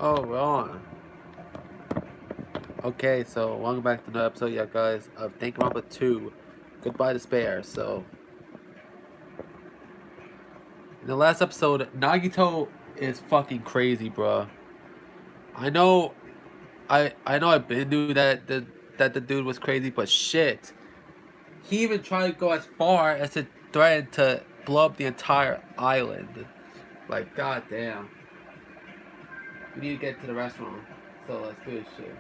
Oh, we're on. Okay, so welcome back to another episode, yeah, guys, of Danganronpa 2, Goodbye Despair. So, in the last episode, Nagito is fucking crazy, bruh. I know, I know I've been knew that the dude was crazy, but shit, he even tried to go as far as to threaten to blow up the entire island. Like, goddamn. We need to get to the restaurant, so let's do this shit.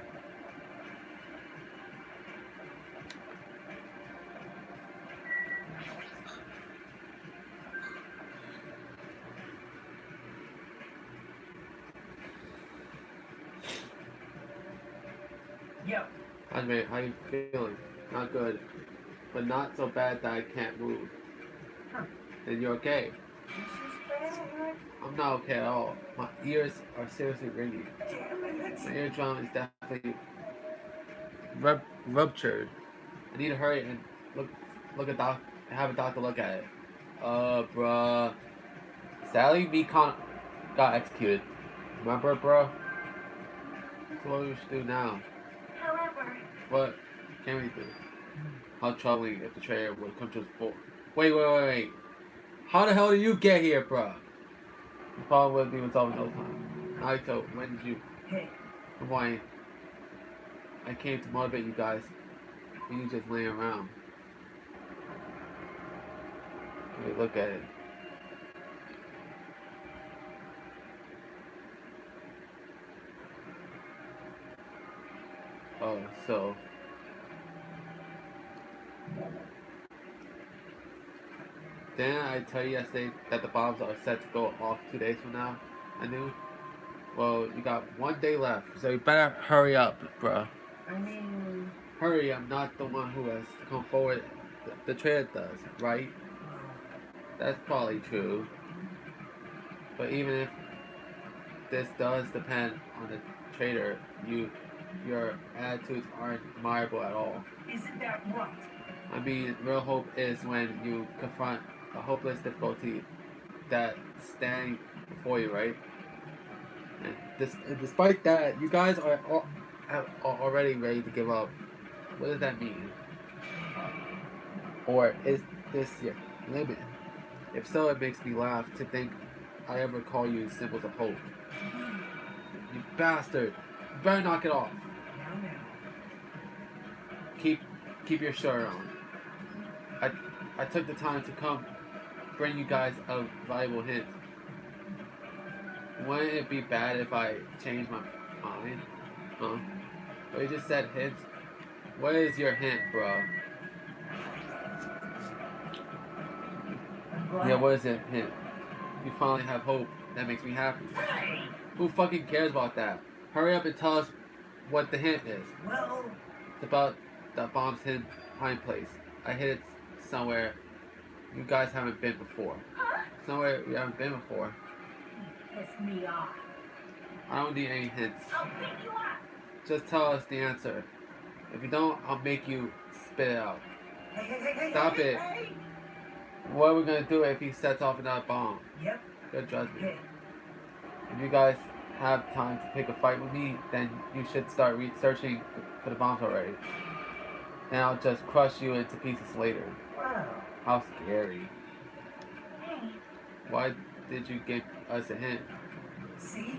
Yep. How you feeling? Not good, but not so bad that I can't move. Then you're okay. I'm not okay at all. My ears are seriously ringing. My eardrum is definitely ruptured. I need to hurry and look at have a doctor look at it. Bruh. Sadly, Mekon got executed. Remember, bruh? So what we should do now? However, What can we do? How troubling if the traitor would come to us for. Wait. How the hell did you get here, bruh? The problem would be resolved in no time. Naito, when did you? hey, Good morning. I came to motivate you guys. And you just laying around. Wait, look at it. Oh, so. Didn't I tell you yesterday that the bombs are set to go off 2 days from now? I knew. Well, you got 1 day left, so you better hurry up, bruh. I mean, Hurry, I'm not the one who has to come forward. The traitor does, right? That's probably true. But even if this does depend on the traitor, your attitudes aren't admirable at all. isn't that what? I mean, real hope is when you confront a hopeless difficulty that's standing before you, right? And despite that, you guys are already ready to give up. What does that mean? Or is this your limit? If so, it makes me laugh to think I ever call you symbols of hope. You bastard! You better knock it off. Now. Keep your shirt on. I took the time to come bring you guys a valuable hint. Wouldn't it be bad if I changed my mind? Huh? But you just said hint. What is your hint, bro? Yeah, what is it? Hint. You finally have hope. That makes me happy. Hey! Who fucking cares about that? Hurry up and tell us what the hint is. Well, It's about that bomb's hidden place. I hid it somewhere you guys haven't been before. huh? Somewhere we haven't been before. Piss me off. I don't need any hints. I'll pick you up. Just tell us the answer. If you don't, I'll make you spit it out. Hey. Stop it. Hey. What are we gonna do if he sets off another bomb? Yep. Good judgment. Hey. If you guys have time to pick a fight with me, then you should start searching for the bombs already. And I'll just crush you into pieces later. Wow. How scary. Hey. Why did you give us a hint? See?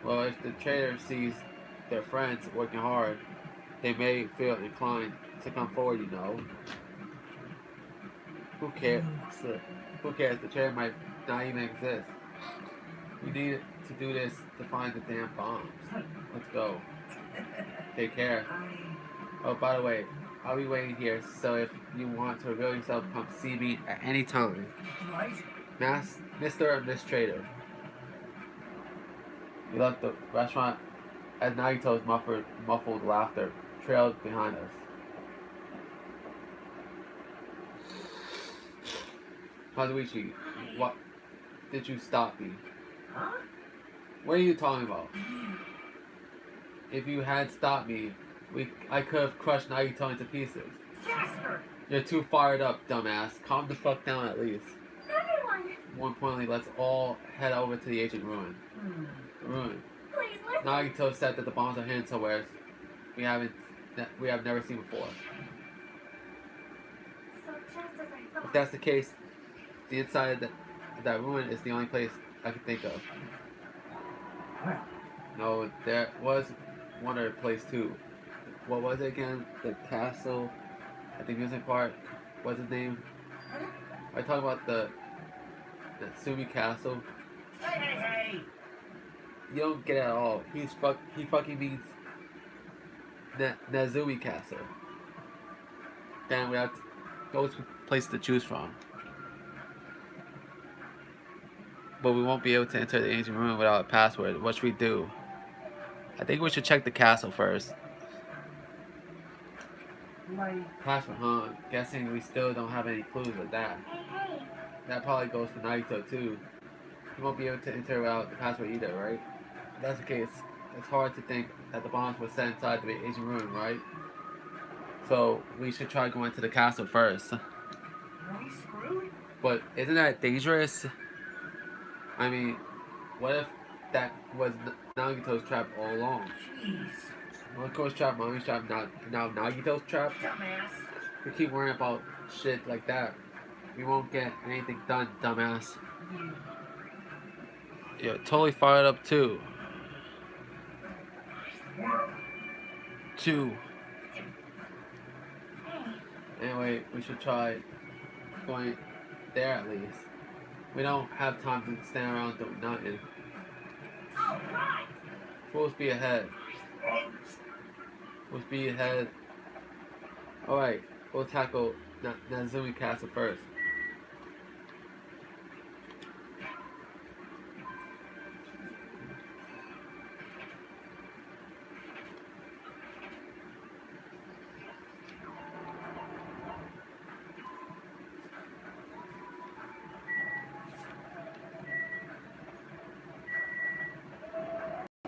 Well, if the traitor sees their friends working hard, they may feel inclined to come forward, you know. Who cares? Who cares? The traitor might not even exist. We need to do this to find the damn bombs. Let's go. Take care. Oh, by the way, I'll be waiting here, so if you want to reveal yourself, come see me at any time. Right? Mr. and Miss Trader. We left the restaurant as Nagito's muffled laughter trailed behind us. Kazuichi, what did you stop me? Huh? What are you talking about? If you had stopped me, I could have crushed Nagito into pieces. Jasper! You're too fired up, dumbass. Calm the fuck down at least. Everyone! More importantly, let's all head over to the ancient ruin. Hmm. The ruin. Please listen Nagito said that the bombs are hidden somewhere we haven't we have never seen before. So just as I If thought. that's the case, the inside of that ruin is the only place I can think of. No, there was one other place too. What was it again? The castle at the amusement park. What's his name? I talk about the Sumi Castle. Hey! You don't get it at all. He fucking means Nazumi Castle. Then we have those places to choose from. But we won't be able to enter the ancient ruin without a password. What should we do? I think we should check the castle first. Password, huh? Guessing we still don't have any clues with that. Hey! That probably goes for Naito too. He won't be able to enter without the password either, right? If that's the case, it's hard to think that the bombs were set inside the ancient ruin, right? So we should try going to the castle first. Are we screwed? But isn't that dangerous? I mean, what if that was Nagito's trap all along? Jeez. Monaco's trap, Mommy's trap, now Nagito's trap? Dumbass. We keep worrying about shit like that. We won't get anything done, dumbass. You're totally fired up too. Two. Anyway, we should try going there at least. We don't have time to stand around doing nothing. Alright! Full speed ahead. Full speed ahead. Alright, we'll tackle Nazumi Castle first.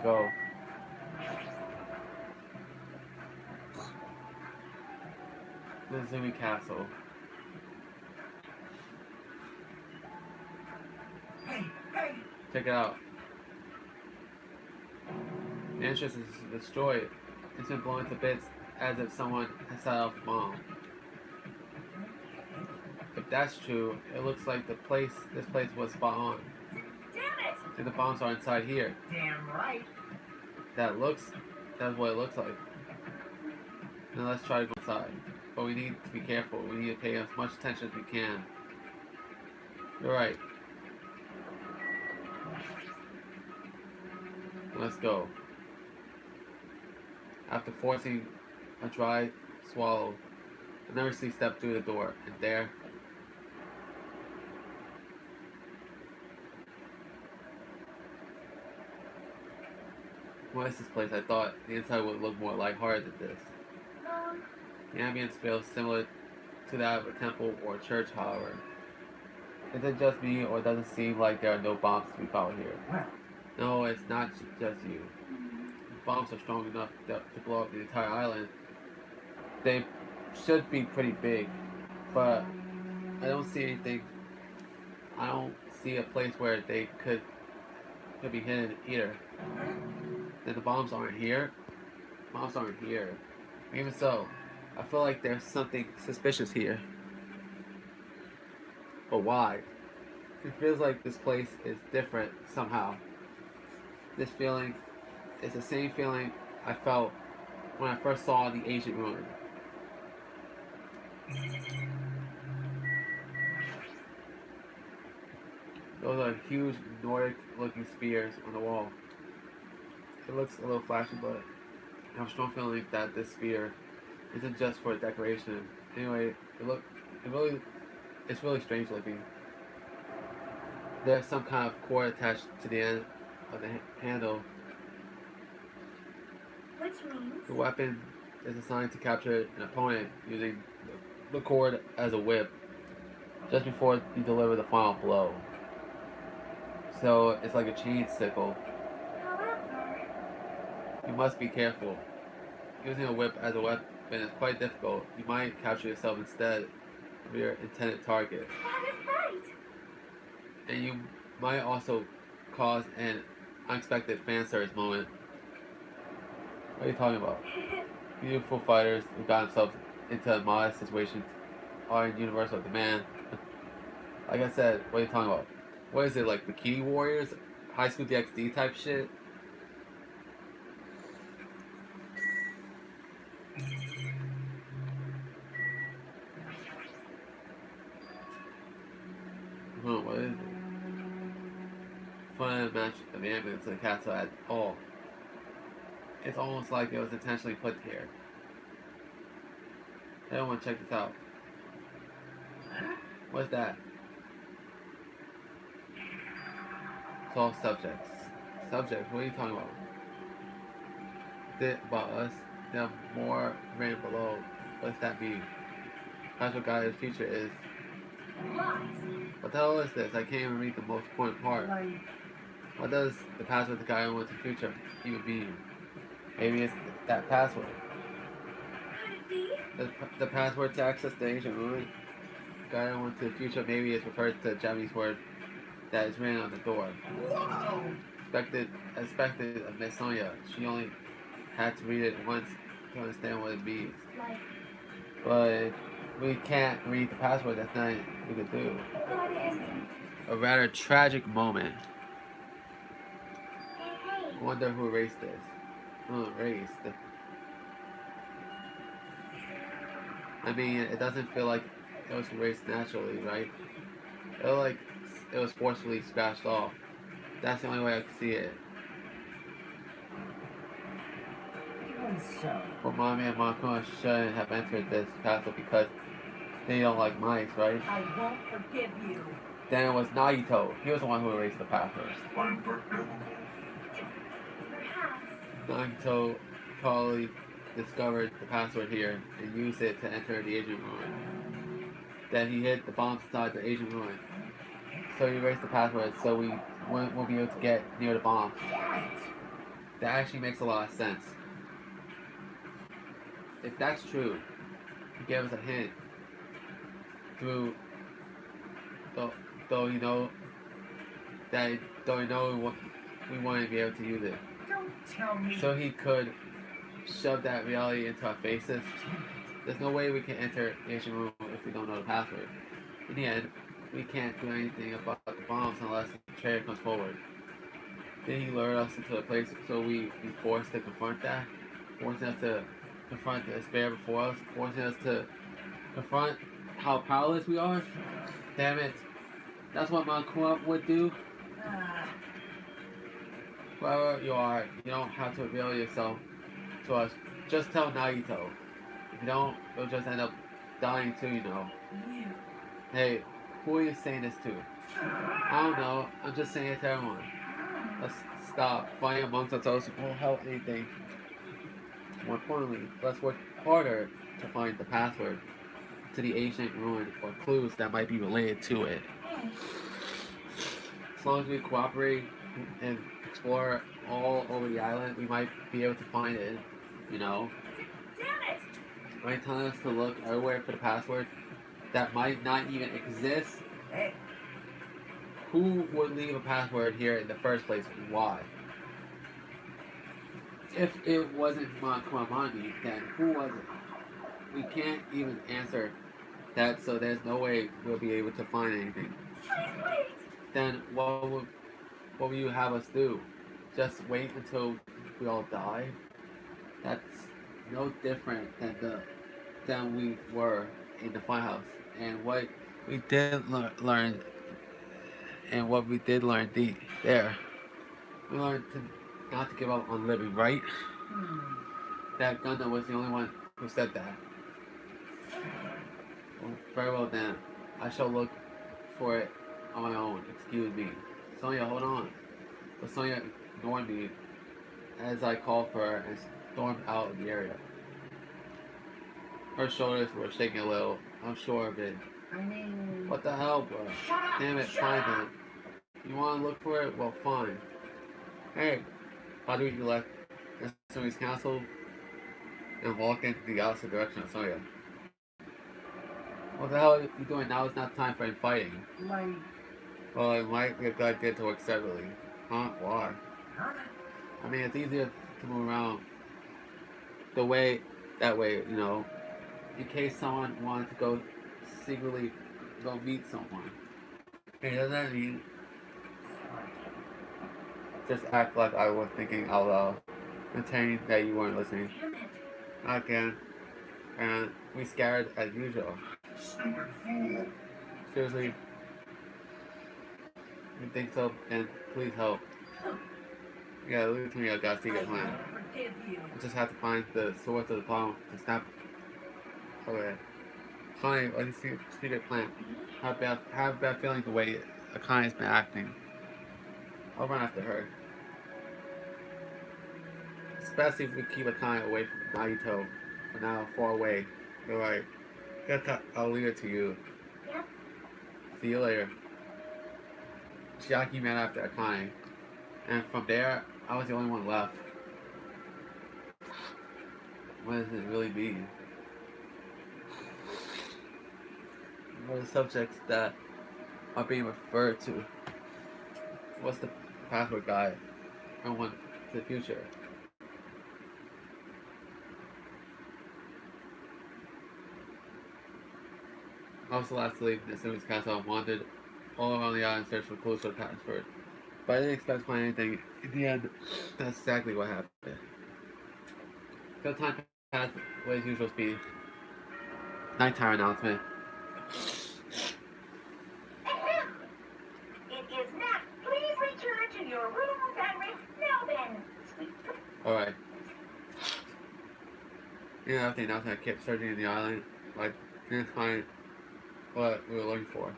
Go. Nazumi Castle. Hey! Check it out. The entrance is destroyed. It's been blown to bits as if someone has set off a bomb. If that's true, it looks like this place was spot on. Damn it! And the bombs are inside here. Damn right. That's what it looks like. Now let's try to go inside. But we need to be careful. We need to pay as much attention as we can. You're right. Let's go. After forcing a dry swallow, I nervously stepped through the door, and there. What is this place? I thought the inside would look more lighthearted than this. The ambience feels similar to that of a temple or a church, however. Is it just me, or does it seem like there are no bombs to be found here? No, it's not just you. If bombs are strong enough to blow up the entire island, they should be pretty big. But I don't see anything. I don't see a place where they could be hidden either. Then the bombs aren't here. Bombs aren't here. Even so, I feel like there's something suspicious here. But why? It feels like this place is different somehow. This feeling is the same feeling I felt when I first saw the ancient ruin. Those are huge Nordic-looking spears on the wall. It looks a little flashy, but I have a strong feeling that this spear isn't just for decoration. Anyway, it's really strange looking. There's some kind of cord attached to the end of the handle. Which means? The weapon is assigned to capture an opponent using the cord as a whip just before you deliver the final blow. So it's like a chain sickle. However, You must be careful. Using a whip as a weapon is quite difficult. You might capture yourself instead of your intended target. that is right. And you might also cause an unexpected fan service moment What are you talking about? Beautiful fighters who got themselves into modest situations are in universal demand. Like I said, what are you talking about? What is it, like Bikini Warriors? High School DxD type shit? What is it? Fun match of the ambulance to the castle at all. It's almost like it was intentionally put here. Everyone check this out. What's that? It's all subjects. Subjects? What are you talking about? About us? The more ran below. What's that mean? That's what Guy's future is. What the hell is this? I can't even read the most important part. What does the password to Guy wants to future even mean? Maybe it's that password. The password to access the ancient ruin. Guy wants to future. Maybe it refers to a Japanese word that is written on the door. Expected of Miss Sonia. She only had to read it once to understand what it means. But if we can't read the password, that's nothing we could do. A rather tragic moment. I wonder who erased this. Who erased? I mean, it doesn't feel like it was erased naturally, right? It felt like it was forcefully scratched off. That's the only way I could see it. Even so. But Mommy and Makuma shouldn't have entered this castle because they don't like mice, right? I won't forgive you. Then it was Nagito. He was the one who erased the password. Nagito probably discovered the password here and used it to enter the Asian ruin. Then he hid the bombs inside the Asian ruin. So he erased the password so we won't be able to get near the bombs. That actually makes a lot of sense. If that's true, he gave us a hint through though you know that though you know we wouldn't be able to use it. Don't tell me. So he could shove that reality into our faces. There's no way we can enter the ancient room if we don't know the password. In the end, we can't do anything about the bombs unless the betrayer comes forward. Then he lured us into a place so we be forced to confront that, forcing us to confront the despair before us, forcing us to confront how powerless we are. Damn it. That's what Makuma would do. Whoever you are, you don't have to reveal yourself to us. Just tell Nagito. If you don't, you'll just end up dying too, you know. Hey, who are you saying this to? I don't know. I'm just saying it to everyone. Let's stop fighting amongst ourselves. It won't help anything. More importantly, let's work harder to find the password to the ancient ruin or clues that might be related to it. As long as we cooperate and explore all over the island, we might be able to find it, you know? Damn it! Are you telling us to look everywhere for the password that might not even exist? Hey. Who would leave a password here in the first place? Why? If it wasn't Kwamani, then who was it? We can't even answer that, so there's no way we'll be able to find anything. Please wait! Then what will you have us do? Just wait until we all die? That's no different than we were in the funhouse. And what we did learn, and what we did learn there, we learned not to give up on living, right? That Gundam was the only one who said that. Well, very well then. I shall look for it on my own. Excuse me. Sonia, hold on. But Sonia ignored me as I called for her and stormed out of the area. Her shoulders were shaking a little. I'm sure of it. I mean... What the hell, bro? Damn it, fine then. You want to look for it? Well, fine. Hey, how do you left Sony's castle and walked into the opposite direction of Sonia? What the hell are you doing? Now is not time for any fighting. Well, it might be a good idea to work separately. Huh? Why? Huh? I mean, it's easier to move around the way that way, you know, in case someone wanted to go secretly go meet someone. It doesn't mean just act like I was thinking out loud, pretending that you weren't listening. Damn it. Again, and we scared as usual. Stupid fool. Seriously, you think so? Then please help. Yeah, leave it to me. I got a secret plan. I'll forgive you. I just have to find the source of the problem to snap. Okay. Connie, what is your secret plan? Have a bad feeling the way Connie's been acting. I'll run after her. Especially if we keep Akane away from Nagito. For now, far away. You're right. Guess I'll leave it to you. Yep. See you later. Chiaki ran after Akane. And from there, I was the only one left. What does it really mean? What are the subjects that are being referred to? What's the password guide? I want to the future. I was the last to leave the student's castle and wandered all around the island in search for clues for the password. But I didn't expect to find anything. In the end, that's exactly what happened. So time passed with its usual speed. Nighttime announcement. It is not. Please return to your rooms and now then. Alright. You know, after the announcement, I kept searching the island, like, didn't find what we were looking for.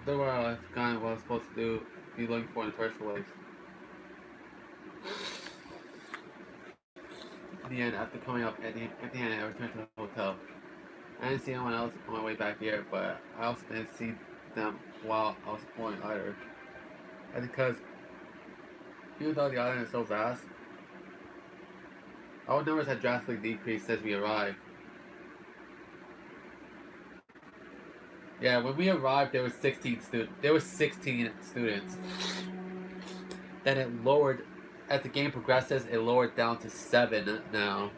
Though what I forgot what I was supposed to be looking for in the first place. In the end, after coming up at the end, I returned to the hotel. I didn't see anyone else on my way back here, but I also didn't see them while I was exploring either. And because, even though the island is so vast, our numbers had drastically decreased since we arrived. Yeah, when we arrived, there were 16 students. There were 16 students. Then it lowered. As the game progresses, it lowered down to 7 now,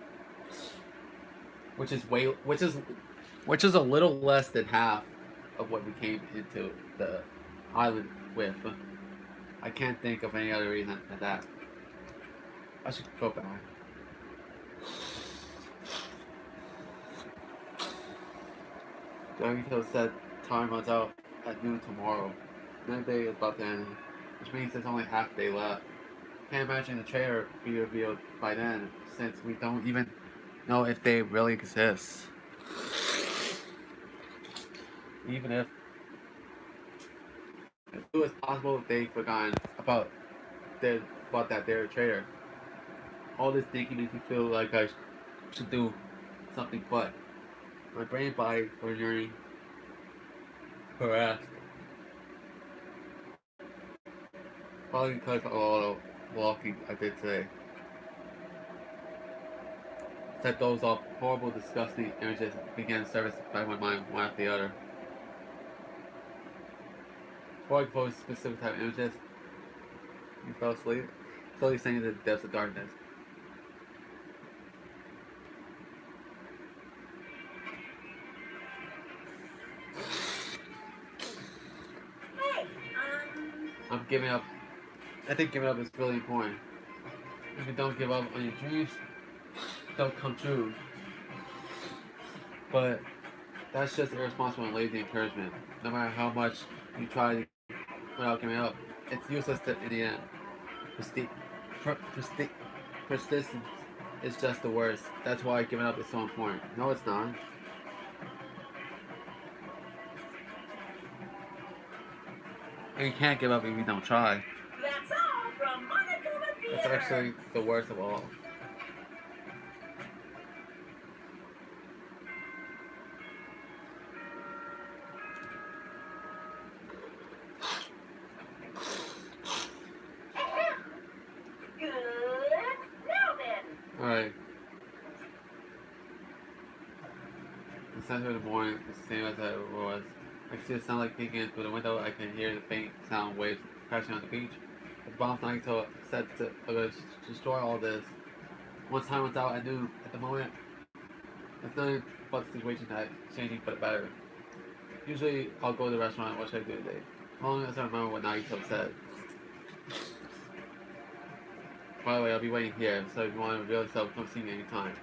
which is a little less than half of what we came into the island with. I can't think of any other reason than that. I should go back. Nagito said time runs out at noon tomorrow. Another day is about to end, which means there's only half a day left. Can't imagine the trailer be revealed by then, since we don't even know if they really exist. Even if it was possible they've forgotten about that their trailer. All this thinking makes me feel like I should do something, but my brain and body were yearning harassed. Probably because of all the walking I did today. Set those off horrible, disgusting images began to surface by my mind one after the other. Before I post specific type of images, you fell asleep, slowly sinking into the depths of darkness. Hey, I'm giving up. I think giving up is really important. If you don't give up on your dreams, they'll come true. But that's just irresponsible and lazy encouragement. No matter how much you try without giving up, it's useless in the end. Persistence is just the worst. That's why giving up is so important. No, it's not. And you can't give up if you don't try. that's all from Monokuma Theater. That's actually the worst of all. Good. Now then. Alright. The center of the morning is the same as it was. I can see the sunlight peeking in through the window. I can hear the faint sound waves crashing on the beach. The bomb Nagito said to destroy all this. Once time was out, I knew at the moment it's nothing but the situation that changing for the better. Usually, I'll go to the restaurant. What should I do today? As long as I remember what Nagito said. By the way, I'll be waiting here, so if you want to reveal yourself, come see me anytime.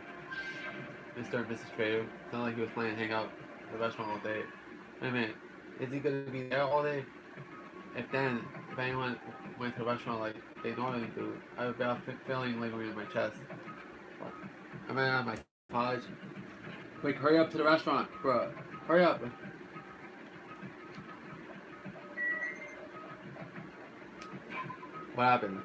Mr. and Mrs. Trader. Sounded like he was planning to hang out at the restaurant all day. Wait a minute, is he gonna be there all day? If anyone went to the restaurant like they normally do, I would have a bad feeling lingering in my chest. I ran out of my college. Quick, hurry up to the restaurant, bro. Hurry up. What happened?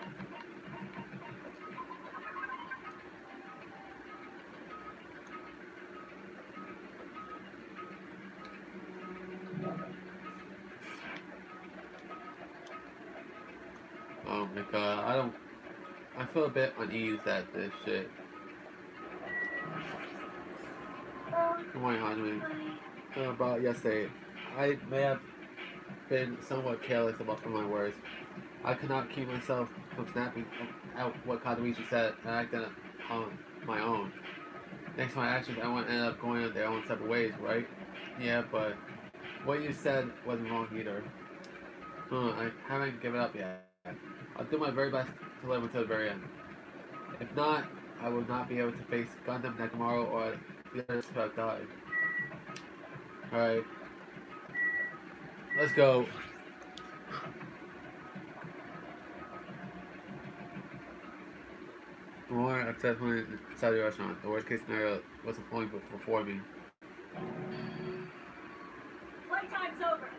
Oh my god, I feel a bit uneasy at this shit. Good morning, Hanmi. About yesterday, I may have been somewhat careless about my words. I could not keep myself from snapping at what Katawishi said and acting on my own. Thanks to my actions, everyone ended up going their own separate ways, right? Yeah, but what you said wasn't wrong either. I haven't given up yet. I'll do my very best to live until the very end. If not, I will not be able to face Gundam Nekomaru or the others who have died. Alright. Let's go. More upset when inside the restaurant. The worst case scenario was unfolding before me. Playtime's over.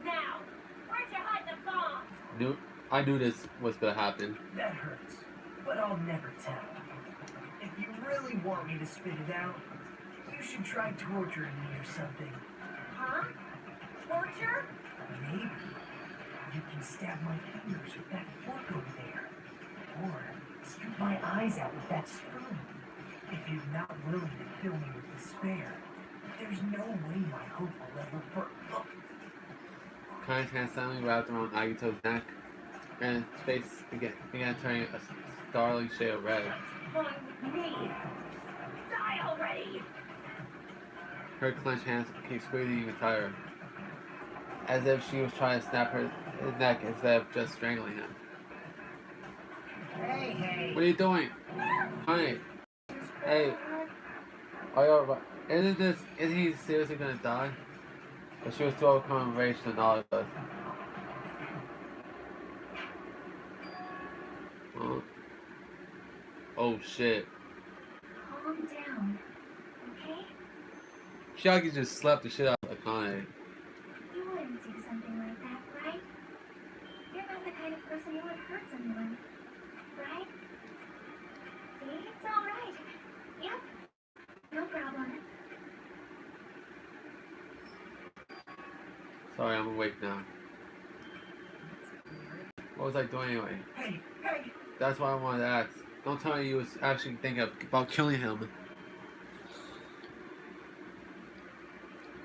Now, where'd you hide the bombs? I knew this was gonna happen. That hurts, but I'll never tell. If you really want me to spit it out, you should try torturing me or something. Huh? Torture? Maybe. You can stab my fingers with that fork over there. Or scoop my eyes out with that spoon. If you're not willing to fill me with despair, there's no way my hope will ever burn. Kai's hand suddenly wrapped around Nagito's neck, and his face began turning a startling shade of red. On me. Die already. Her clenched hands keep squeezing even tighter, as if she was trying to snap his neck instead of just strangling him. Hey. What are you doing? Honey. Hey. Are you alright? Isn't he seriously gonna die? But she was too overcome with rage to acknowledge us. Huh? Oh shit. Calm down, okay? Shaggy just slapped the shit out of Akane. You wouldn't do something like that, right? You're not the kind of person who would hurt someone, right? See, it's all right. Yep, no problem. Sorry, I'm awake now. What was I doing anyway? Hey. That's why I wanted to ask. Don't tell me you was actually thinking about killing him.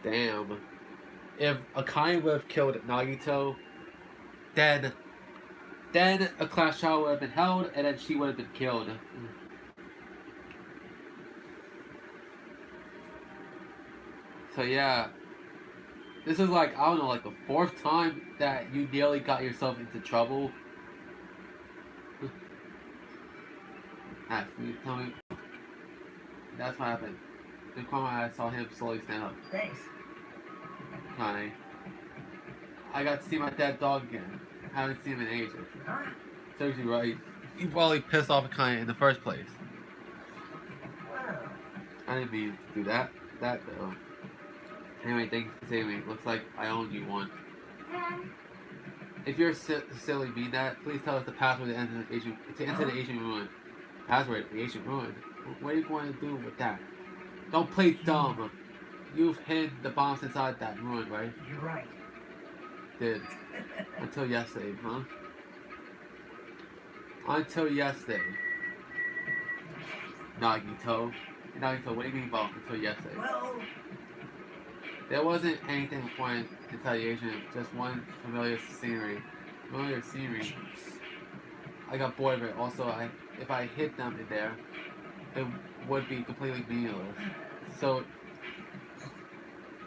Damn. If Akane would have killed Nagito, then a class trial would have been held, and then she would have been killed. So yeah, this is like, I don't know, like the fourth time that you nearly got yourself into trouble. You tell me. That's what happened. In the corner I saw him slowly stand up. Thanks. Connie. I got to see my dead dog again. Haven't seen him in ages. Huh? Seriously, right? You probably pissed off Connie in the first place. Wow. I didn't mean to do that. That though. Anyway, thank you for saving me. Looks like I owe you one. If you're silly mean that, please tell us the password to enter the Asian ruin. Password, the Asian ruin. What are you going to do with that? Don't play dumb. You've hid the bombs inside that ruin, right? You're right. Did. Until yesterday, huh? Until yesterday. Nagito, what do you mean about until yesterday? Well, There wasn't anything important to tell the Asian, just one familiar scenery. jeez. I got bored of it. Also, if I hid them in there, it would be completely meaningless. So,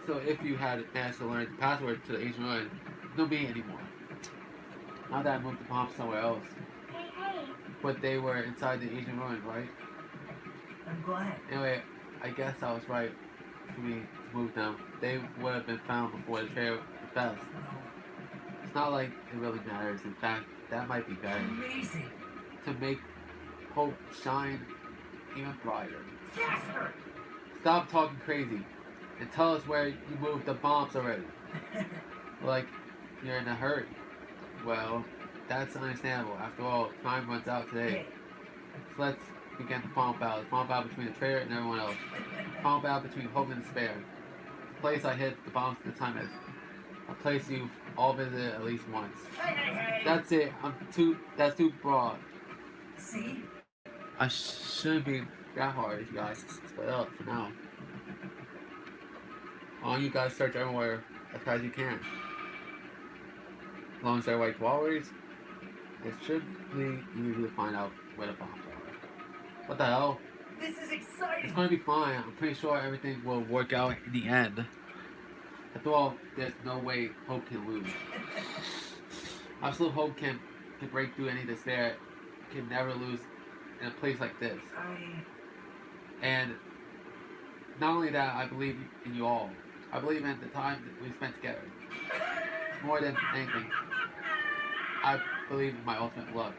so if you had managed to learn the password to the ancient ruin, there's no meaning anymore. Not that I moved the bombs somewhere else, Hey, hey. but they were inside the ancient ruin, right? I'm glad. Anyway, I guess I was right for me to move them. They would have been found before the trail confessed. Well, It's not like it really matters. In fact, that might be better. amazing. To make hope shine even brighter. Faster. Stop talking crazy and tell us where you moved the bombs already. Like you're in a hurry. Well, that's understandable. After all, time runs out today. Hey, So let's begin the final battle. The final battle between the traitor and everyone else. The final battle between hope and despair. The place I hid the bombs this time is a place you've all visited at least once. hey. That's it. That's too broad. See? I shouldn't be that hard if you guys split up for now. Why don't you guys search everywhere as fast as you can? As long as everybody cooperates, it should be easy to find out where the bombs are. What the hell? This is It's exciting. gonna be fine. I'm pretty sure everything will work out in the end. After all, there's no way hope can lose. Absolute hope can break through any despair, can never lose in a place like this. And not only that, I believe in you all. I believe in the time that we spent together. More than anything, I believe in my ultimate luck.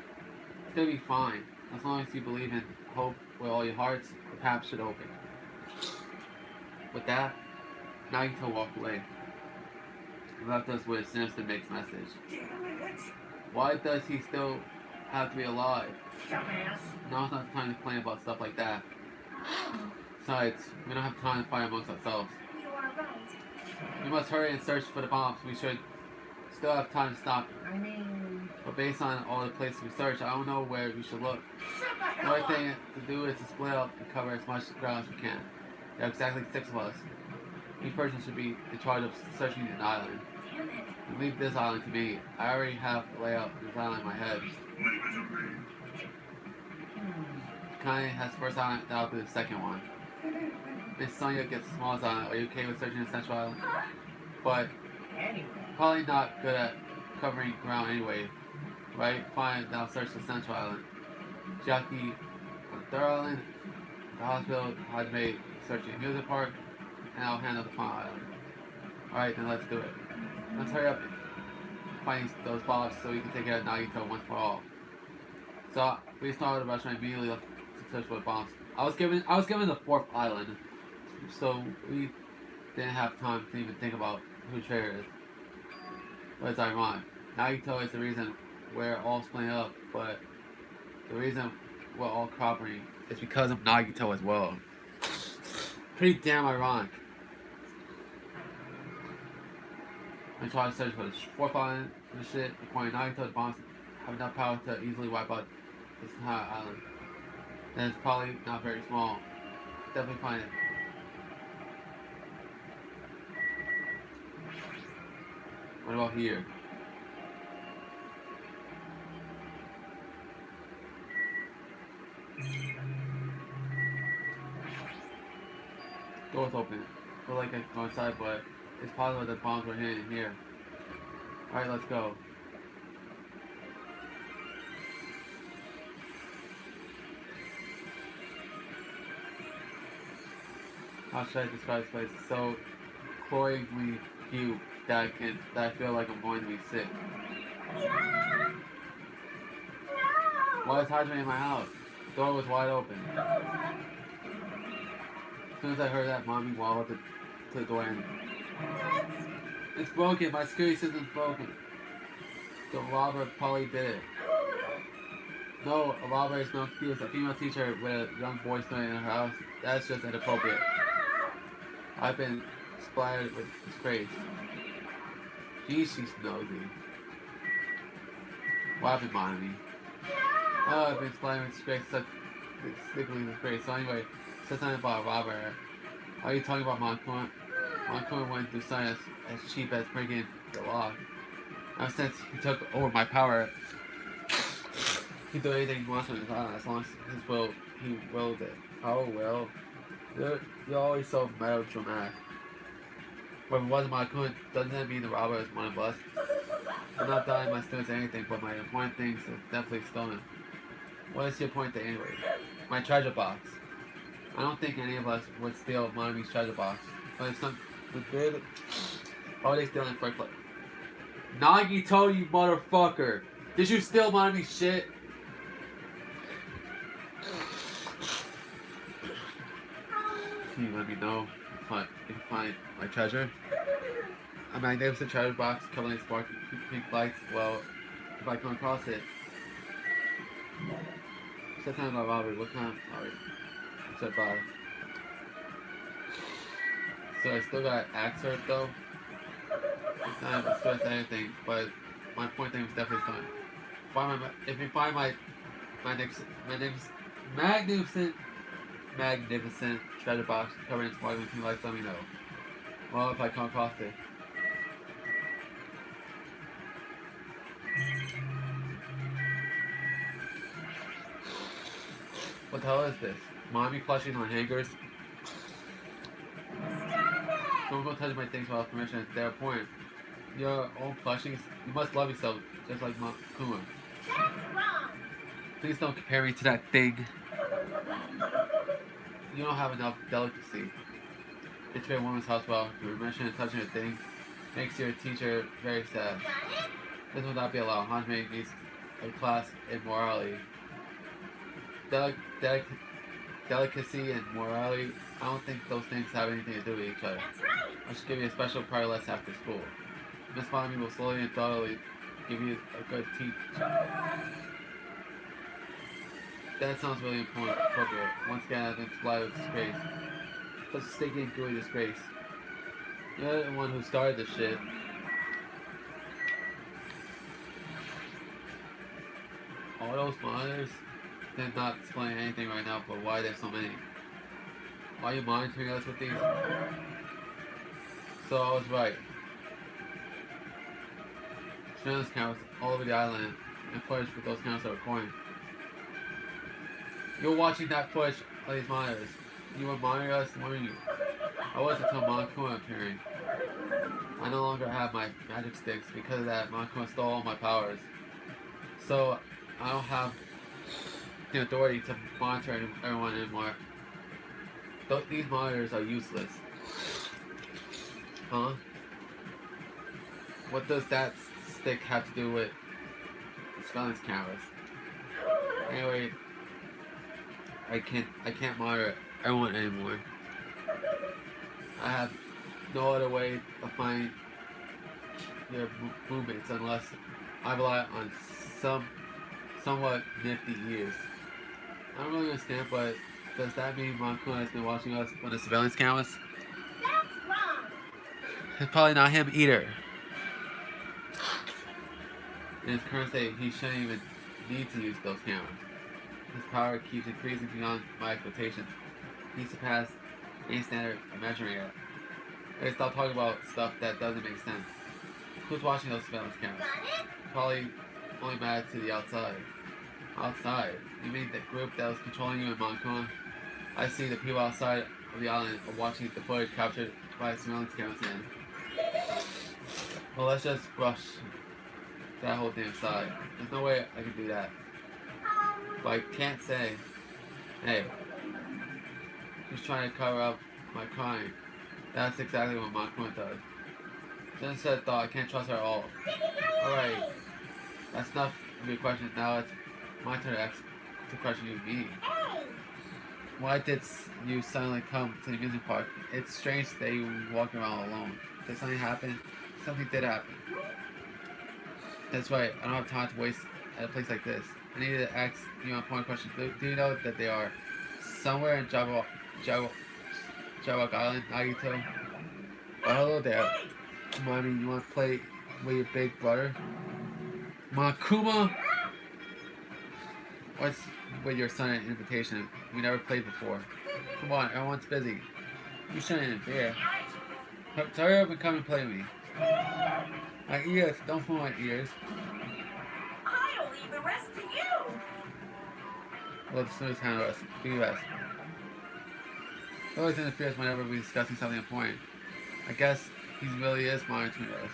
It's gonna be fine. As long as you believe in hope with all your hearts, the path should open. With that, Nagito walked away. He left us with a sinister mixed message. Damn it. Why does he still have to be alive? Dumbass. Now's not the time to complain about stuff like that. Oh, Besides, we don't have time to fight amongst ourselves. you are right. We must hurry and search for the bombs. We should still have time to stop it. I mean, But based on all the places we searched, I don't know where we should look. shut the The hell right up. thing to do is to split up and cover as much ground as we can. There are exactly 6 of us. Each person should be in charge of searching the island. Damn it. And leave this island to me. I already have the layout of this island in my head. Kai has the first island, then I'll do the second one. Miss Sonia gets the smallest island. Are you okay with searching the central island? But Anyway. probably not good at covering ground anyway. Right? Fine, then I'll search the central island. Jackie on the third island, the hospital, Hajime searching the music park, and I'll handle the final island. Alright, then let's do it. Let's hurry up and find those bombs so we can take care of Nagito once for all. So we started the restaurant immediately to search for the bombs. I was given the 4th island, so we didn't have time to even think about who the traitor is. But it's ironic. Nagito is the reason we're all splitting up, but the reason we're all cooperating is because of Nagito as well. Pretty damn ironic. I try to search for the 4th island and the shit. According to Nagito, the bombs have enough power to easily wipe out this entire island. And it's probably not very small. Definitely find it. What about here? Door's open. Feel like I can go inside, but it's possible that bombs were hidden in here. Alright, let's go. How should I describe this place? It's so cloyingly cute that I feel like I'm going to be sick. Yeah! No! Why is Hajime in my house? The door was wide open. As soon as I heard that, Mommy wallowed to the door and it's broken. My security system's broken. The robber probably did it. No, a robber is no excuse. A female teacher with a young boy staying in her house, that's just inappropriate. I've been splattered with disgrace. Geez, she's nosy. What happened, Mommy? Oh, I've been splattered with disgrace, such sickly disgrace. So anyway, said something about a robber. Are you talking about Monkun? Monkun went through something as cheap as breaking the law. Now since he took over my power, he can do anything he wants on his island as long as his will he willed it. Oh well. You're always so melodramatic. But if it wasn't Makun, doesn't that mean the robber is one of us? I'm not dying my students or anything, but my important things are definitely stolen. What is your point to anyway? My treasure box. I don't think any of us would steal Monami's treasure box. But if some did, why would they steal it for a Nagito, you motherfucker! Did you steal Monami's shit? Can you let me know if you find my treasure? A magnificent treasure box covered in sparkling pink lights. Well, if I come across it, said something about robbery. What kind of robbery? Said Bob. So I still got axe her though. I haven't stressed anything, but my point thing was definitely fun. If you find my magnificent treasure box covered in sparkling pink lights, let me know. Well, if I come across it. What the hell is this? Mommy plushing on hangers? Don't go touch my things without permission. They're important. Your own plushings, you must love yourself, just like Kuma. That's wrong. Please don't compare me to that thing. You don't have enough delicacy. Entering a woman's house while permission and touching a thing makes your teacher very sad. This will not be allowed. Hanjime needs a class in morality. Delicacy and morality, I don't think those things have anything to do with each other. That's right. I should give you a special prior lesson after school. Miss Mommy will slowly and thoroughly give you a good teach. That sounds really appropriate. Once again, I've been supplied with disgrace. Such a sticky and gooey disgrace. You're the one who started this shit. All those monitors? They're not explaining anything right now, but why there's so many? Why are you monitoring us with these? So I was right. Surveillance cameras all over the island and footage with those cameras are recording. You're watching that footage of these monitors. You were monitoring us, weren't you? I was until Monokuma appearing. I no longer have my magic sticks. Because of that, Monokuma stole all my powers. So I don't have the authority to monitor everyone anymore. These monitors are useless. Huh? What does that stick have to do with surveillance cameras? Anyway, I can't monitor everyone anymore. I have no other way of finding their movements unless I rely on somewhat nifty ears. I don't really understand, but does that mean Monokuma has been watching us on the surveillance cameras? That's wrong. It's probably not him either. In his current state, he shouldn't even need to use those cameras. His power keeps increasing beyond my expectations. He surpassed any standard of measuring it. They stop talking about stuff that doesn't make sense. Who's watching those surveillance cameras? Got it? Probably only matter to the outside. Outside? You mean the group that was controlling you in Monokuma? I see the people outside of the island are watching the footage captured by surveillance cameras in. Well, let's just brush that whole thing aside. There's no way I can do that. But I can't say, hey, she's trying to cover up my crime. That's exactly what Monokuma does. Then said thought I can't trust her at all. Alright, that's enough of your questions. Now it's my turn to question you, me. Why did you suddenly come to the amusement park? It's strange that you were walking around alone. Did something happen? Something did happen. That's right, I don't have time to waste at a place like this. I need to ask you an important question. Do you know that they are somewhere in Jawok Island, Nagito? Oh, hello there. Mommy, you want to play with your big brother? Monokuma? What's with your son an invitation? We never played before. Come on, everyone's busy. You shouldn't interfere. Hurry up and come and play with me. My ears, don't pull my ears. I'll leave the rest to you. Well, the smooth handle us. Be best. He always interferes whenever we're discussing something important. I guess he really is monitoring us.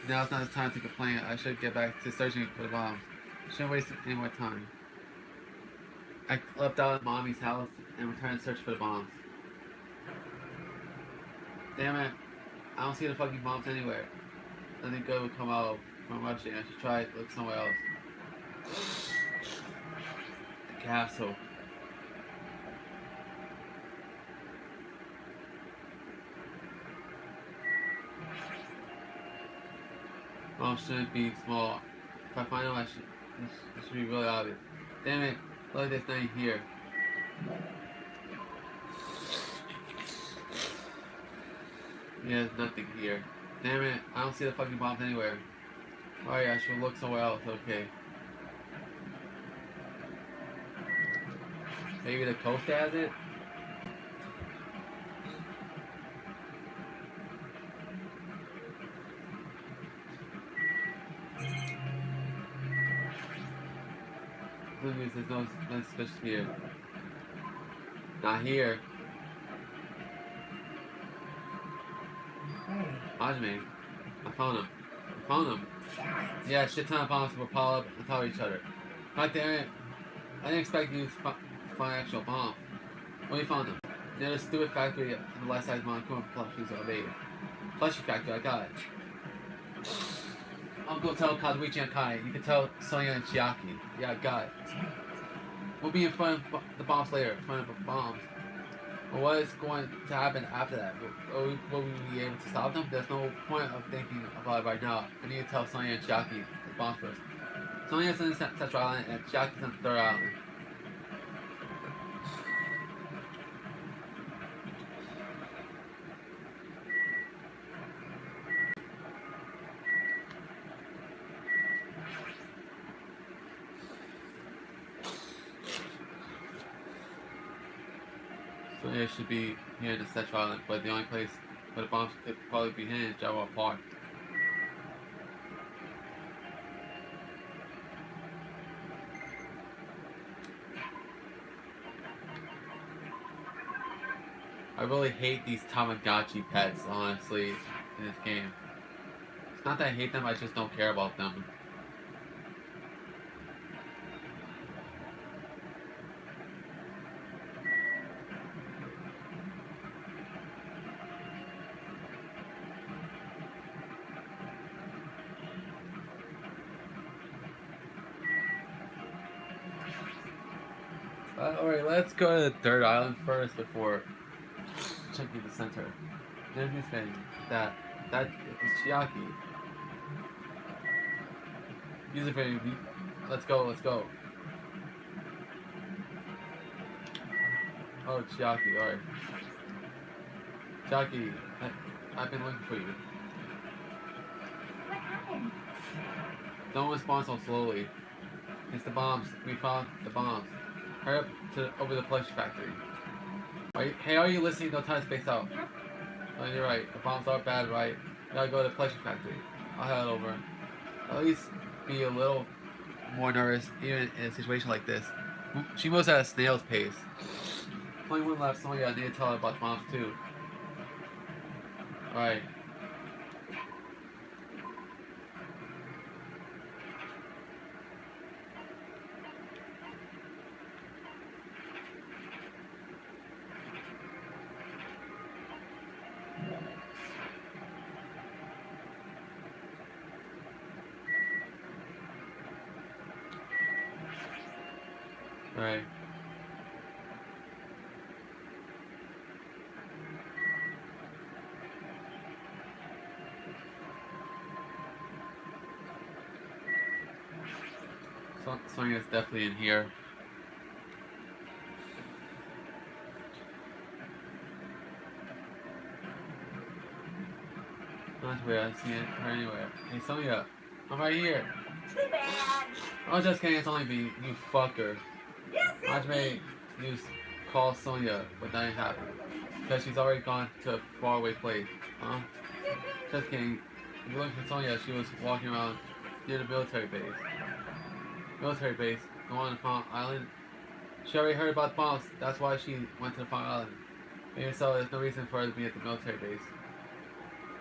Now's not the time to complain. I should get back to searching for the bombs. Shouldn't waste any more time. I left out of Mommy's house and returned to search for the bombs. Damn it. I don't see the fucking bombs anywhere. Nothing good would come out from rushing. I should try to look somewhere else. The castle. Bombs shouldn't be small. If I find them, it should be really obvious. Damn it. Look, there's nothing here. Yeah, there's nothing here. Damn it, I don't see the fucking bombs anywhere. Alright, I should look somewhere else, okay. Maybe the coast has it? Please, there's no suspicious here. Not here. Hey, Hajime, I found him. I found him. Yeah, shit ton of bombs were piled up on top of each other. God damn it. I didn't expect you to find actual bomb. When you found them? Near the stupid factory on the left side of Monaco plushies are made. Plushie factory, I got it. Uncle tell Kazuichi and Kai. You can tell Sonya and Chiaki. Yeah, I got it. We'll be in front of the bombs later. In front of the bombs. But what is going to happen after that? Will we be able to stop them? There's no point of thinking about it right now. I need to tell Sonya and Chiaki the bombs first. Sonya's in the Central Island and Chiaki's on the third island. So it should be here in the Central Island, but the only place where the bombs could probably be hidden is Java Park. I really hate these Tamagotchi pets, honestly, in this game. It's not that I hate them, I just don't care about them. Alright, let's go to the third island first before checking the center. There's this thing. That is Chiaki. User friendly. Let's go. Oh, Chiaki, alright. Chiaki, I've been looking for you. What happened? Don't respond so slowly. It's the bombs. We found the bombs. Hurry up over the plush factory. Are you listening? No time to space out. Yep. Oh, you're right. The bombs are bad, right? You gotta go to the plush factory. I'll head over. At least be a little more nervous, even in a situation like this. She moves at a snail's pace. 21 left. Sonya, I need to tell her about the bombs too. Alright. Alright. Sonya's definitely in here. Not where I see her anywhere. Hey Sonya, I'm right here. Too bad. Oh, just kidding, it's only me, you fucker. Yes, Hajime used call Sonya, but nothing happened. Because she's already gone to a faraway place. Huh? Just kidding. If you look for Sonya, she was walking around near the military base. Military base, the one on the island. She already heard about the bombs. That's why she went to the Fire Island. Maybe so. There's no reason for her to be at the military base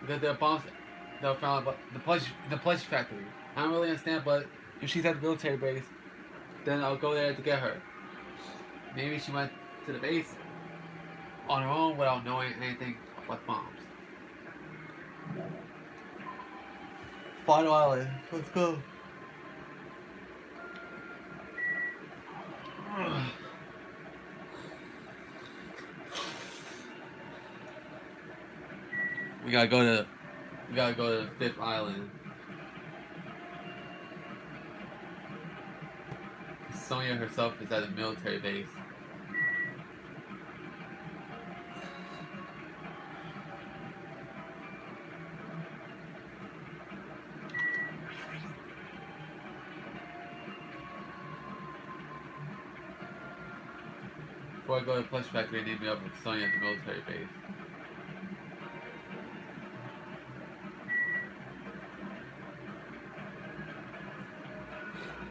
because there are bombs that were found at the plushie factory. I don't really understand, but if she's at the military base, then I'll go there to get her. Maybe she went to the base on her own without knowing anything about bombs. Final Island. Let's go. We gotta go to the fifth island. Sonya herself is at a military base. Before I go to the plush factory, they need me up with Sonya at the military base.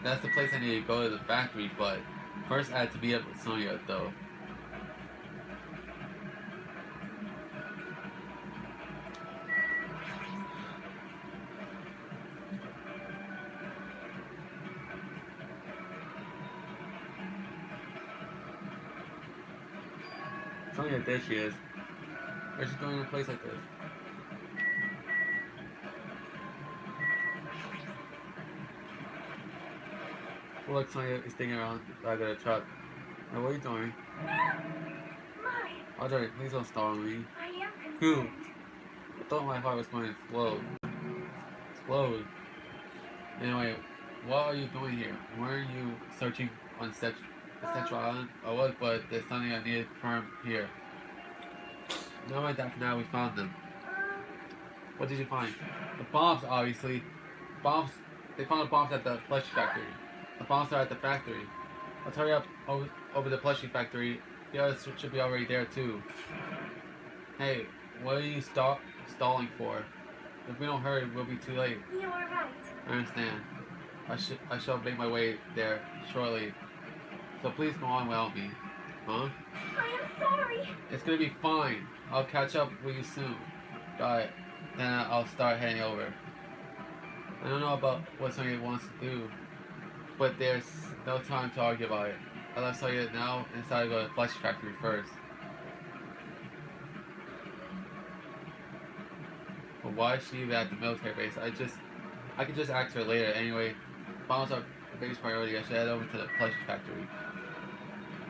That's the place I need to go to the factory, but first I had to be up with Sonya though. Sonya, there she is. What's she doing in a place like this? Well, look, Sonya is sticking around the back of the truck. Now, what are you doing? My, Audrey, please don't stall me. I am Who? concerned. I thought my heart was going to explode. Explode. Anyway, what are you doing here? Weren't you searching on the Central Island? I was, but there's something I needed to confirm here. Never mind that for now, we found them. What did you find? The bombs, obviously. Bombs. They found the bombs at the plushie factory. The bombs are at the factory. Let's hurry up over the plushie factory. The others should be already there too. Hey, what are you stalling for? If we don't hurry, we'll be too late. You are right. I understand. I shall make my way there shortly. So please go on without me. Huh? I am sorry. It's gonna be fine. I'll catch up with you soon. Got it. Then I'll start heading over. I don't know about what Sonya wants to do, but there's no time to argue about it. I left Sonya now and decided to go to the plushie factory first. But why is she even at the military base? I could just ask her later. Anyway, bombs are the biggest priority. I should head over to the plushie factory,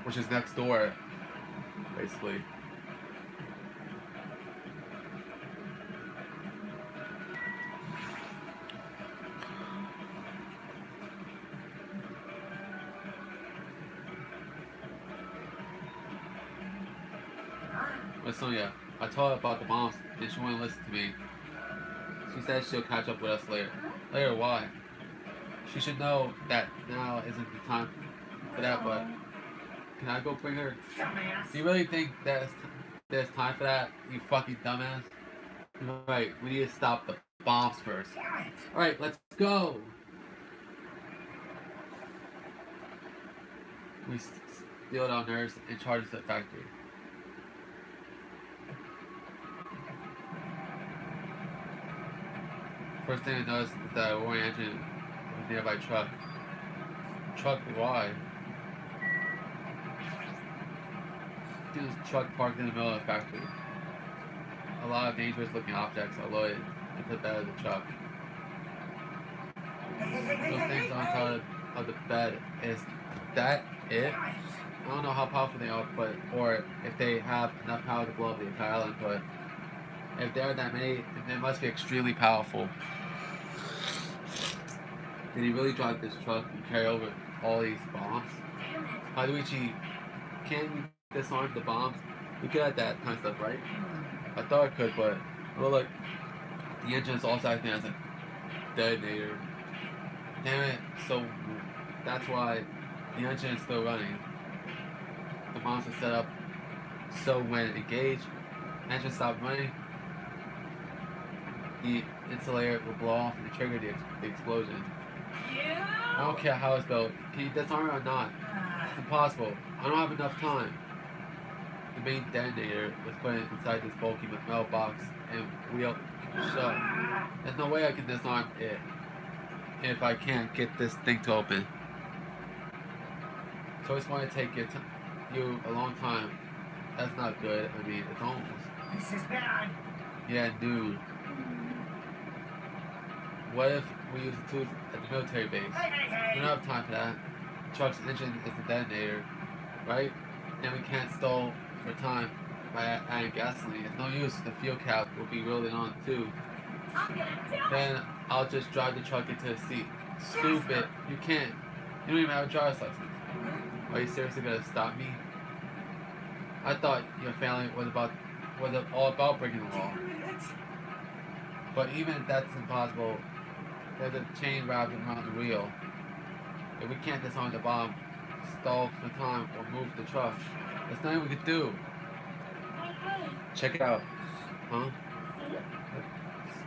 which is next door, basically. But Sonya, I told her about the bombs and she wouldn't listen to me. She said she'll catch up with us later. Later, why? She should know that now isn't the time for that, but can I go bring her? Dumbass. Do you really think there's time for that, you fucking dumbass? Right, we need to stop the bombs first. Damn it. Alright, let's go! We steal down hers and charge the factory. First thing I noticed is that a warning engine was a nearby truck. Truck, why? See this truck parked in the middle of the factory. A lot of dangerous looking objects are loaded into the bed of the truck. Those things on top of the bed, is that it? I don't know how powerful they are, or if they have enough power to blow up the entire island, but if there are that many, they must be extremely powerful. Did he really drive this truck and carry over all these bombs? How do we cheat? Can we disarm the bombs? We could have that kind of stuff, right? I thought I could, but well, look, the engine is also acting as a detonator. Damn it! So that's why the engine is still running. The bombs are set up so when engaged, engine stops running. The insulator will blow off and trigger the explosion. I don't care how it's built. Can you disarm it or not? It's impossible. I don't have enough time. The main detonator was put inside this bulky metal box and wheeled shut. There's no way I can disarm it if I can't get this thing to open. So it's going to take you a long time. That's not good. I mean, it's almost. This is bad. Yeah, dude. What if we use the tools at the military base? We don't have time for that. The truck's engine is the detonator, right? Then we can't stall for time by adding gasoline. It's no use. The fuel cap will be welded on too. I'm gonna do it. Then I'll just drive the truck into the seat. Stupid. You can't. You don't even have a driver's license. Are you seriously gonna stop me? I thought your family was all about breaking the law. But even if that's impossible, there's a chain wrapped around the wheel. If we can't disarm the bomb, stall for time, or move the truck, there's nothing we could do. Hey, Check it out. Huh? see?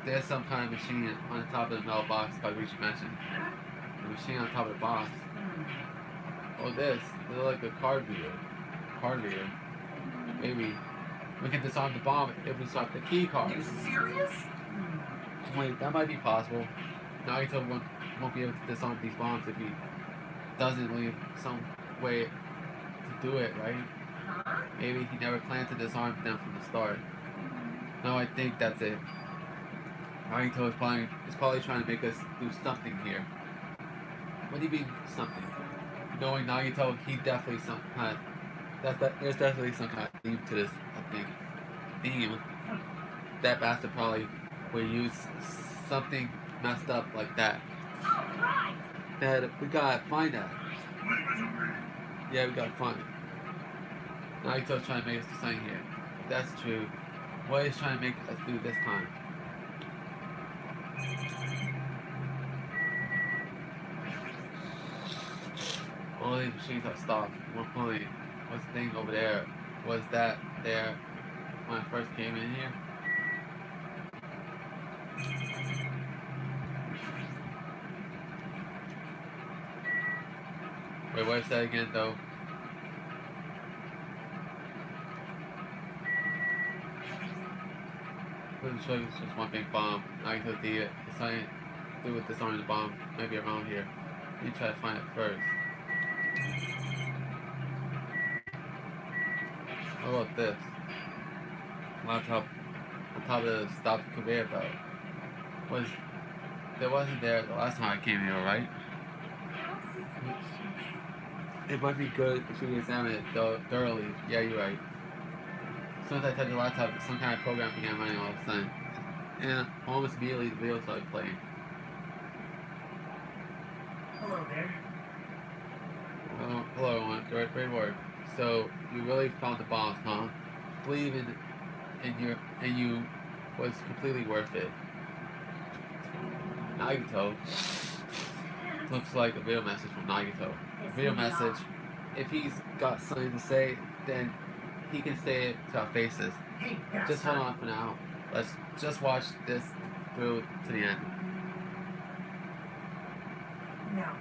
There's some kind of machine on the top of the metal box by which you mentioned. The machine on top of the box. Oh, this looks like a card reader. Maybe we can disarm the bomb if we swap the key card. Are you serious? Wait, that might be possible. Nagito won't be able to disarm these bombs if he doesn't leave some way to do it, right? Huh? Maybe he never planned to disarm them from the start. No, I think that's it. Nagito is probably trying to make us do something here. What do you mean, something? Knowing Nagito, he definitely some kind there's definitely some kind of theme to this, I think. Theme. That bastard probably would use something messed up like that. All right. Dad, we gotta find that. Yeah, we gotta find it. Nagito's trying to make us do something here. If that's true, what is trying to make us do this time? All these machines are stopped. One point. What's the thing over there? Was that there when I first came in here? Wait, what is that again though? Pretty sure it's just one big bomb. I could see it. It's something to do with disarming the bomb. Maybe around here. Let me try to find it first. How about this? Laptop on top of the stop conveyor belt. There wasn't there the last time I came here, right? How suspicious. It might be good if we examine it thoroughly. Yeah, you're right. As soon as I touched the laptop, some kind of program began running all of a sudden. And almost immediately the video started playing. Hello there. Hello everyone, great work. So you really found the bombs, huh? Believe in you was completely worth it. Nagito. Looks like a video message from Nagito. A video message. If he's got something to say, then he can say it to our faces. Hey, Just hold on for now. Let's just watch this through to the end. Now,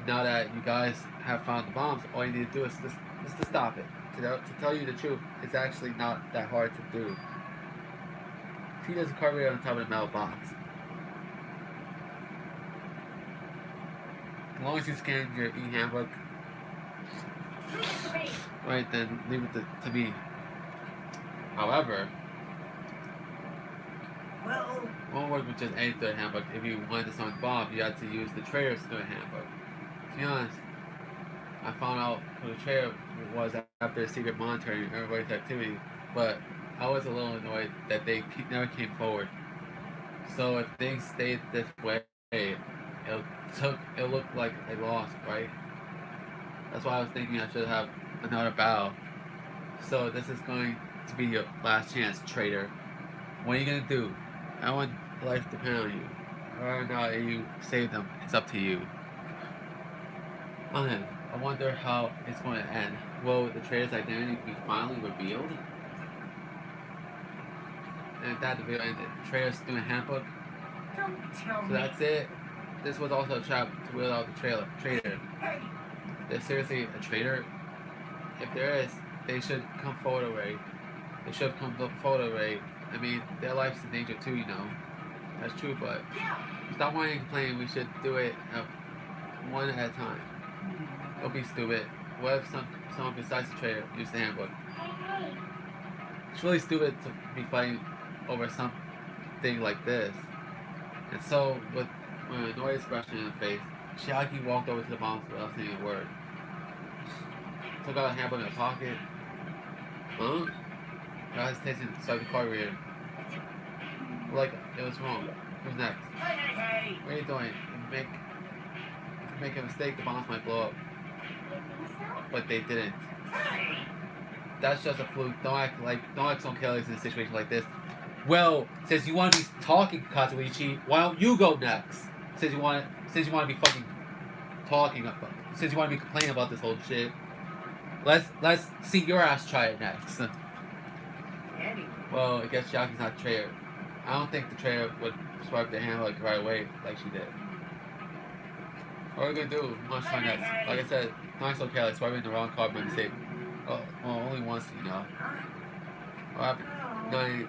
Now that you guys have found the bombs, all you need to do is to stop it. To tell you the truth, it's actually not that hard to do. See, there's a card reader on top of the metal box. As long as you scan your e-handbook, right, then leave it to me. However, well, won't work with just any third handbook. If you wanted to sound bomb, you had to use the trader's third handbook. To be honest, I found out who the trader was after secret monitoring everybody's activity, but I was a little annoyed that they never came forward. So if things stayed this way, it looked like they lost, right? That's why I was thinking I should have another battle. So this is going to be your last chance, traitor. What are you gonna do? I want life to depend on you. Or not, you save them. It's up to you. Okay, I wonder how it's going to end. Will the traitor's identity be finally revealed? And if that the video ended, the traitor's doing a handbook. don't tell So me. that's it. This was also a trap to wheel out the traitor. Hey, there's seriously a traitor? If there is, they should come forward already. They should have come forward already. I mean, their life's in danger too, you know. That's true, but stop whining and complaining. We should do it one at a time. Don't be stupid. What if someone besides the traitor used the handbook? Hey, hey. It's really stupid to be fighting over something like this. And so, with an annoyed expression in her face, Chiaki walked over to the bombs without saying a word. Took out a handbook in her pocket. Huh? Got hesitation, swiped the card reader. Like it was wrong. Who's next? Hey, hey, hey! What are you doing? If you make a mistake, the bombs might blow up. You think so? But they didn't. Hey! That's just a fluke. Don't act so careless in a situation like this. Well, since you want to be talking, Kazuichi, why don't you go next? Since you want to be fucking talking about, since you want to be complaining about this whole shit, let's see your ass try it next. Anyway. Well, I guess Chiaki's not the traitor. I don't think the traitor would swipe the handbook right away like she did. What are we gonna do? Much try next. Like I said, not so careless. Swiping the wrong card by mistake. Well, only once, you know. What happened? No,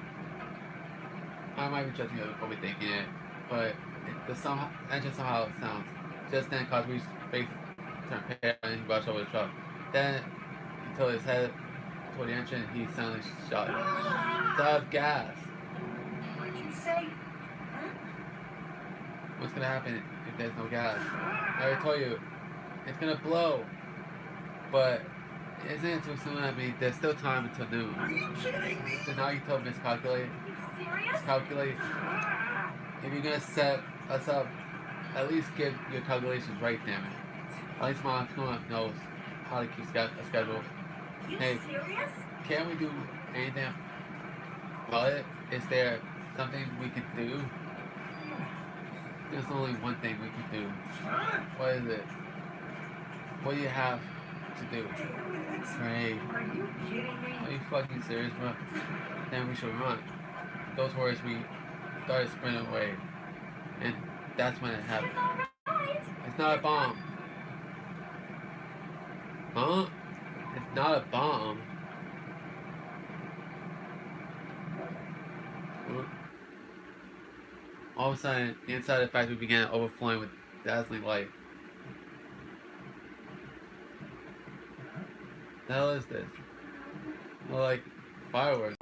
I might be judging you overthinking it, but the engine somehow sounds. Just then, Kazui's face turned pale and he rushed over the truck. Then, he tilted his head toward the engine and he suddenly shouted, "It's out of gas!" What'd you say? What's gonna happen if there's no gas? I already told you, it's gonna blow. But isn't it too soon? I mean, there's still time until noon. Are you kidding me? So now you told miscalculate. You serious? Miscalculate. If you're gonna set us up, at least get your calculations right, damn it. At least my Akuma knows how to keep a schedule. You Hey. serious? Can't we do anything about it? Is there something we can do? There's only one thing we can do. Huh? What is it? What do you have to do? Pray. Are you kidding me? Are you fucking serious, bro? Then we should run. Those words, we started sprinting away. And that's when it happened. It's alright. It's not a bomb. Huh? It's not a bomb. All of a sudden, the inside of the factory began overflowing with dazzling light. The hell is this? Well, like fireworks.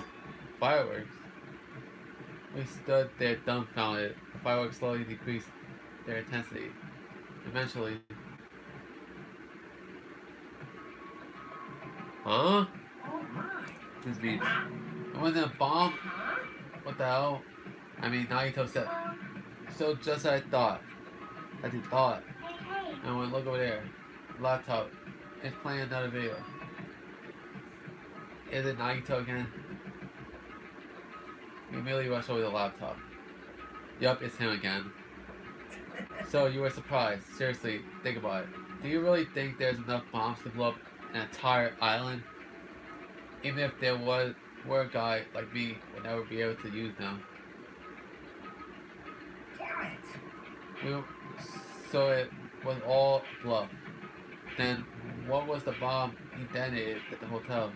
Fireworks. We stood there dumbfounded. The fireworks slowly decreased their intensity. Eventually. Huh? Oh my. This beat. It wasn't a bomb? Huh? What the hell? I mean, Nagito said. So just as I thought. As he thought. Hey, hey. And when look over there. Laptop. It's playing another video. Is it Nagito again? We immediately rushed over the laptop. Yup, it's him again. So you were surprised. Seriously, think about it. Do you really think there's enough bombs to blow up an entire island? Even if there were a guy like me would never be able to use them. Damn it. So it was all bluff. Then what was the bomb he detonated at the hotel?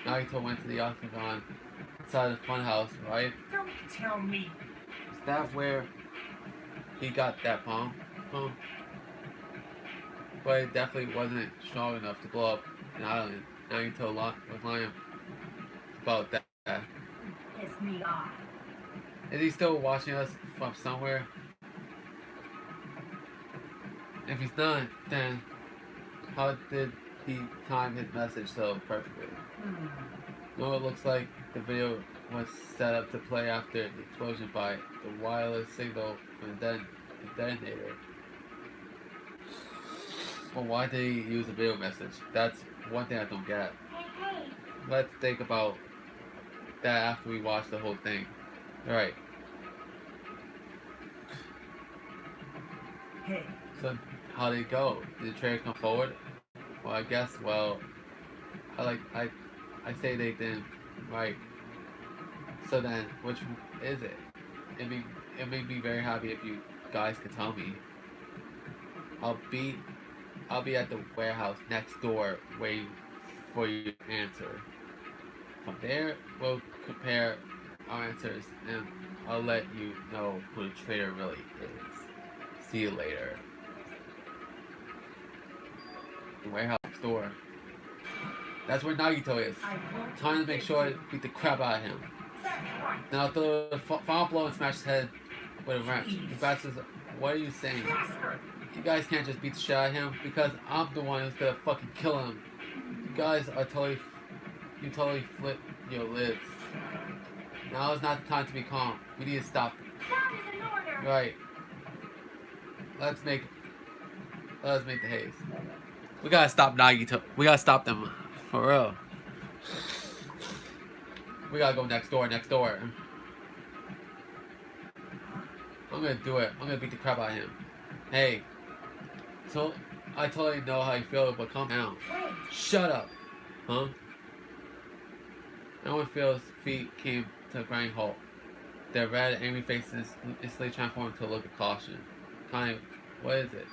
Nagito went to the octagon inside the funhouse, right? Don't tell me. Is that where he got that bomb from? But it definitely wasn't strong enough to blow up an island. Nagito was lying about that. Piss me off. Is he still watching us from somewhere? If he's not, then how did he time his message so perfectly? No, it looks like the video was set up to play after the explosion by the wireless signal from the detonator. Well, why did he use a video message? That's one thing I don't get. Hey, hey. Let's think about that after we watch the whole thing. Alright, Hey, so how did it go? Did the trailer come forward? Well, I guess, I say they didn't, right? So then, which is it? It made me very happy if you guys could tell me. I'll be at the warehouse next door waiting for you to answer. From there, we'll compare our answers and I'll let you know who the traitor really is. See you later. The warehouse next door. That's where Nagito is. Time to make sure I beat the crap out of him. Now throw the final blow and smash his head with a wrench. The bastards, what are you saying? You guys can't just beat the shit out of him because I'm the one who's gonna fucking kill him. You guys are you totally flip your lids. Now is not the time to be calm. We need to stop him. That is an order. Right. Let's make the haste. We gotta stop Nagito. We gotta stop them. For real. We gotta go next door. I'm gonna do it. I'm gonna beat the crap out of him. Hey. So I totally know how you feel, but calm down. Wait. Shut up. Huh? No one feels feet came to a grinding halt. Their red, angry faces instantly transformed into a look of caution. Kind of, what is it?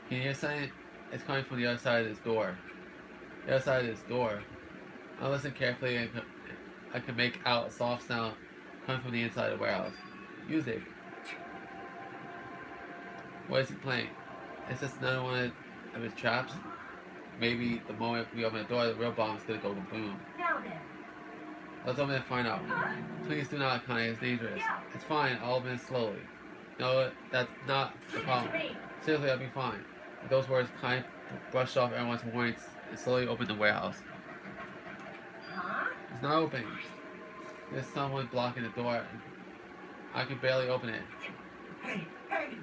Can you hear something? It's coming from the other side of this door. The other side of this door. I listen carefully and I can make out a soft sound coming from the inside of the warehouse. Music. What is he playing? Is this another one of his traps? Maybe the moment we open the door, the real bomb is gonna go boom. Now then. Let's open it and find out. Please do not, Connie. It's dangerous. It's fine. I'll open it slowly. No, that's not the problem. Seriously, I'll be fine. With those words, Connie brushed off everyone's warnings and slowly opened the warehouse. Huh? It's not opening. There's someone blocking the door. I can barely open it. Hey!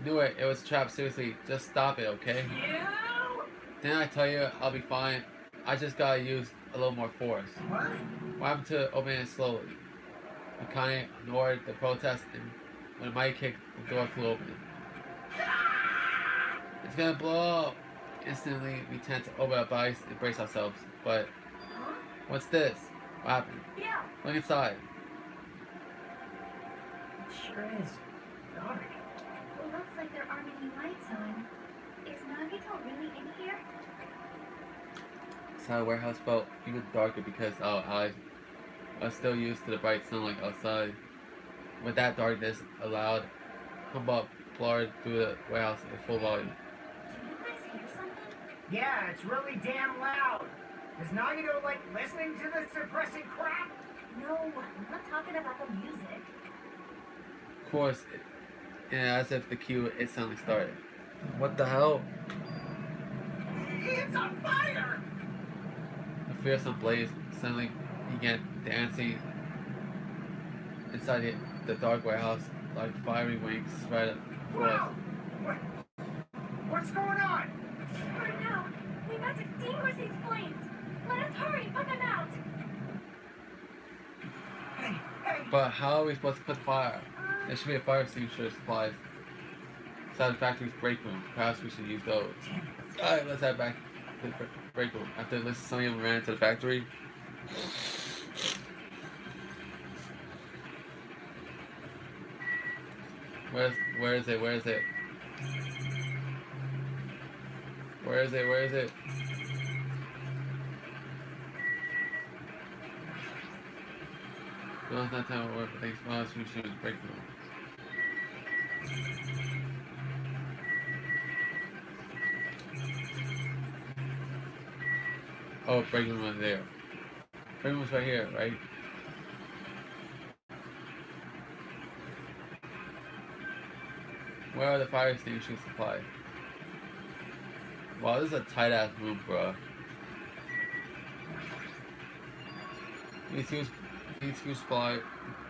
Knew it. It was a trap. Seriously, just stop it, okay? You! Didn't I tell you I'll be fine? I just gotta use a little more force. What? What happened to opening it slowly? Akane ignored the protest and when a mighty kick, the door flew open. It's gonna blow up! Instantly, we tend to open our bodies and brace ourselves. But, Huh? what's this? What happened? Yeah. Look inside. It sure is dark. It looks like there aren't any lights on. Is Nagito really in here? That's how the warehouse felt even darker because our eyes are still used to the bright sunlight outside. With that darkness, a loud hubbub blared through the warehouse at full volume. Did you guys hear something? Yeah, it's really damn loud. Is Nagito like listening to this depressing crap? No, I'm not talking about the music. Of course, as if the cue instantly started. What the hell? It's on fire! A fearsome blaze suddenly began dancing inside the dark warehouse like fiery wings spread across. What? What's going on? Hurry now! We must extinguish these flames! Let us hurry! Put them out! Hey! But how are we supposed to put fire? There should be a fire extinguisher supplies inside the factory's break room. Perhaps we should use those. Alright, let's head back to the break room. After listening to some of them ran into the factory. Where is it? Where is it? Where is it? No, it's not time to work, but thanks for us. We should break room. Oh, break room was there. Break room was right here, right? Where are the fire extinguishing supplies? Wow, this is a tight ass room, bro. These huge supply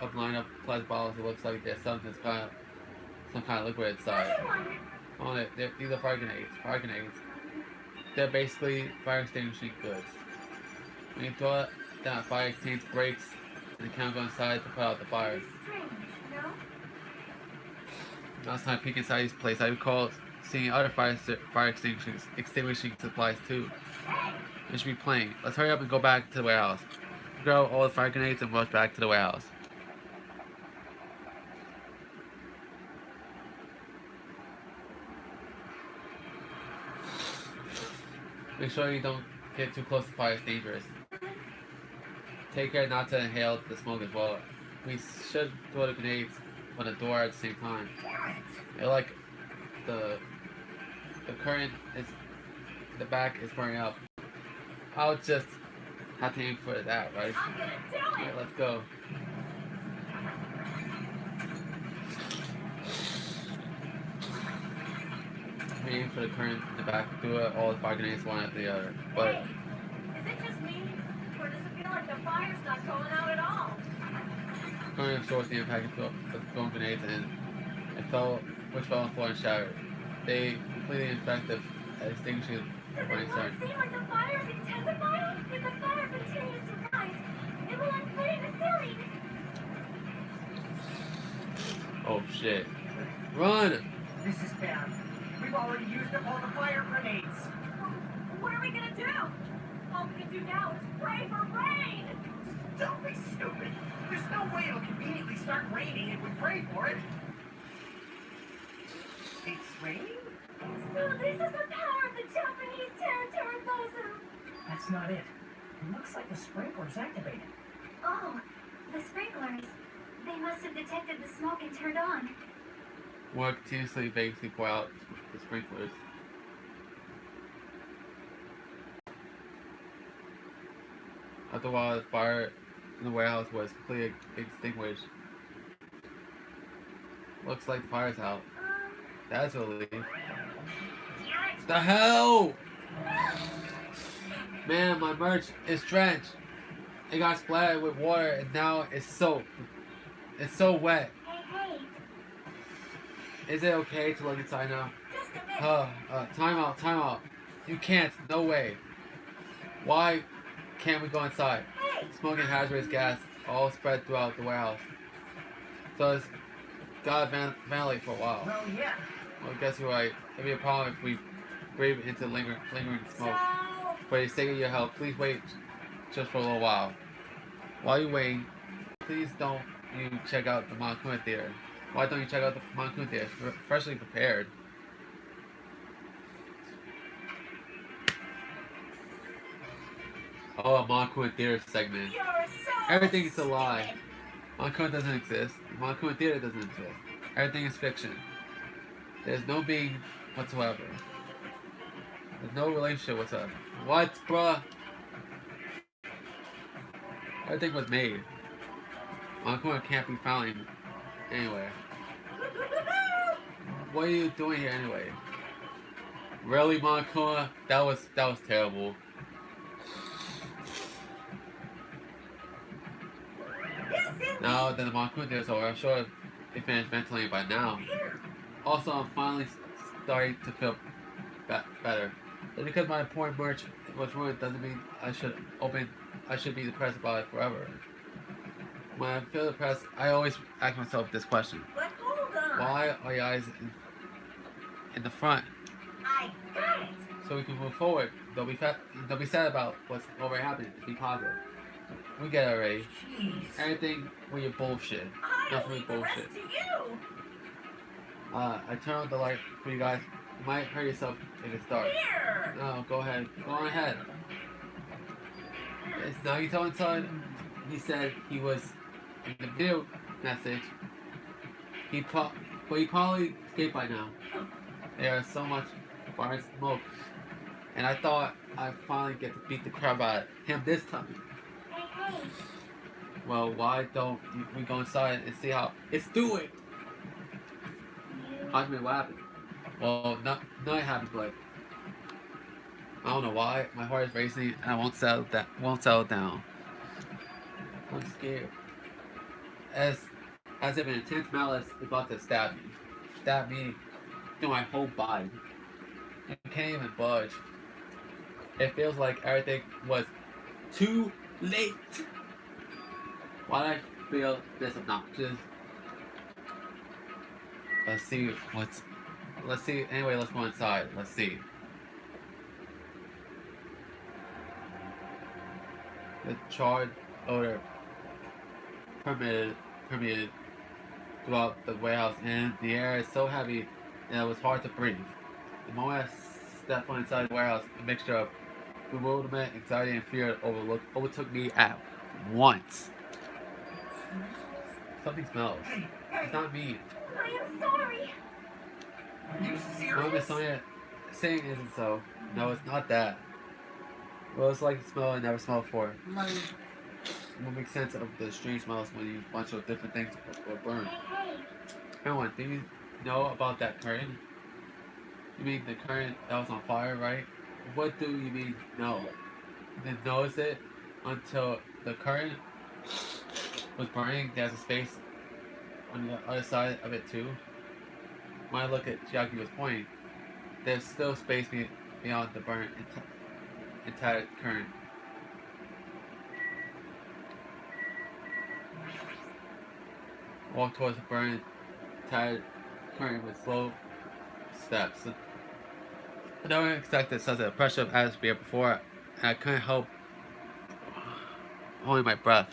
of lineup plastic bottles. It looks like there's some kind of liquid inside. On it, these are fire grenades. Fire grenades. They're basically fire extinguishing goods. When you throw it, that fire extinguisher breaks, and the chemical inside to put out the fire. Strange, no? Last time I peeked inside this place, I recall seeing other fire extinguishing supplies too. They should be playing. Let's hurry up and go back to the warehouse. Grab all the fire grenades and rush back to the warehouse. Make sure you don't get too close to fire. It's dangerous. Take care not to inhale the smoke as well. We should throw the grenades from the door at the same time. They're like the current is the back is burning up. I'll just have to aim for that, right? I'm gonna do it! Alright, let's go. We aim for the current in the back. Do it all the fire grenades one after the other. But Hey, is it just me? Or does it feel like the fire's not going out at all? current absorbs the impact of throwing grenades and which fell on the floor and shattered. They completely ineffective at extinguishing Does the it burning not start. seem like the fire is intensifying? If the fire continues to rise, it will inflate the ceiling! Oh shit. Run! This is bad. We've already used up all the fire grenades. What are we gonna do? All we can do now is pray for rain! Don't be stupid. There's no way it'll conveniently start raining if we pray for it. It's raining? So this is the power of the Japanese territory bozo! That's not it. It looks like the sprinkler's activated. Oh, the sprinklers. They must have detected the smoke and turned on. More continuously vaguely pour out the sprinklers. After a while, the fire in the warehouse was completely extinguished. Looks like the fire's out. That's a relief. The hell? Man, my merch is drenched. It got splattered with water and now it's soaked. It's so wet. Hey, Is it okay to look inside now? just a minute. Time out. You can't, no way. Why can't we go inside? Hey! Smoke and hazardous gas all spread throughout the warehouse. So it's gotta ventilate for a while. Well, yeah. Well, guess you're right. It'd be a problem if we breathe into lingering smoke. For the sake of your health, please wait just for a little while. While you're waiting, please don't you check out the Monokuma Theater. Why don't you check out the Monokuma Theater? It's freshly prepared. Oh, a Monokuma Theater segment. You're so Everything is a lie. Monokuma doesn't exist. Monokuma Theater doesn't exist. Everything is fiction. There's no being whatsoever. There's no relationship whatsoever. What, bruh? Everything was made. Monokuma can't be found anywhere. What are you doing here anyway? Really, Monokuma? That was terrible. Now that the Monokuma Theater is over, I'm sure they finished ventilating by now. Also, I'm finally starting to feel better. Just because my important merch was ruined doesn't mean I should be depressed about it forever. When I feel depressed, I always ask myself this question: But hold on. why are your eyes in the front? I got it. So we can move forward. Don't be sad about what's already happening. Be positive. We get it already. Jeez. Everything with your bullshit. I'll Nothing leave with the rest bullshit. to you. I turn on the light for you guys. You might hurt yourself if it starts. Here. No, go ahead. Go on ahead. It's Nagito inside. He said he was in the video message. He probably escaped by now. There's so much fire and smoke. And I thought I'd finally get to beat the crap out of him this time. Hey. Well, why don't we go inside and see how it's doing? You. How's me what happened? Well, not happened, but I don't know why. My heart is racing and I won't settle down. I'm scared. As if an intense malice is about to stab me through my whole body. I can't even budge. It feels like everything was too late. Why do I feel this obnoxious? Let's see. Anyway, let's go inside. Let's see. The charred odor permeated throughout the warehouse, and the air is so heavy that it was hard to breathe. The moment I stepped inside the warehouse, a mixture of bewilderment, anxiety, and fear overtook me at once. Something smells. Hey, It's not me. I am sorry. are you No, Miss serious? Sonia, saying isn't so. No, it's not that. Well, it's like a smell I never smelled before. It will make sense of the strange smells when you bunch of different things were burned. Hey, Hang on, do you know about that curtain? You mean the curtain that was on fire, right? What do you mean, no? You didn't notice it until the curtain was burning. There's a space on the other side of it, too. When I look at Jackie was pointing, there's still space beyond the burnt entire current. Walk towards the burnt entire current with slow steps. I never expected such a pressure of atmosphere before, and I couldn't help holding my breath.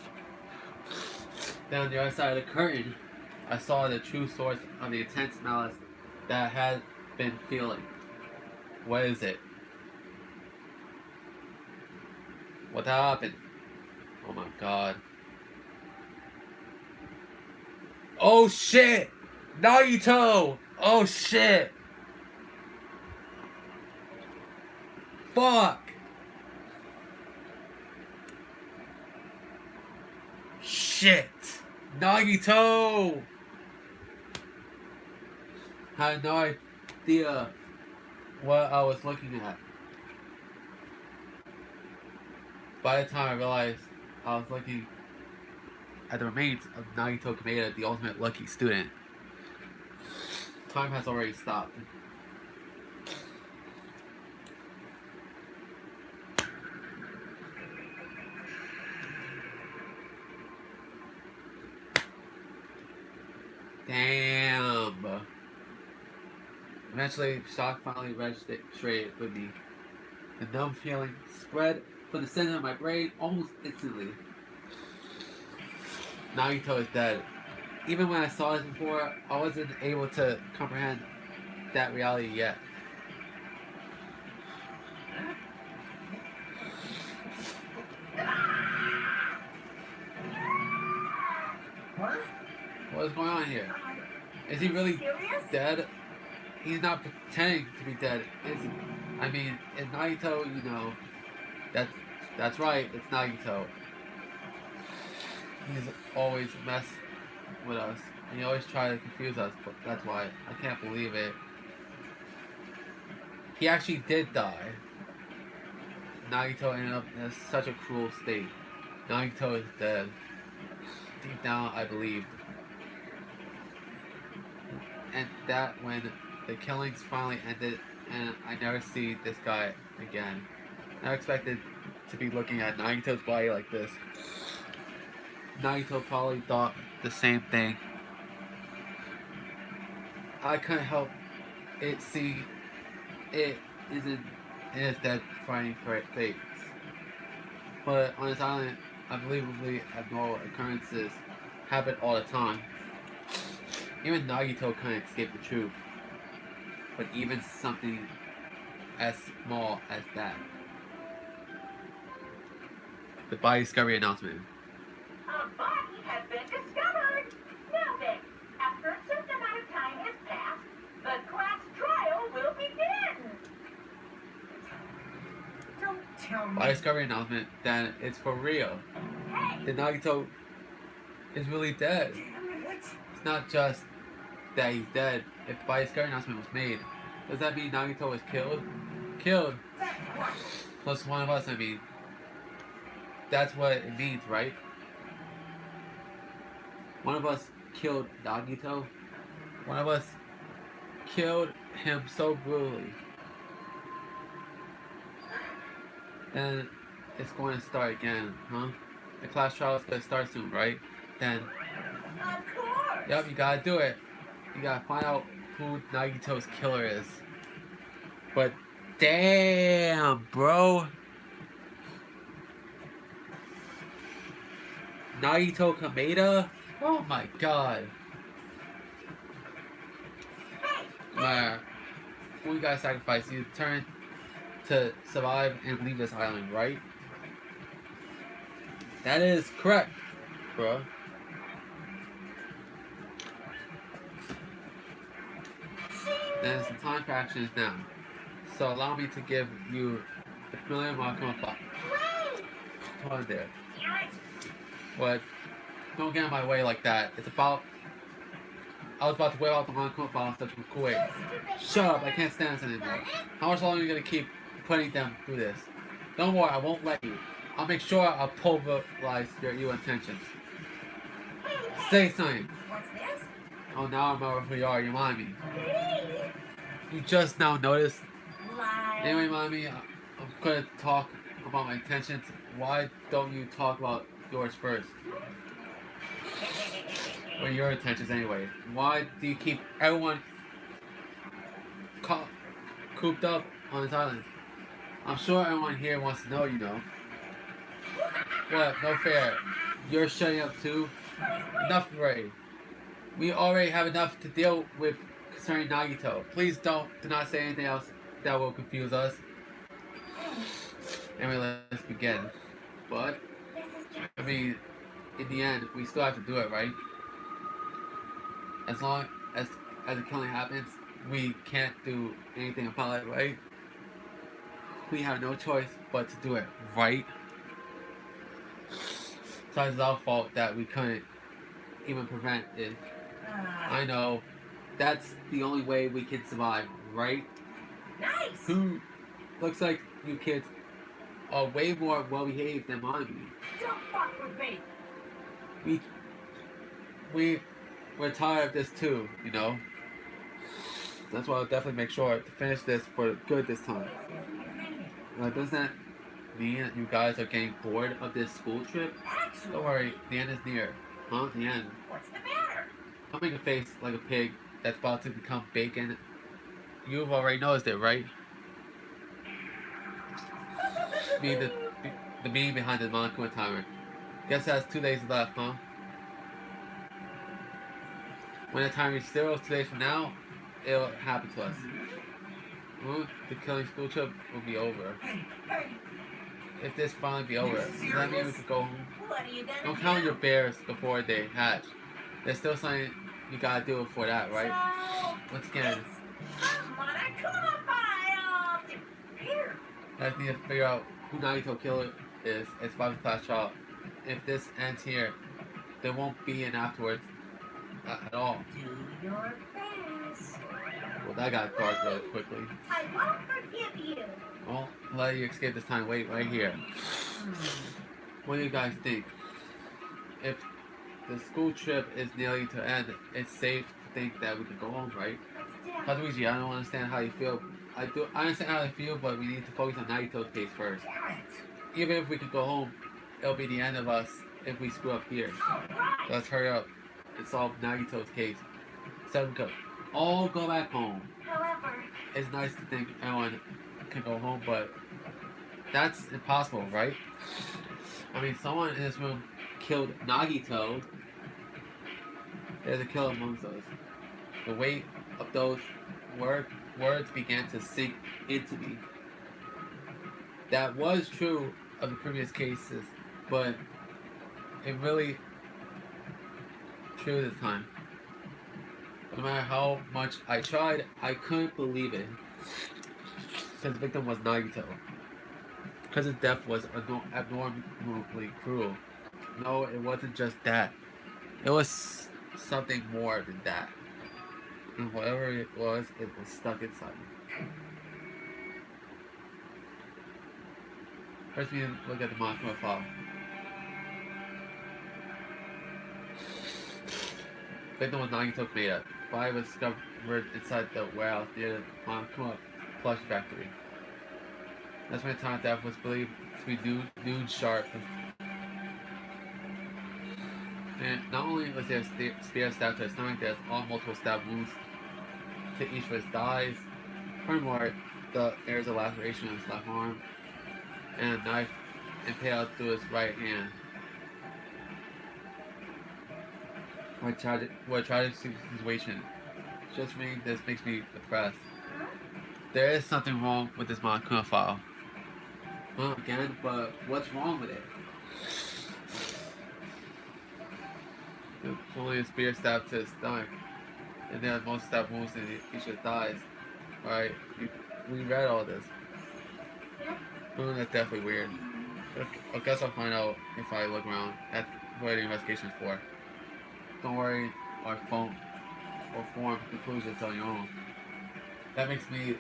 Down the other side of the curtain, I saw the true source of the intense malice that I had been feeling. What is it? What happened? Oh my god. Oh shit! Nagito! Oh shit! Fuck! Shit! Nagito! I had no idea what I was looking at. By the time I realized I was looking at the remains of Nagito Kameda, the ultimate lucky student, time has already stopped. Damn. Eventually, shock finally registered with me. The numb feeling spread from the center of my brain almost instantly. Nagito is dead. Even when I saw this before, I wasn't able to comprehend that reality yet. What? What is going on here? Is he really serious? dead? He's not pretending to be dead, is he? I mean, it's Nagito, you know. That's right, it's Nagito. He's always mess with us. And he always tries to confuse us, but that's why. I can't believe it. He actually did die. Nagito ended up in such a cruel state. Nagito is dead. Deep down, I believed. And that when the killings finally ended, and I never see this guy again. I never expected to be looking at Nagito's body like this. Nagito probably thought the same thing. I couldn't help it see it isn't in his dead fighting for fates. But on this island, unbelievably abnormal occurrences happen all the time. Even Nagito couldn't escape the truth. But even something as small as that. The body discovery announcement. A body has been discovered. Now then, after a certain amount of time has passed, the class trial will begin. Don't tell me. Body discovery announcement. Then it's for real. Hey, The Nagito is really dead. Damn it. It's not just that he's dead. If the body discovery announcement was made, does that mean Nagito was killed? Killed. Plus one of us, I mean. That's what it means, right? One of us killed Nagito. One of us killed him so brutally. Then it's going to start again, huh? The class trial is going to start soon, right? Then, of course. yep, you gotta do it. You gotta find out who Nagito's killer is. But damn, bro. Nagito Kameda? Oh my god. Who you gotta sacrifice? You turn to survive and leave this island, right? That is correct, bro. Then the time for action is now. So allow me to give you the familiar Marco plot. Hold on there. What? Don't get in my way like that. It's about. I was about to whip out the Marco file in such a cool way. Shut up! I can't stand this anymore. How much longer are you gonna keep putting them through this? Don't worry, I won't let you. I'll make sure I'll pulverize your evil intentions. Say something. What's this? Oh, now I remember who you are. You mind me. You just now noticed. Lie. Anyway, mommy, I'm gonna talk about my intentions. Why don't you talk about yours first? Or your intentions anyway. Why do you keep everyone cooped up on this island? I'm sure everyone here wants to know, you know. What? No fair. You're shutting up too? Enough already. We already have enough to deal with concerning Nagito. Please do not say anything else that will confuse us. Anyway, let's begin. But, I mean, in the end, we still have to do it, right? As long as the killing happens, we can't do anything about it, right? We have no choice but to do it, right? So it's our fault that we couldn't even prevent it. I know. That's the only way we can survive, right? Nice. Who looks like you kids are way more well-behaved than mine. Don't fuck with me. We're tired of this too, you know. That's why I'll definitely make sure to finish this for good this time. Doesn't that mean that you guys are getting bored of this school trip? Actually, Don't worry, the end is near. Huh? The end. what's the matter? Don't make a face like a pig that's about to become bacon. You've already noticed it, right? Me, the meaning behind the Monaco timer. Guess that's 2 days left, huh? When the time reaches 0, 2 days from now, it'll happen to us. Well, the killing school trip will be over. If this finally be over, does that mean we could go home? What are you gonna Don't do? count your bears before they hatch. There's still something you gotta do before that, right? So, Once again, come on, I couldn't here. I just need to figure out who Nagito killer is. It's 5th class trial. If this ends here, there won't be an afterwards at all. Do your best. Well, that got dark really quickly. I won't forgive you. Well, let you escape this time. Wait right here. What do you guys think? If the school trip is nearly to end, it's safe to think that we can go home, right? But still, Kazuichi, I don't understand how you feel. I understand how you feel, but we need to focus on Nagito's case first. Even if we could go home, it'll be the end of us if we screw up here. Let's hurry up and solve Nagito's case. So we could all go back home. however, It's nice to think everyone can go home, but that's impossible, right? I mean, someone in this room killed Nagito. There's a killer amongst us. The weight of those words began to sink into me. That was true of the previous cases, but it really true this time. No matter how much I tried, I couldn't believe it. Because the victim was Nagito. Because his death was abnormally cruel. No, it wasn't just that. It was something more than that. And whatever it was stuck inside me. First, we look at the Monaco file. Victim was Nagito Kameda. Body was discovered inside the warehouse near the Monaco plush factory. That's when the time of death was believed to be noon sharp. And not only was there a spear stabbed to his stomach, there's all multiple stab wounds to each of his thighs. Furthermore, there's a laceration in his left arm and a knife impaled through his right hand. What a tragic situation. Just reading this makes me depressed. there is something wrong with this Monokuma file. Well, again, but what's wrong with it? It's only a spear stab to his stomach, and then most stab wounds and he just dies. Right? We read all this. That's definitely weird. I guess I'll find out if I look around. That's what the investigation's for. Don't worry, or form conclusions on your own. That makes me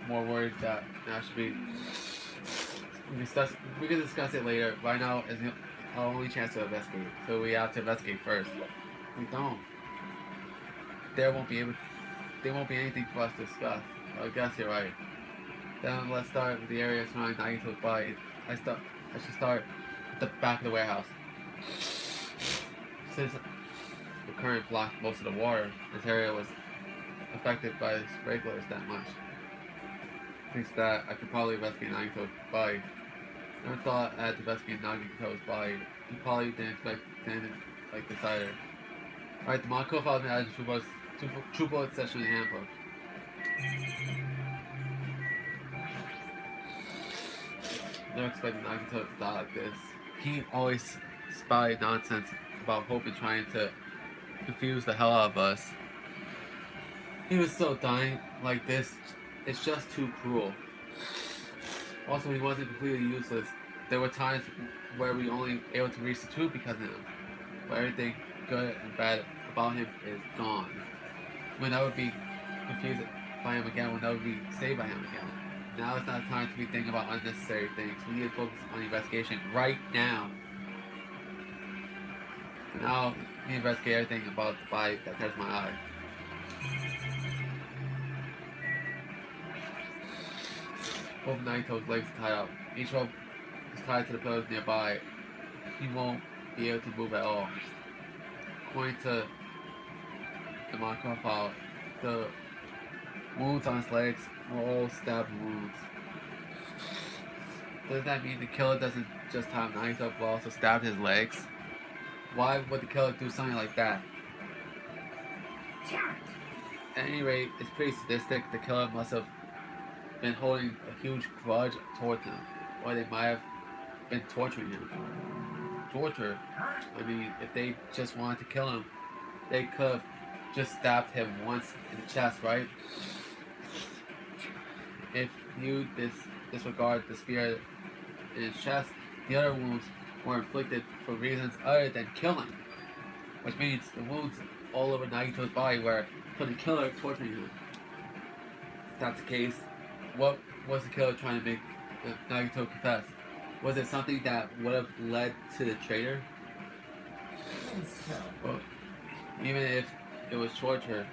more worried that I should be. We can discuss it later. Right now is our only chance to investigate, so we have to investigate first. We don't. There won't be anything for us to discuss. I guess you're right. Then let's start with the area surrounding Nagito's body. I should start at the back of the warehouse. Since the current blocked most of the water, this area was affected by the sprinklers that much. Thanks to that, I could probably investigate Nagito's body. Never thought I had to investigate Nagito's body. He probably didn't expect anything like this either. Alright, the Monaco file has True Bullet Session in Handbook. Never expected Nagito to die like this. He always spouted nonsense about Hope and trying to confuse the hell out of us. He was still dying like this. It's just too cruel. Also, he wasn't completely useless. There were times where we only able to reach the truth because of him. But everything good and bad about him is gone. We'll never be confused by him again. We'll never be saved by him again. Now it's not time to be thinking about unnecessary things. We need to focus on the investigation right now. Now, we need to investigate everything about the body that catches my eye. Both Nagito's legs are tied up. Each rope is tied to the pillars nearby. He won't be able to move at all. According to the Monaco file, the wounds on his legs were all stab wounds. Does that mean the killer doesn't just have Nagito but also stab his legs? Why would the killer do something like that? At any rate, it's pretty sadistic. The killer must have been holding a huge grudge towards him, or they might have been torturing him. Torture? I mean, if they just wanted to kill him, they could have just stabbed him once in the chest, right? If you disregard the spear in his chest, the other wounds were inflicted for reasons other than killing, which means the wounds all over Nagito's body were for the killer torturing him. If that's the case, what was the killer trying to make Nagito confess? Was it something that would have led to the traitor? Well, even if it was torture,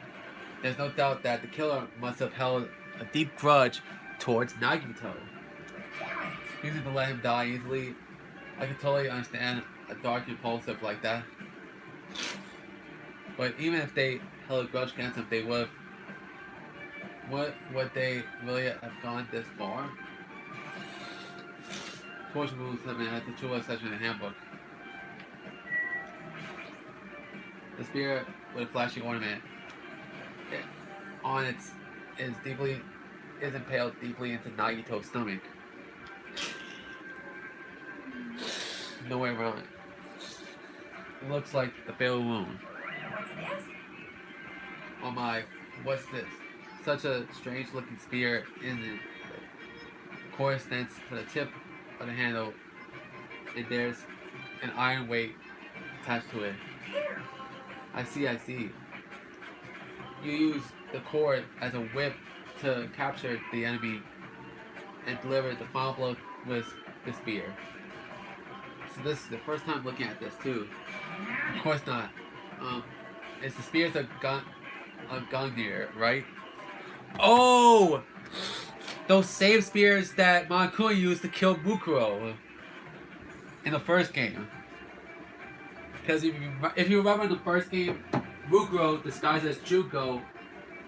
there's no doubt that the killer must have held a deep grudge towards Nagito. Using to let him die easily, I can totally understand a dark impulsive like that. But even if they held a grudge against him, they would have. Would they really have gone this far? Torture rules have been at the True Bullet Session in the Handbook. The spear with a flashing ornament on it is impaled deeply into Nagito's stomach. No way around it. It looks like the fatal wound. Oh my, what's this? Such a strange looking spear, isn't it? The core extends to the tip of the handle, and there's an iron weight attached to it. I see. You use the cord as a whip to capture the enemy and deliver the final blow with the spear. So this is the first time looking at this too. Of course not. It's the spear's a Gungnir, right? Oh! Those same spears that Monokuma used to kill Mukuro in the first game. Because if you remember in the first game, Mukuro, disguised as Juko,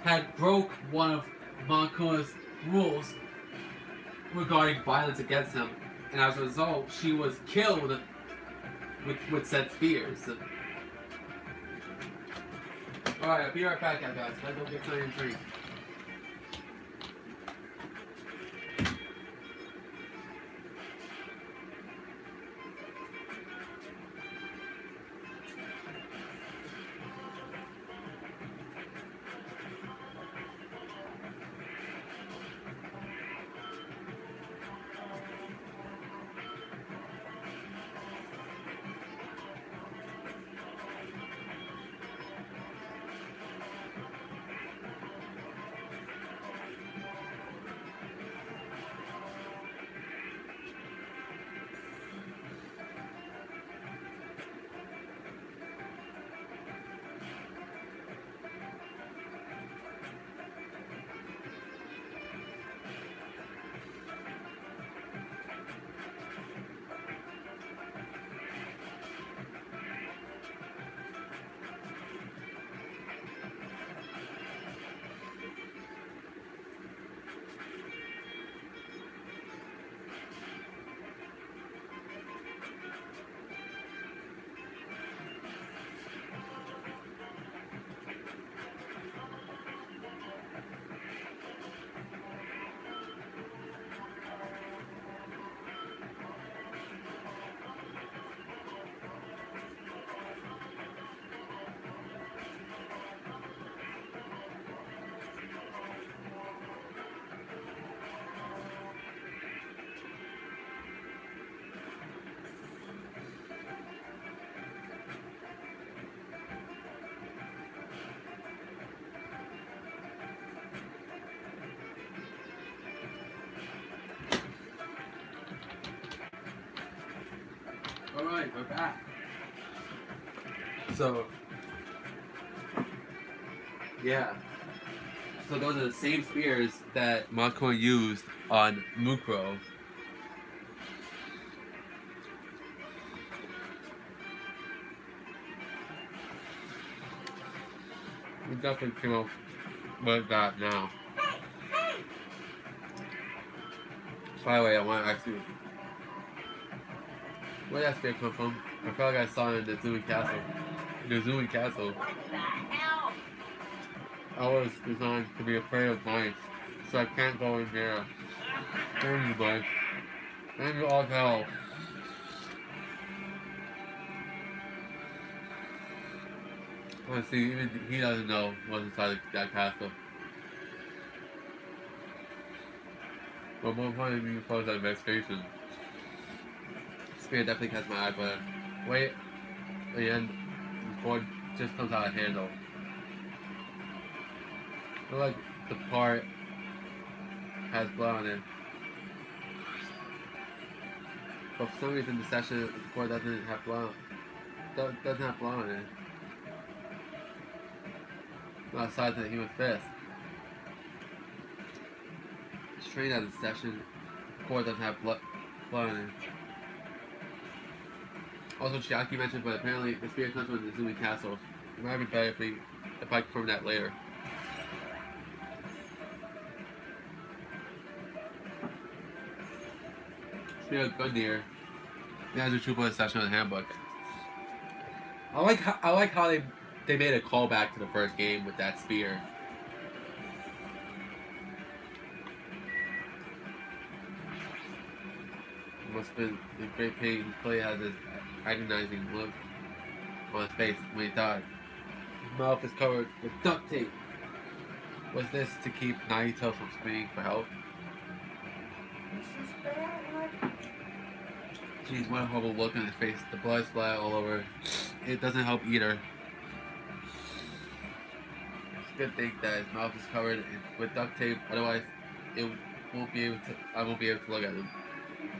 had broke one of Monokuma's rules regarding violence against him, and as a result, she was killed with said spears. Alright, I'll be right back, guys. Let's go get something to drink. Alright, we're back. So, yeah. So those are the same spears that Makon used on Mukuro. We definitely came up with that now. By the way, I want to ask you, where did that spear come from? I felt like I saw it in the Zooey Castle. The Zooey Castle. What the hell? I was designed to be afraid of mice, so I can't go in there. Damn you, mice. Damn you all to hell. Let's see, even he doesn't know what's inside that castle. But more importantly, we close that investigation. Spear definitely catches my eye, but wait, at the end, the cord just comes out of handle. I feel like the part has blood on it. But for some reason, the section, the cord doesn't have blood. Doesn't have blood on it. Not the size of the human fist. Straight out of the section, the cord doesn't have blood on it. Also, Chiaki mentioned, but apparently the spear comes from the Zooey Castle. It might be better if I confirm that later. Spear of Gundyr. Yeah, there's a true blood section of the handbook. I like how they made a callback to the first game with that spear. It must have been a great pain. He clearly has this agonizing look on his face when he died. His mouth is covered with duct tape. Was this to keep Nagito from screaming for help? This is bad. Jeez, what a horrible look on his face. The blood splat all over. It doesn't help either. It's a good thing that his mouth is covered with duct tape, otherwise I won't be able to look at him.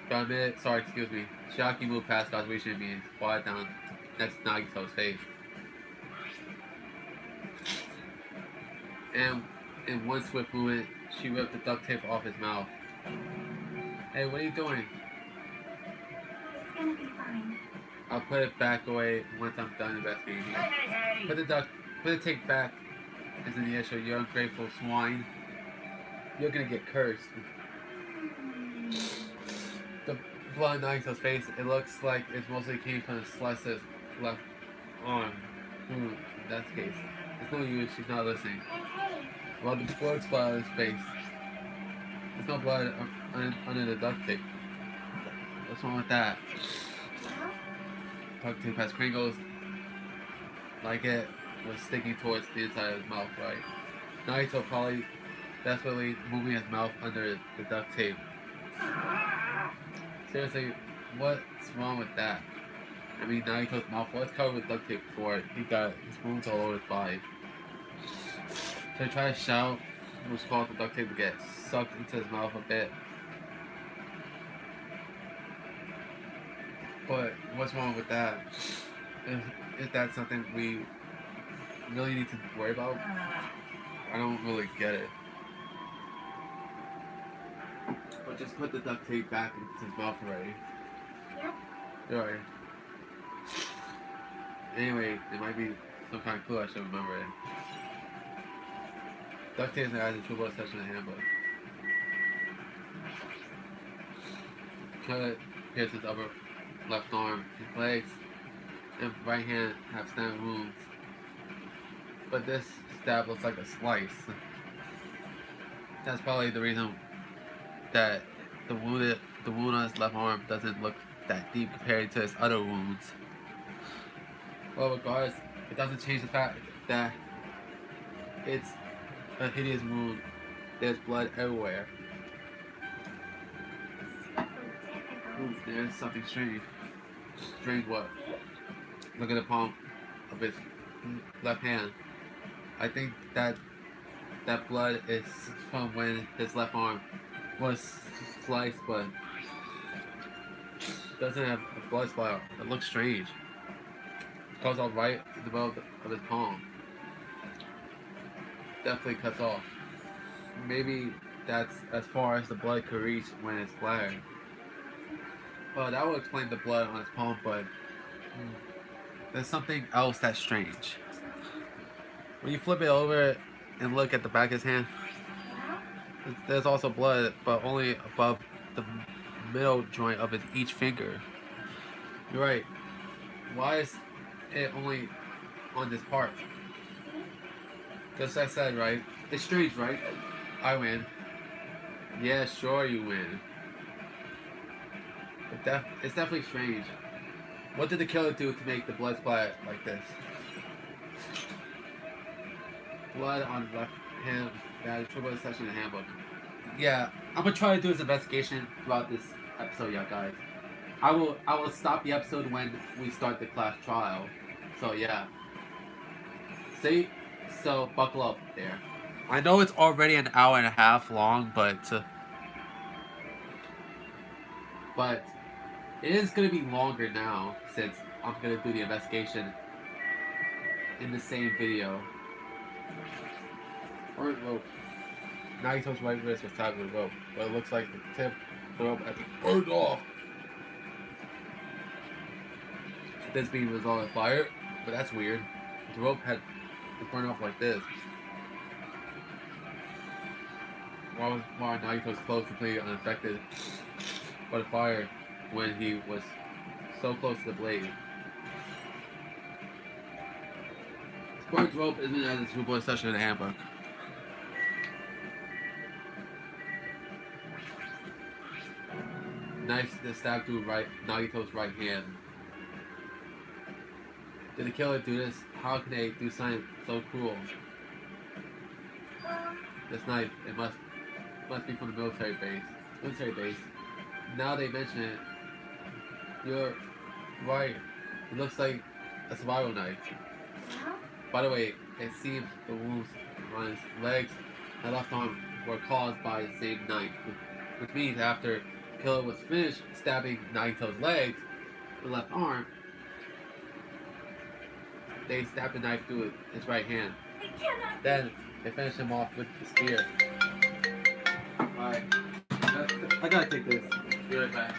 For a minute, sorry, excuse me. Chiaki moved past observation and me and squatted down next to Nagito's face. And in one swift movement, she ripped the duct tape off his mouth. Hey, what are you doing? It's gonna be fine. I'll put it back away once I'm done investigating. Hey! Put the tape back isn't the issue. You ungrateful swine. You're gonna get cursed. The blood on Nagito's face, it looks like it mostly came from the slice's left arm. In that's the case. There's no use, she's not listening. Hey, Well, the blood splat on his face. There's no blood under the duct tape. What's wrong with that? well, Duct tape has crinkles. Like it was sticking towards the inside of his mouth, right? Nagito probably desperately moving his mouth under the duct tape. Seriously, what's wrong with that? I mean, Nagito's mouth was covered with duct tape before. He got his wounds all over his body. So he tried to shout, which caused the duct tape to get sucked into his mouth a bit. But what's wrong with that? Is that something we really need to worry about? I don't really get it. But just put the duct tape back into his mouth already. yep. Alright. Anyway, there might be some kind of clue I should remember it. Duct tape has a true blood section in the handbook. Cut pierces his upper left arm. His legs and right hand have stab wounds. But this stab looks like a slice. That's probably the reason that the wound on his left arm doesn't look that deep compared to his other wounds. Well, regardless, it doesn't change the fact that it's a hideous wound. There's blood everywhere. Super Ooh, difficult. there's something strange. Strange what? Look at the palm of his left hand. I think that blood is from when his left arm was sliced, but doesn't have a blood splatter. It looks strange. It cuts off right in the middle of his palm. Definitely cuts off. Maybe that's as far as the blood could reach when it's splattered. Well, that would explain the blood on his palm, but there's something else that's strange. When you flip it over and look at the back of his hand, there's also blood, but only above the middle joint of each finger. You're right. Why is it only on this part? Just as I said, right? It's strange, right? I win. Yeah, sure you win. But it's definitely strange. What did the killer do to make the blood splat like this? Blood on left hand. That triple section in the handbook. Yeah, I'm gonna try to do this investigation throughout this episode, yeah, guys. I will stop the episode when we start the class trial. So yeah. See? So buckle up there. I know it's already an hour and a half long, but it is gonna be longer now since I'm gonna do the investigation in the same video. Or rope. Nagito's right wrist was tied with a rope, but it looks like the tip of the rope had burned off. This being resolved in fire, but that's weird. The rope had burned off like this. While Nagito's clothes completely unaffected by the fire when he was so close to the blade. Spark's rope isn't as its report section in the handbook. Knife that stabbed through Nagito's right hand. Did the killer do this? How can they do something so cruel? This knife, it must be from the military base. Now they mention it. You're right. It looks like a survival knife. By the way, it seems the wounds on his legs and left arm were caused by the same knife, which means after the killer was finished stabbing Nagito's legs, the left arm, they stabbed the knife through his right hand. Then they finished him off with the spear. Alright, I gotta take this. Be right back.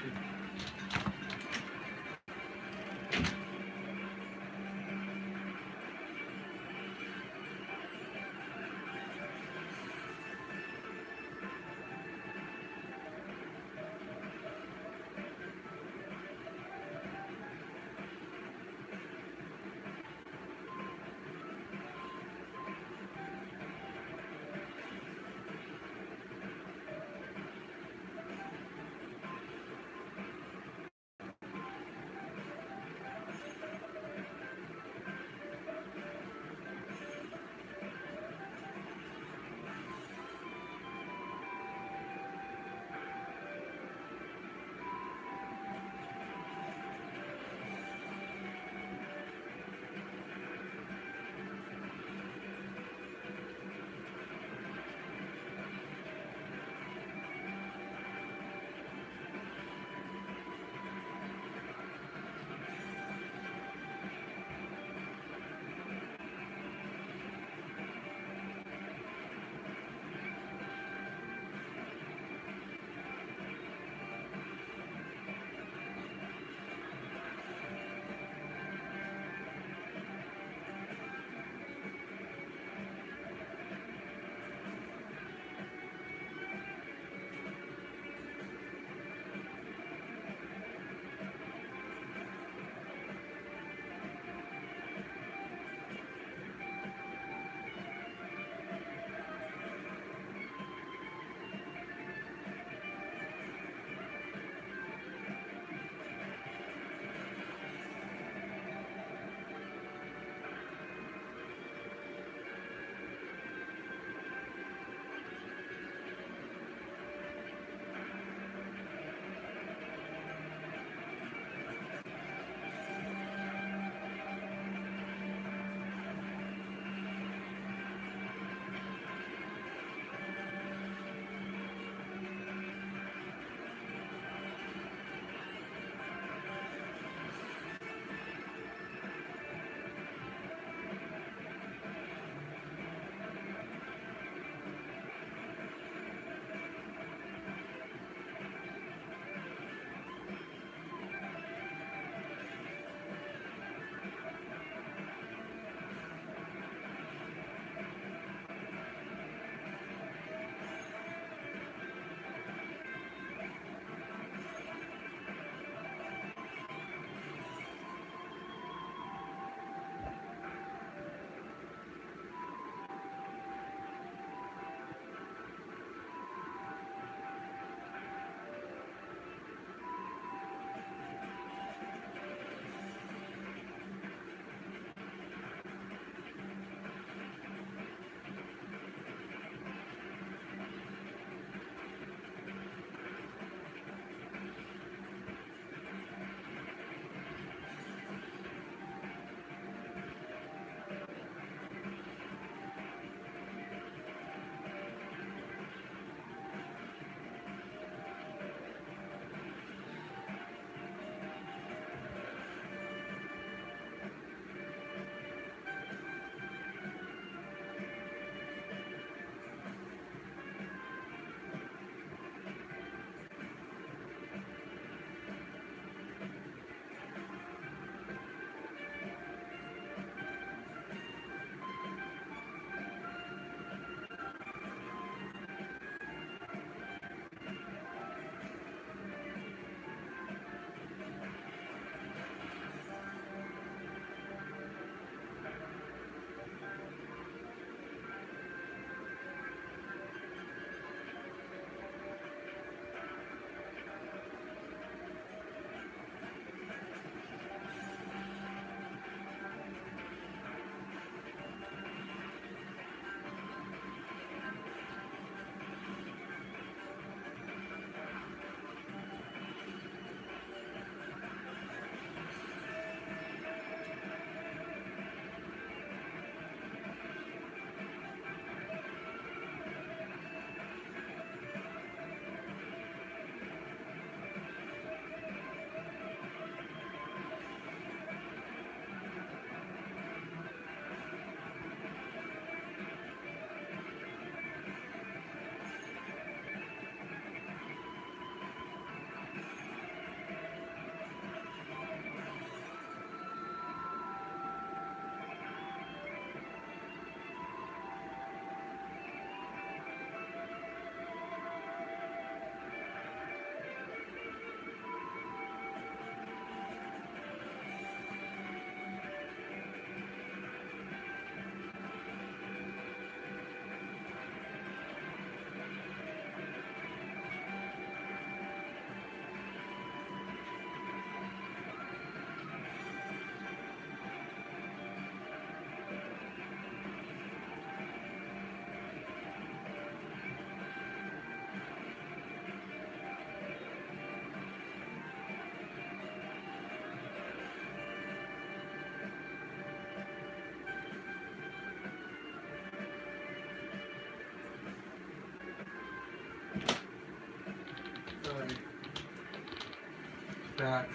that.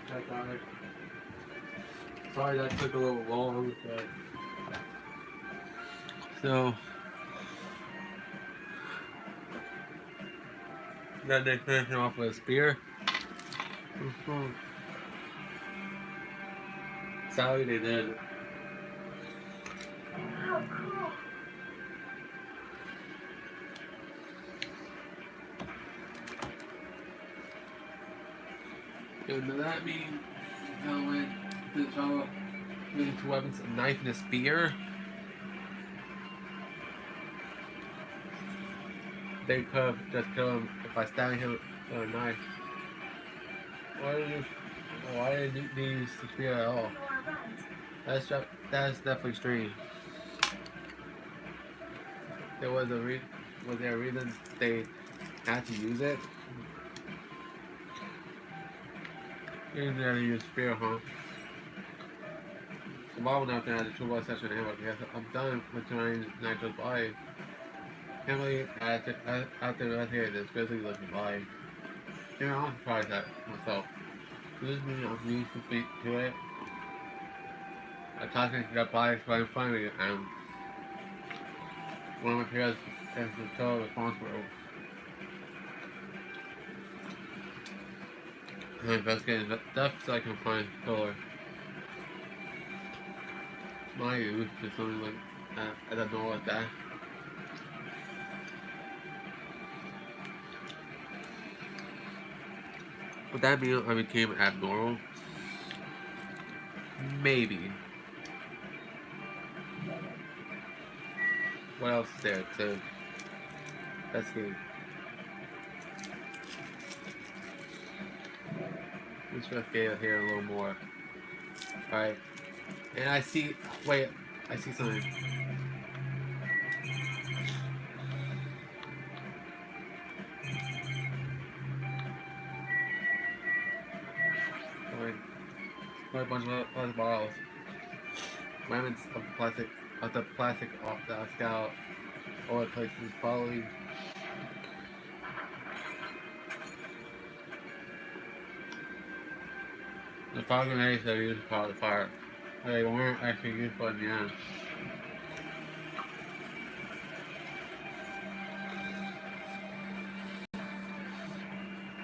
That died. Sorry that took a little long, but so then they finish him off with a spear. Sadly they did. How cool. And does that mean gentlemen the child using two weapons, a knife and a spear? They could have just killed him if I stabbed him with a knife. Why did they use the spear at all? You are right. That's definitely strange. Was there a reason they had to use it? You didn't have to use spear, huh? So why would I have to add the 2 session anyway? Because I'm done with trying Nitro's body. Can't believe after that here, this grizzly looking body. You know, I'm surprised at myself. Does this mean I'm used to speak to it? I talked to that body right in front of me, and one of my peers is the total responsible. I'm investigating the death so I can find killer. My use to something like that. I don't know what that. Would that mean I became abnormal? Maybe. What else is there to investigate? Let's investigate here a little more. Alright. And I see. Wait, I see something. A bunch of plastic bottles. Remnants of the plastic off the scout. All the places probably. The fire grenades that are used to power the fire. They weren't actually useful in the end.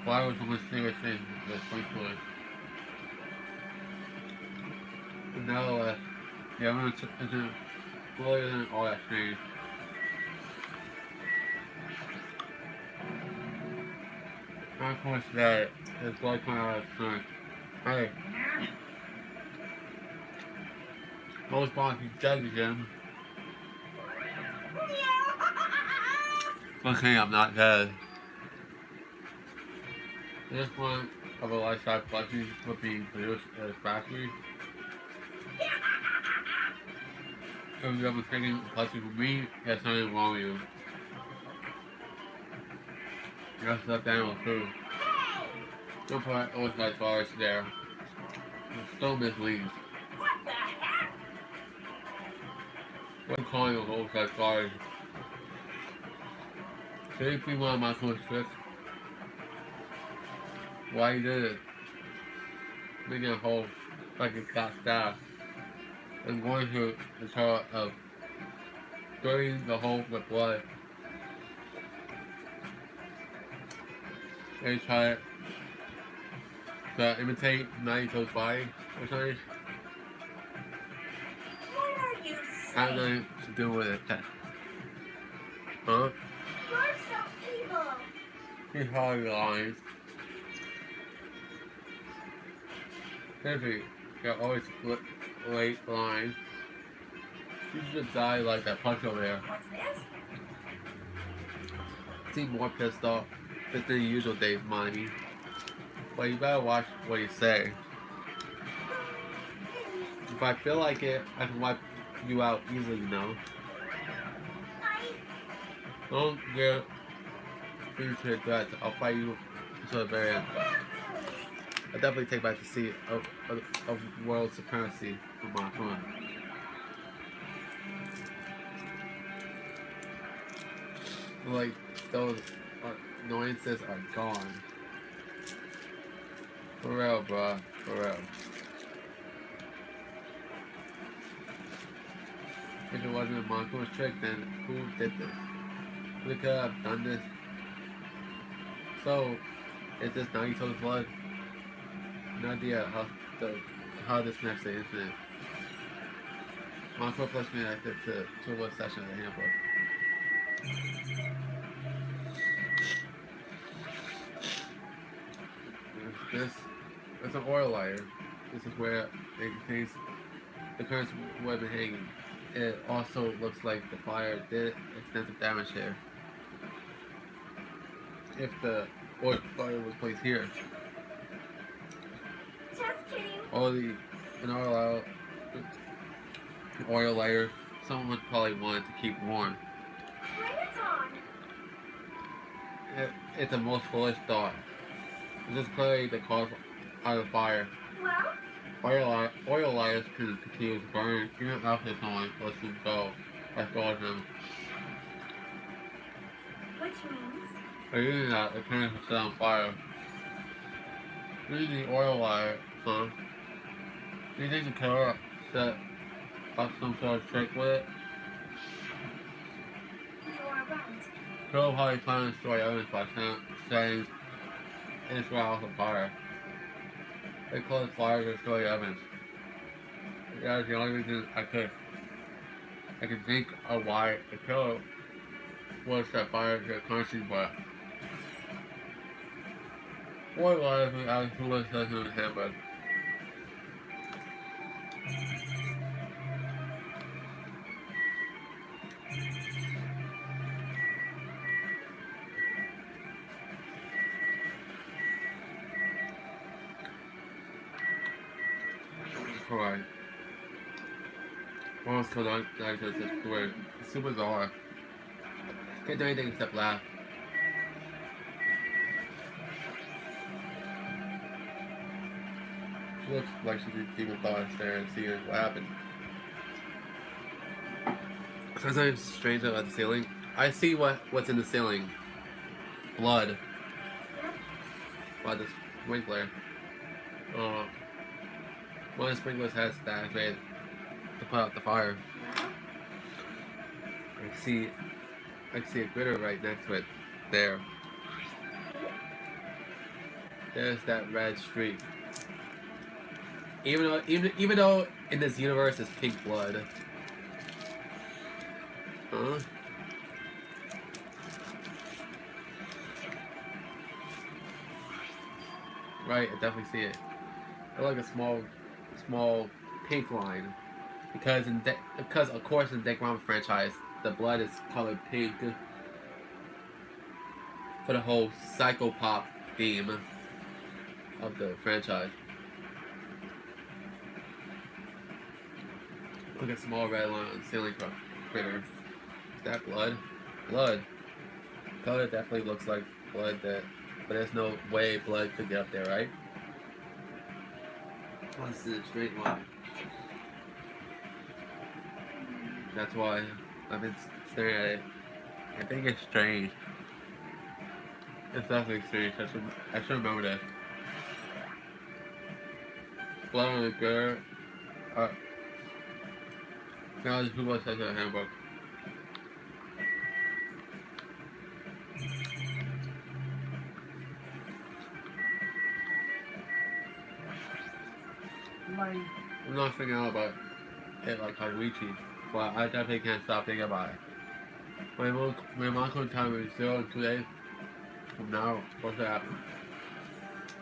Why would someone serious thing with sprinkler? Nevertheless, the evidence isn't all that strange. Of course, that is blood coming out of his stomach. Hey, most bonds he's dead again. Okay, I'm not dead. This one of a life-size plushie would be produced at a factory. If you ever taken a plushie from me, there's something wrong with you. That's left animal food. Don't put oversized flowers there. It's still misleading. What the heck? What are you calling those oversized flowers? Could it be one of my coolest tricks? Why you did it? Making a hole like it got stabbed. I'm going through the trial of filling the hole with blood. They try to imitate Nagito's body or something. What are you I have saying? nothing to do with it. Huh? You're so evil. He's probably lying. Seriously, you're always late lying. You should just die like that punch over there. What's this? Seem more pissed off than the usual days, Monty. But you better watch what you say. If I feel like it, I can wipe you out easily, you know. Don't get into the guts. I'll fight you until the very end. I definitely take back the seat of world supremacy from my phone. Like those annoyances are gone. For real, bro. For real. If it wasn't Monko's trick, then who did this? Who could have done this? So, is this Nagito's blood? No idea how this connects to the incident. Monko plus me connected to what session of the handbook. This it's an oil lighter. This is where it contains the currents would have been hanging. It also looks like the fire did extensive damage here. If the oil lighter was placed here, Just kidding. An oil lighter, someone would probably want to keep warm. Bring it on. It's the most foolish thought. This is clearly the cause of the fire. Well, Oil lighters can continue to burn even after someone lets them go. Let go of them. which means By using that, it can set on fire. Using the oil lighter, huh? Do you think the killer set up some sort of trick with it? you are right. Killer probably planned to destroy evidence by setting Israel on fire. They call it fire to destroy evidence. That is the only reason I could think of why the killer would set fire to the country, but oil lighters was actually says in the handbook. Alright. What else could I just weird? It's super bizarre. Can't do anything except laugh. She looks like she didn't even thought to stare and see what happened. Something strange about the ceiling. I see what's in the ceiling. Blood. By the sprinkler. One of the sprinklers has that activated to put out the fire. I can see a glitter right next to it. There. There's that red streak. Even though in this universe it's pink blood. Huh? Right, I definitely see it. I like a small pink line, because of course in the Danganronpa franchise the blood is colored pink for the whole psychopop theme of the franchise. Look at small red line on the ceiling critter. Is that blood? Blood. Color definitely looks like blood, but there's no way blood could get up there, right? This is a straight line. That's why I've been staring at it. I think it's strange. It's definitely strange. I should remember that. Blood on the girl. Now this who says a handbook. I'm not thinking out about it like Haruichi, but I definitely can't stop thinking about it. My mom couldn't tell me 0 in 2 days from now. What's that happen?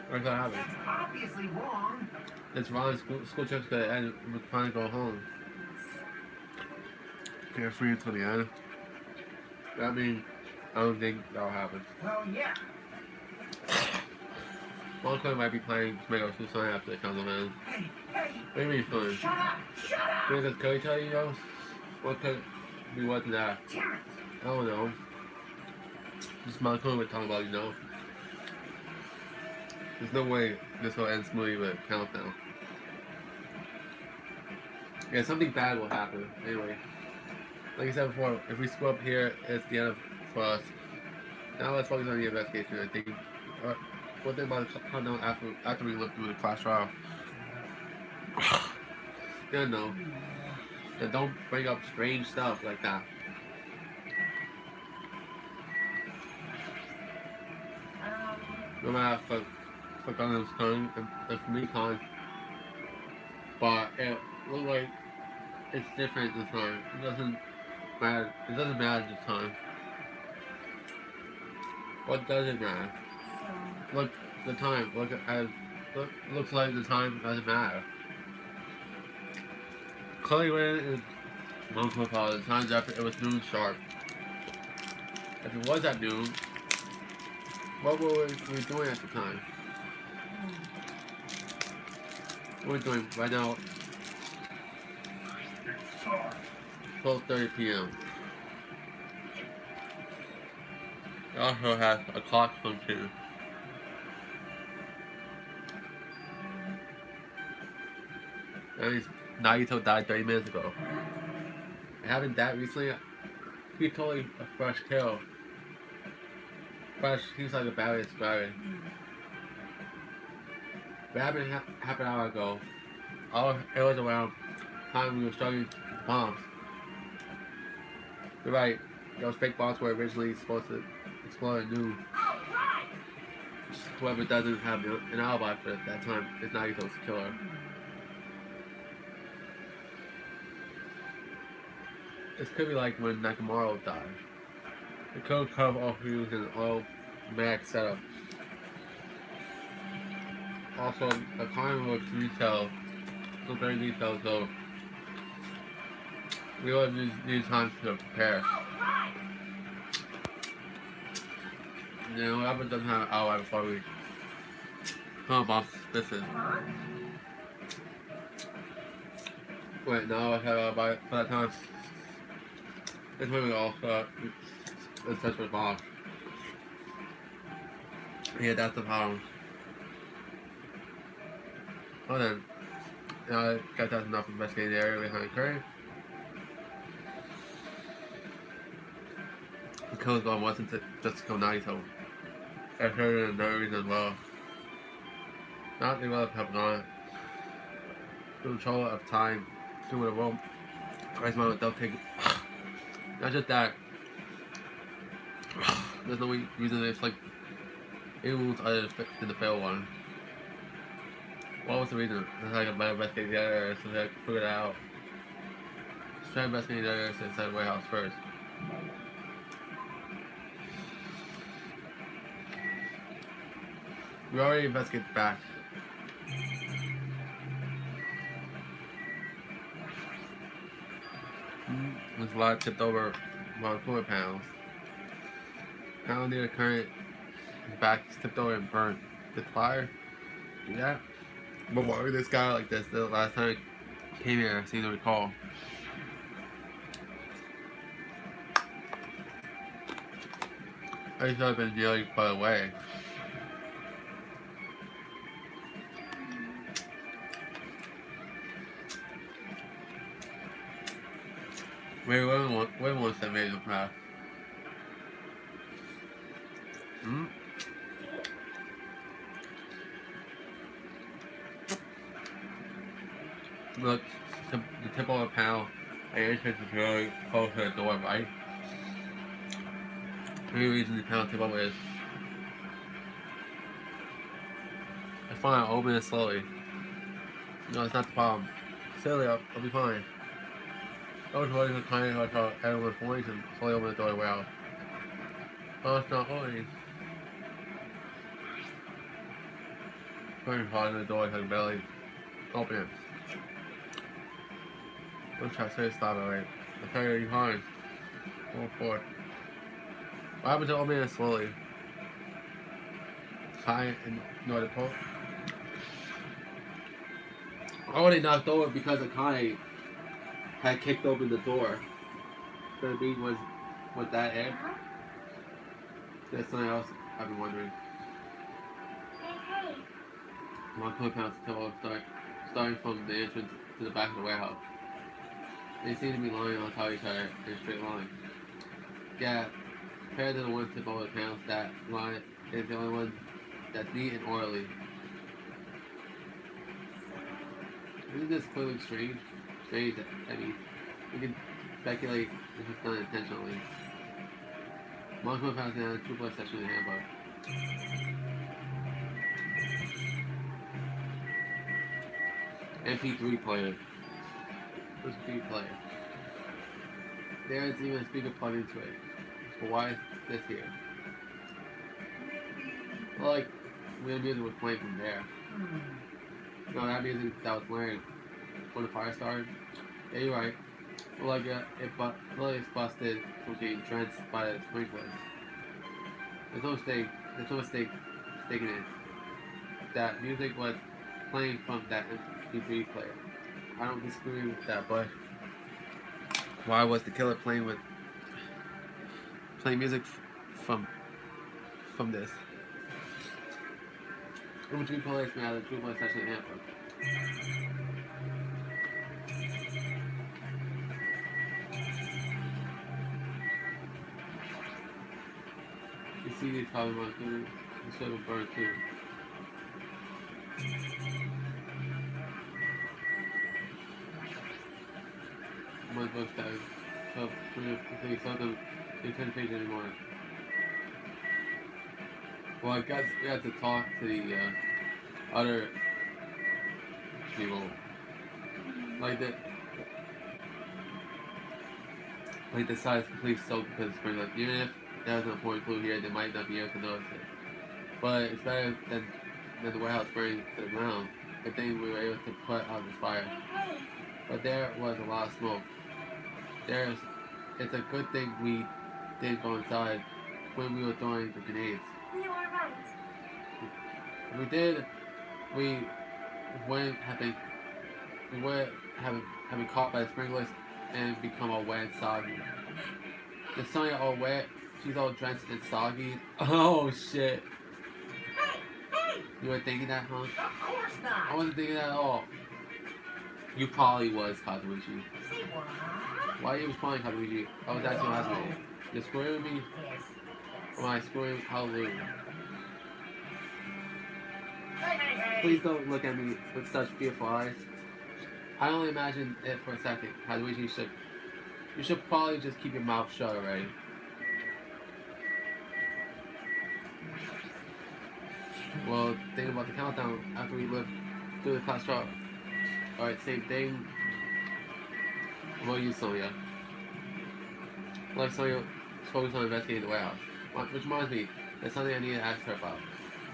What's that happen? That's obviously wrong. It's wrong. School trip's gonna end. We're trying to go home. Carefree until the end. That means I don't think that'll happen. Well, yeah. Monko might be playing Tomato Suicide after it comes in. Hey, What do you mean fun? shut up! Shut up! Does Cody tell you though? What could be what to that? Damn it! I don't know. Just Monko would talk about, you know. There's no way this will end smoothly with a countdown. Yeah, something bad will happen. Anyway. Like I said before, if we screw up here, it's the end for us. Now let's focus on the investigation. I think what they about to come down after we look through the class trial. Yeah, no. Then don't bring up strange stuff like that. No matter for Gundam's con and for me con, but it looked like it's different this time. It doesn't matter. It doesn't matter this time. What does it matter? Look, the time. Looks like the time doesn't matter. Clearly, when it is month before the times after it was noon sharp. If it was at noon, what were we doing at the time? What are we doing right now? 12:30 p.m. It also has a clock function. That means Nagito died 30 minutes ago. It happened that recently. He's totally a fresh kill. Fresh, he's like a bad way to describe it. It happened half an hour ago. It was around time we were starting the bombs. You're right. Those fake bombs were originally supposed to explode at noon. Whoever doesn't have an alibi for that time is Nagito's killer. This could be like when Nakamura died. It could come off using an automatic setup. Also, the time looks detailed. So very detailed, so we will need time to prepare. You know, whoever doesn't have an alibi before we come off this is. Wait, now I have an alibi for that time. This way we also in touch with boss. Yeah, that's the problem. Well then, I guess that's enough investigating the area behind the curtain. The killer's goal wasn't just to kill Nagito. It hurt another reason as well. Not the well have gone. The control of time, doing a rope. Christ, man, they'll take. Not just that. There's no reason it's like it was other than the fail one. What was the reason? It's like a better investigate the other so they figure it out. Just try to investigate the other inside the warehouse first. We already investigated the back. This lot tipped over about 200 pounds. Pound near the current, his back is tipped over and burnt. Did fire do that? But why would this guy like this the last time I came here, I seem to recall. I should have been nearly put away. Maybe when was that made the path? Look, the tip of a panel, I entered is really close to the door, right? The only reason the panel tip over is I find I open it slowly. No, it's not the problem. Silly, I'll be fine. I was waiting for client who I saw everyone's voice and slowly open the door well. Oh, it's not opening. Going hard in the door, I barely open it. I'm trying to say stop it, wait. I tell you, behind. Go forward. What happened to open it slowly? High and no the pole. I already knocked over because Akane had kicked open the door. So the beat was that it? That's something else I've been wondering. Hey. One compound still starting from the entrance to the back of the warehouse. They seem to be lying on top of each other in a straight line. Yeah, compared to the one tip over the panels, that line is the only one that's neat and orderly. Isn't this clearly strange? Strange, I mean, we can speculate if it's done intentionally. Multiple passes down, true plus session in the handbook. MP3 player. Where's the MP3 player? There's even a speaker plugged into it. So why is this here? Well, like, weird music was playing from there. No, that music that was playing when the fire started. Yeah, you're right. Well, like, it's busted from getting drenched by the sprinklers. There's no mistake in it. That music was playing from that MP3 player. I don't disagree with that, but why was the killer playing music from this? MP3 players may have a true plus session handbook. You see these probably run through. You should have burned too. One book that so they saw them in 10 pages anymore. Well, I guess we had to talk to the other people. Like the size complete soap because it's like even if there's an important clue here, they might not be able to notice it. But it's better than the warehouse burning to the ground. Good thing we were able to put out this fire. But there was a lot of smoke. It's a good thing we didn't go inside when we were throwing the grenades. You are right. If we did, we wouldn't have been caught by the sprinklers and become all wet and soggy. The Sonya all wet, she's all drenched and soggy. Oh shit. Hey! You were thinking that, huh? Of course I not! wasn't thinking that at all. You probably was, Kazuichi. Say what? Why are you responding, Kazuichi? I was asking last minute. You're screwing me? Yes. Or am I screwing hallelujah? Hey! Please don't look at me with such fearful eyes. I only imagine it for a second. Kazuichi, you should probably just keep your mouth shut already. Well, think about the countdown after we lived through the class trial. Alright, same thing. We'll use Sonya. Like Sonya focused on investigating the warehouse. Which reminds me, there's something I need to ask her about.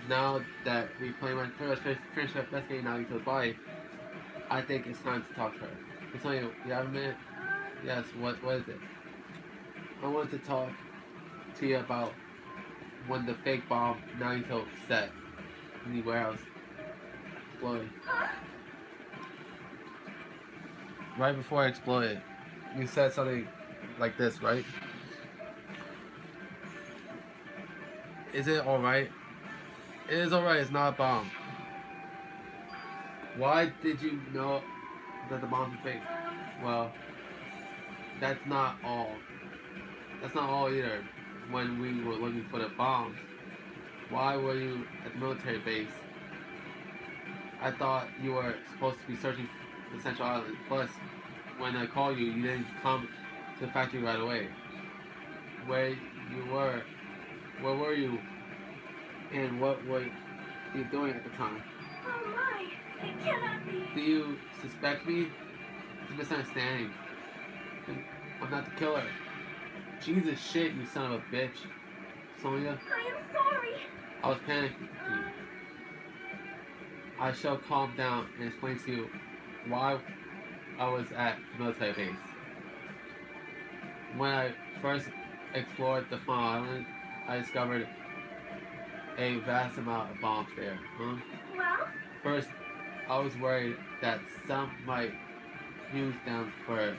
Now that we pretty much finished investigating Nagito's body, I think it's time to talk to her. Hey Sonya, you have a minute? Yes, what is it? I want to talk to you about when the fake bomb Nagito set in the warehouse exploded. Right before it exploded, you said something like this, right? Is it alright? It is alright, it's not a bomb. Why did you know that the bomb's fake? Well, that's not all. That's not all either. When we were looking for the bombs, why were you at the military base? I thought you were supposed to be searching the Central Island. Plus, when I called you, you didn't come to the factory right away. Where were you? And what were you doing at the time? Oh my, it cannot be. Do you suspect me? It's a misunderstanding. I'm not the killer. Jesus shit, you son of a bitch. Sonya, I am sorry. I was panicking. I shall calm down and explain to you why I was at the military base. When I first explored the Fawn Island, I discovered a vast amount of bombs there. Well? First, I was worried that some might use them for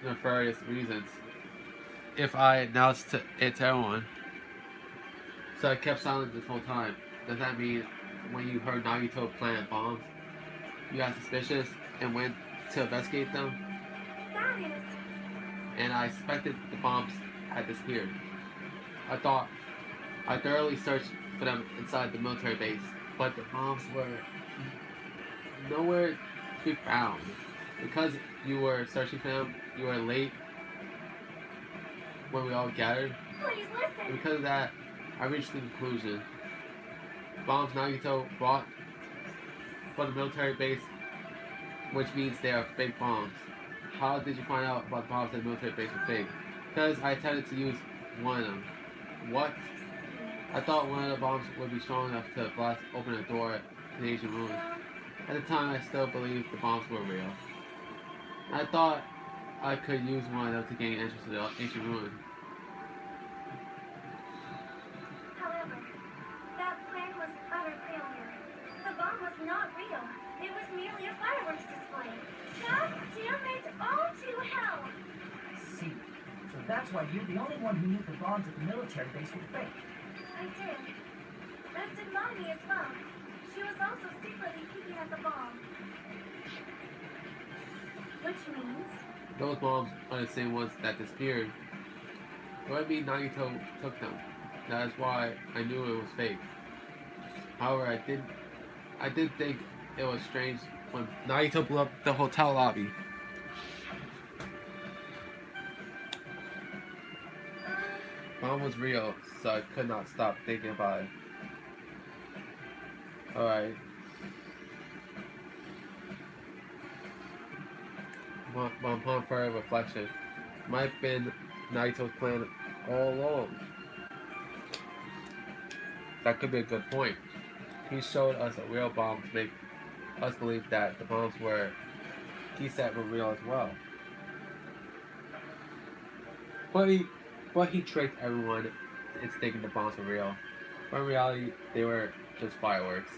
nefarious reasons. If I announced it to everyone. So I kept silent this whole time. Does that mean when you heard Nagito plant bombs, you got suspicious and went to investigate them? That is. And I suspected the bombs had disappeared. I thought I thoroughly searched for them inside the military base, but the bombs were nowhere to be found. Because you were searching for them, you were late when we all gathered. Please And listen. because of that, I reached the conclusion. Bombs Nagito brought for the military base, which means they are fake bombs. How did you find out about the bombs at the military base were fake? Because I attempted to use one of them. What? I thought one of the bombs would be strong enough to blast open a door to the ancient ruins. At the time, I still believed the bombs were real. I thought I could use one of them to gain entrance to the ancient ruin. However, that plan was utter failure. The bomb was not real. It was merely a fireworks display. God damn it all to hell! I see. So that's why you're the only one who knew the bombs at the military base were fake. I did. As did Mommy as well. She was also secretly peeking at the bomb. Which means... Those bombs are the same ones that disappeared. What I mean Nagito took them. That is why I knew it was fake. However, I did think it was strange when Nagito blew up the hotel lobby. Bomb was real, so I could not stop thinking about it. Alright. Upon further reflection, might have been Nagito's plan all along. That could be a good point. He showed us a real bomb to make us believe that the bombs he said were real as well. But he tricked everyone into thinking the bombs were real. But in reality, they were just fireworks.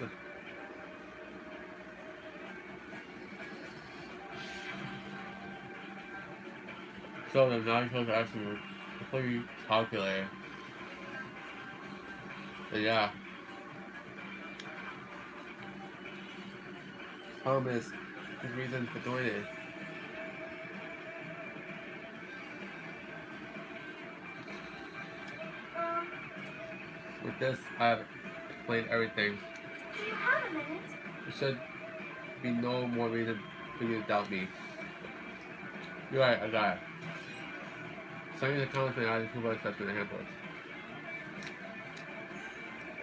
So the Nagito's actually completely calculated. But yeah. Problem is his reason for doing it. With this, I've explained everything. Do you have a minute? There should be no more reason for you to doubt me. You're right, I got it. Send me the comments and I just about steps in the handbook.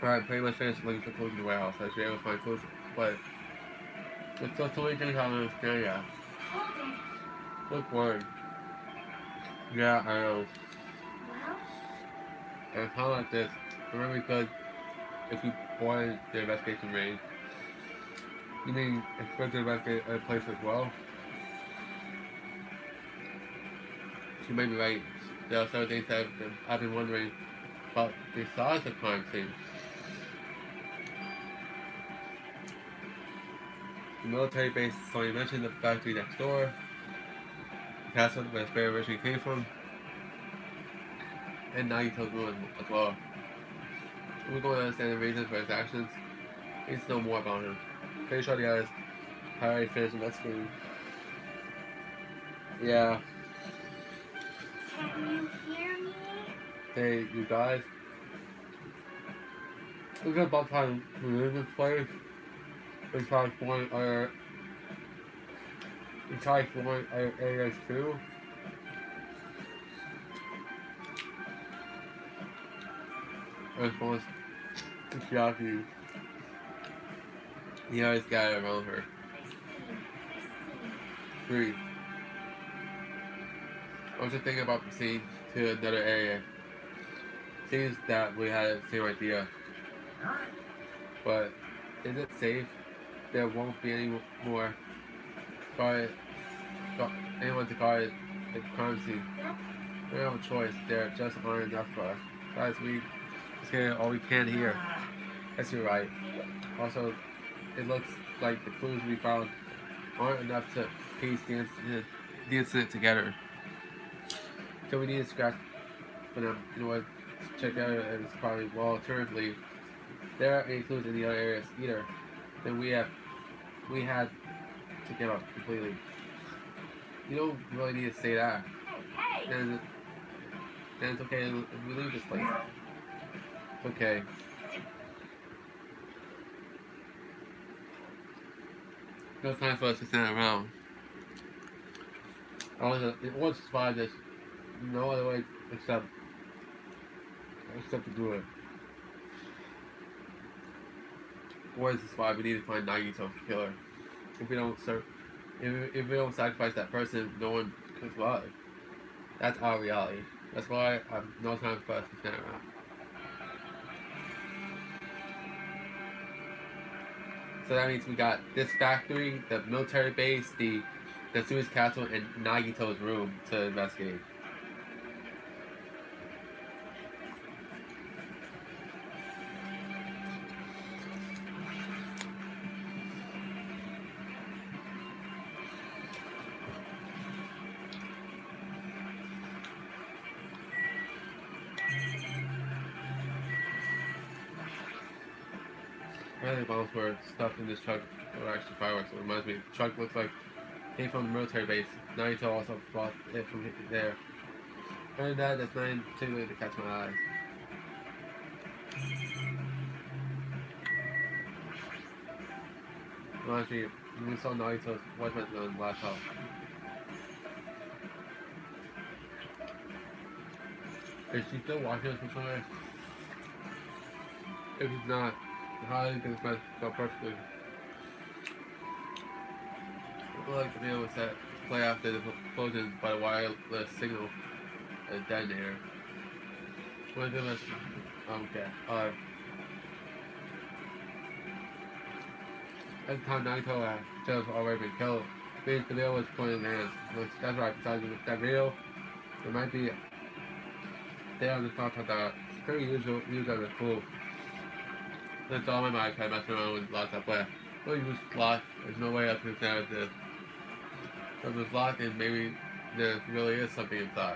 Alright, pretty much finished looking for clues in the warehouse. I should be able to find clues, but there's still so many things I don't understand yet. Hold it. Look bored. Yeah, I know. Well, And how like this, it would be good if we boarded the investigation range. You mean expect to investigate other places as well? You may be right. There are several things that I've been wondering about besides the crime scene. The military base, so you mentioned the factory next door. That's where the spare originally came from. And Nagito's ruin as well. If we're going to understand the reasons for his actions, we need to know more about him. Pretty sure the guys have already finished investigating. Yeah. can you hear me? Hey, you guys. It's about time we leave this place. We try exploring other areas too. Response to Shiaki. He always got it around her. I see. 3. I was just thinking about proceeding to another area. Seems that we had the same idea. Alright. But is it safe? There won't be any more anyone to guard the crime scene. We don't have a choice. There just aren't enough for us. Guys, we just get all we can here. Yes, you're right. Also, it looks like the clues we found aren't enough to piece the incident together. So we need to scratch for them in order to check out and it's probably well alternatively there aren't any clues in the other areas either. Then we had to give up completely. You don't really need to say that. Hey, Then it's okay if we leave this place. Okay. No time for us to stand around. It was survive this. No other way except to do it. Or is this why we need to find Nagito killer? If we don't if we don't sacrifice that person, no one can survive. That's our reality. That's why I'm no time for us to stand around. So that means we got this factory, the military base, the Suez Castle, and Nagito's room to investigate. Apparently the bombs were stuffed in this truck were actually fireworks. It reminds me, the truck looks like it came from the military base. Nagito also brought it from there. Other than that, that's nothing particularly to catch my eyes. Reminds me, when we saw Nagito's voice message on the laptop. Is she still watching us from somewhere? If she's not, how did this message go perfectly? I feel like the video was set to play after the explosion by the wireless signal and detonator. What did this? Okay. At the time Nagito had just already been killed, the video was pointing hands. That's right, besides that video, there might be there on the top of that. Pretty usual use as a tool. That's all my mind tried messing around with laptop player. Well, you just locked. There's no way I could understand this. If it was locked, and maybe there really is something inside.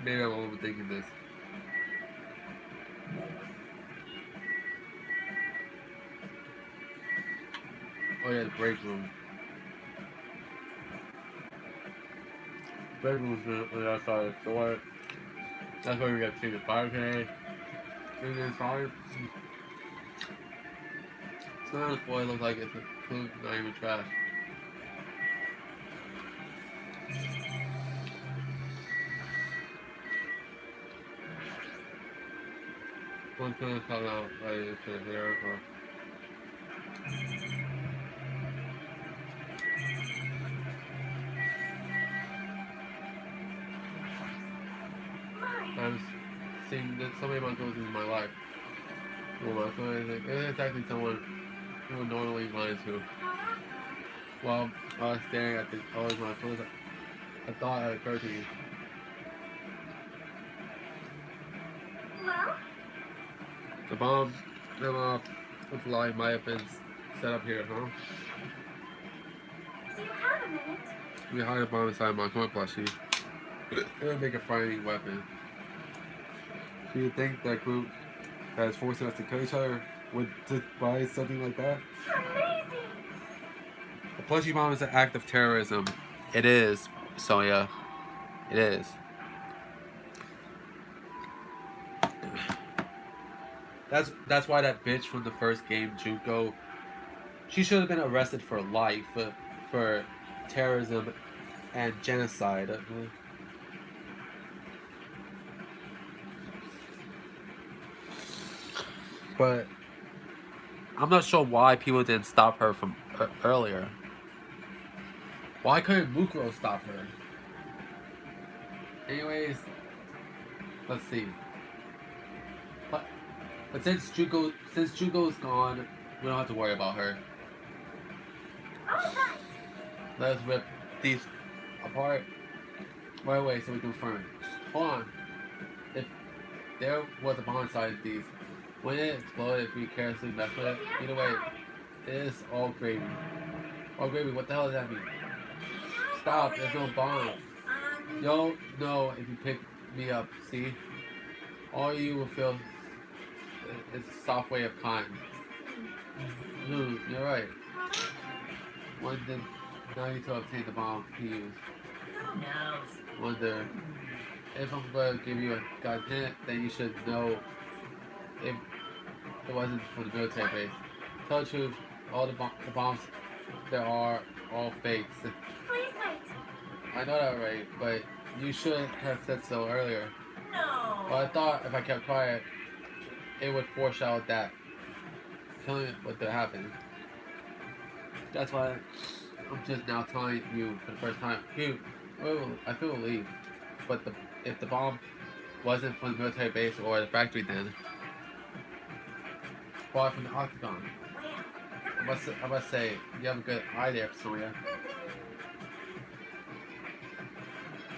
Maybe I'm overthinking this. Oh yeah, the break room. Break room was when I saw the door. That's where we got to see the fire grenade. And then fire. Sometimes this boy looks like it's a food, not even trash. One's gonna come out right into here. I've seen that so many monkeys in my life. Well, it's actually someone who would normally blind to. While I was staring at the colors when I closed it, a thought had occurred to me. Well, The bomb, with light might have been set up here, huh? do you have a minute? We hide a bomb inside my coin plushie. It would make a frightening weapon. Do you think that group that is forcing us to kill each other would devise something like that? Amazing! A plushie bomb is an act of terrorism. It is, Sonia. It is. That's why that bitch from the first game, Juko, she should have been arrested for life for terrorism and genocide. But I'm not sure why people didn't stop her from earlier. Why couldn't Mukuro stop her? Anyways, let's see. But since Jugo's gone, we don't have to worry about her. Alright! Let's rip these apart right away so we can confirm. Hold on. If there was a bomb inside these, when it exploded, if we carelessly mess with it, either way, it is all gravy. All gravy, what the hell does that mean? Stop, there's no bomb. Yo, no, if you pick me up, see? All you will feel is a soft way of cotton. You're right. When did Nagito obtain the bomb he used? Who knows? Wonder if I'm going to give you a god hint, then you should know it wasn't for the military base. Tell the truth, all the bombs there are all fakes. Please wait. I know that right, but you should have said so earlier. No. Well, I thought if I kept quiet, it would foreshadow that killing would happen. That's why I'm just now telling you for the first time. You, I feel relieved, but if the bomb wasn't from the military base or the factory, then why from the octagon? I must say, you have a good eye there, Sonia.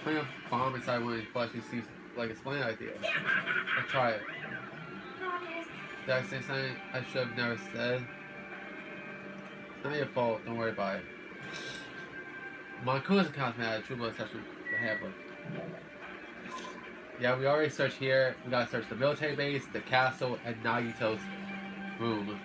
Putting a bomb inside one of these fleshy seems like a splendid idea. Let's try it. Promise. Did I say something I should have never said? It's not your fault, don't worry about it. Monkuna's account had a true blood session with the handbook. Yeah, we already searched here. We gotta search the military base, the castle, and Nagito's room.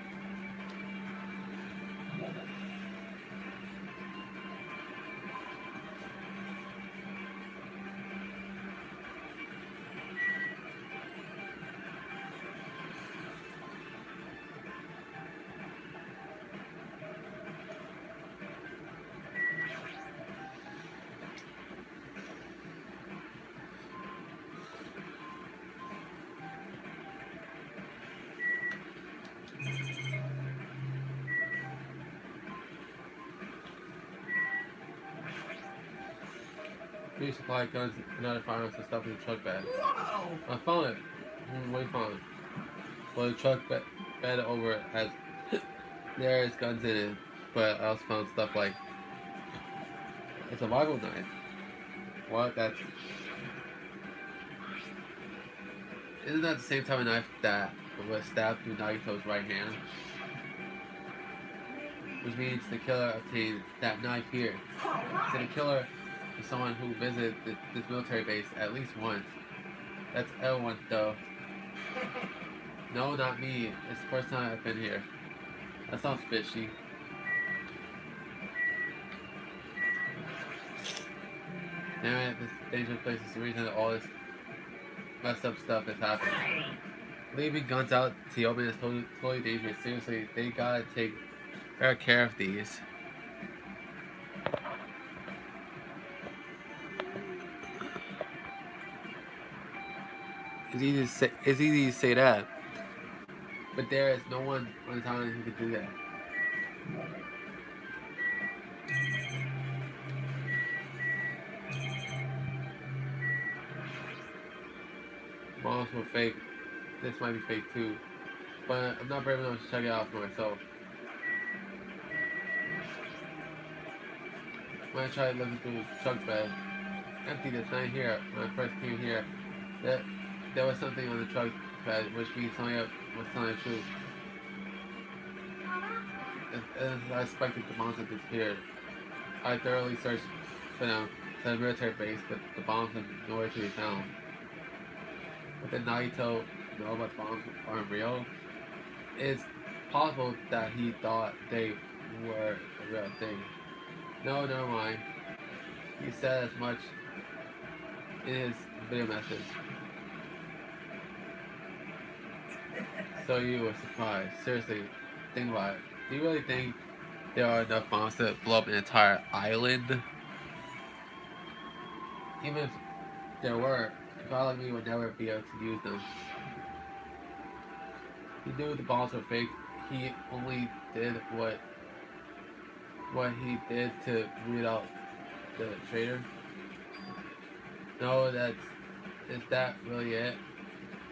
Three supply guns and other firearms and stuff in the truck bed. Whoa! I found it. Where you found it? Well, the truck bed over it has there's guns in it, but I also found stuff like a survival knife. What? That's isn't that the same type of knife that was stabbed through Nagito's right hand? Which means the killer obtained that knife here. So the killer is someone who visited this military base at least once. That's everyone, though. No, not me. It's the first time I've been here. That sounds fishy. Damn it, this dangerous place is the reason that all this messed up stuff is happening. Leaving guns out to the open is totally dangerous. Seriously, they gotta take better care of these. It's easy to say that, but there is no one on the island who can do that. Bombs were fake. This might be fake too, but I'm not brave enough to check it out for myself. When I tried looking through the truck bed, empty this night here, when I first came here, there was something on the truck bed, which means Sonia was telling the truth. As I expected, the bombs had disappeared. I thoroughly searched for them to the military base, but the bombs are nowhere to be found. But did Nagito know about the bombs aren't real? It's possible that he thought they were a real thing. No, never mind. He said as much in his video message. So you were surprised. Seriously, think about it. Do you really think there are enough bombs to blow up an entire island? Even if there were, a guy like me would never be able to use them. He knew the bombs were fake. He only did what he did to root out the traitor. No, is that really it?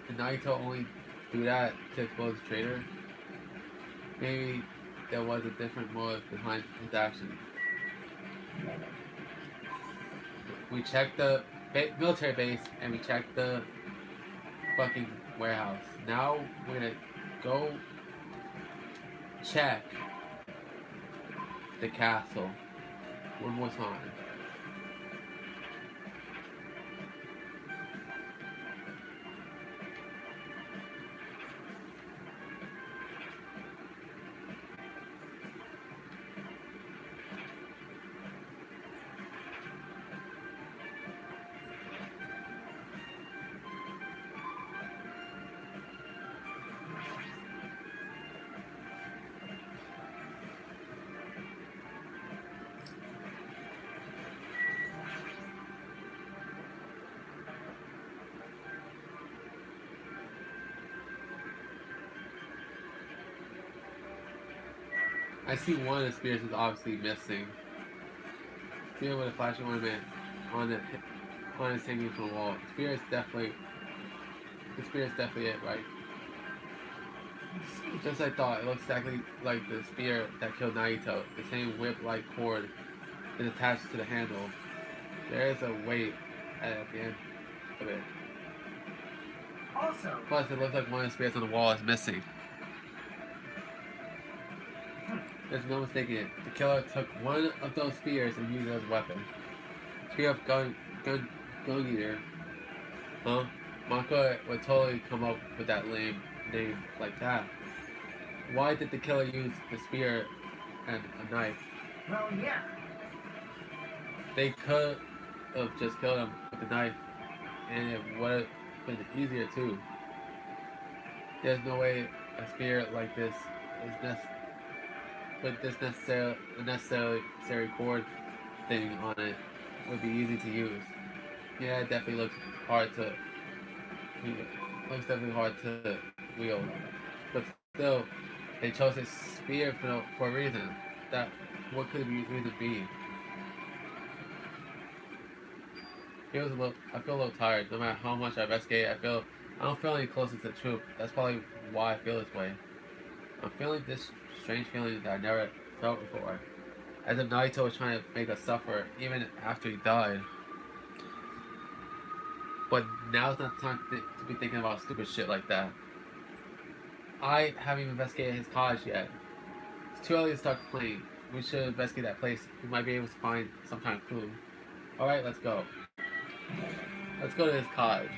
Did Nagito only do that to expose the traitor? Maybe there was a different motive behind his actions. We checked the military base and we checked the fucking warehouse. Now we're gonna go check the castle one more time. I see one of the spears is obviously missing. Spear with a flashing ornament on it, on its hanging from the wall. The spear is definitely it, right? Just like I thought, it looks exactly like the spear that killed Nagito. The same whip-like cord is attached to the handle. There is a weight at the end of it. Also, Plus, it looks like one of the spears on the wall is missing. There's no mistaking it. The killer took one of those spears and used it as a weapon. Spear of gun eater. Huh? Maka would totally come up with that lame name like that. Why did the killer use the spear and a knife? well, yeah. They could have just killed him with the knife, and it would have been easier too. There's no way a spear like this is with this necessary cord thing on it would be easy to use. Yeah, it definitely looks hard to wield, but still, they chose a spear for a reason. That what could the reason be? I feel a little tired. No matter how much I investigate, I don't feel any closer to the truth. That's probably why I feel this way. I'm feeling this strange feeling that I never felt before. As if Naito was trying to make us suffer even after he died. But now's not the time to be thinking about stupid shit like that. I haven't even investigated his cottage yet. It's too early to start complaining. We should investigate that place. We might be able to find some kind of clue. Alright, let's go. Let's go to his cottage.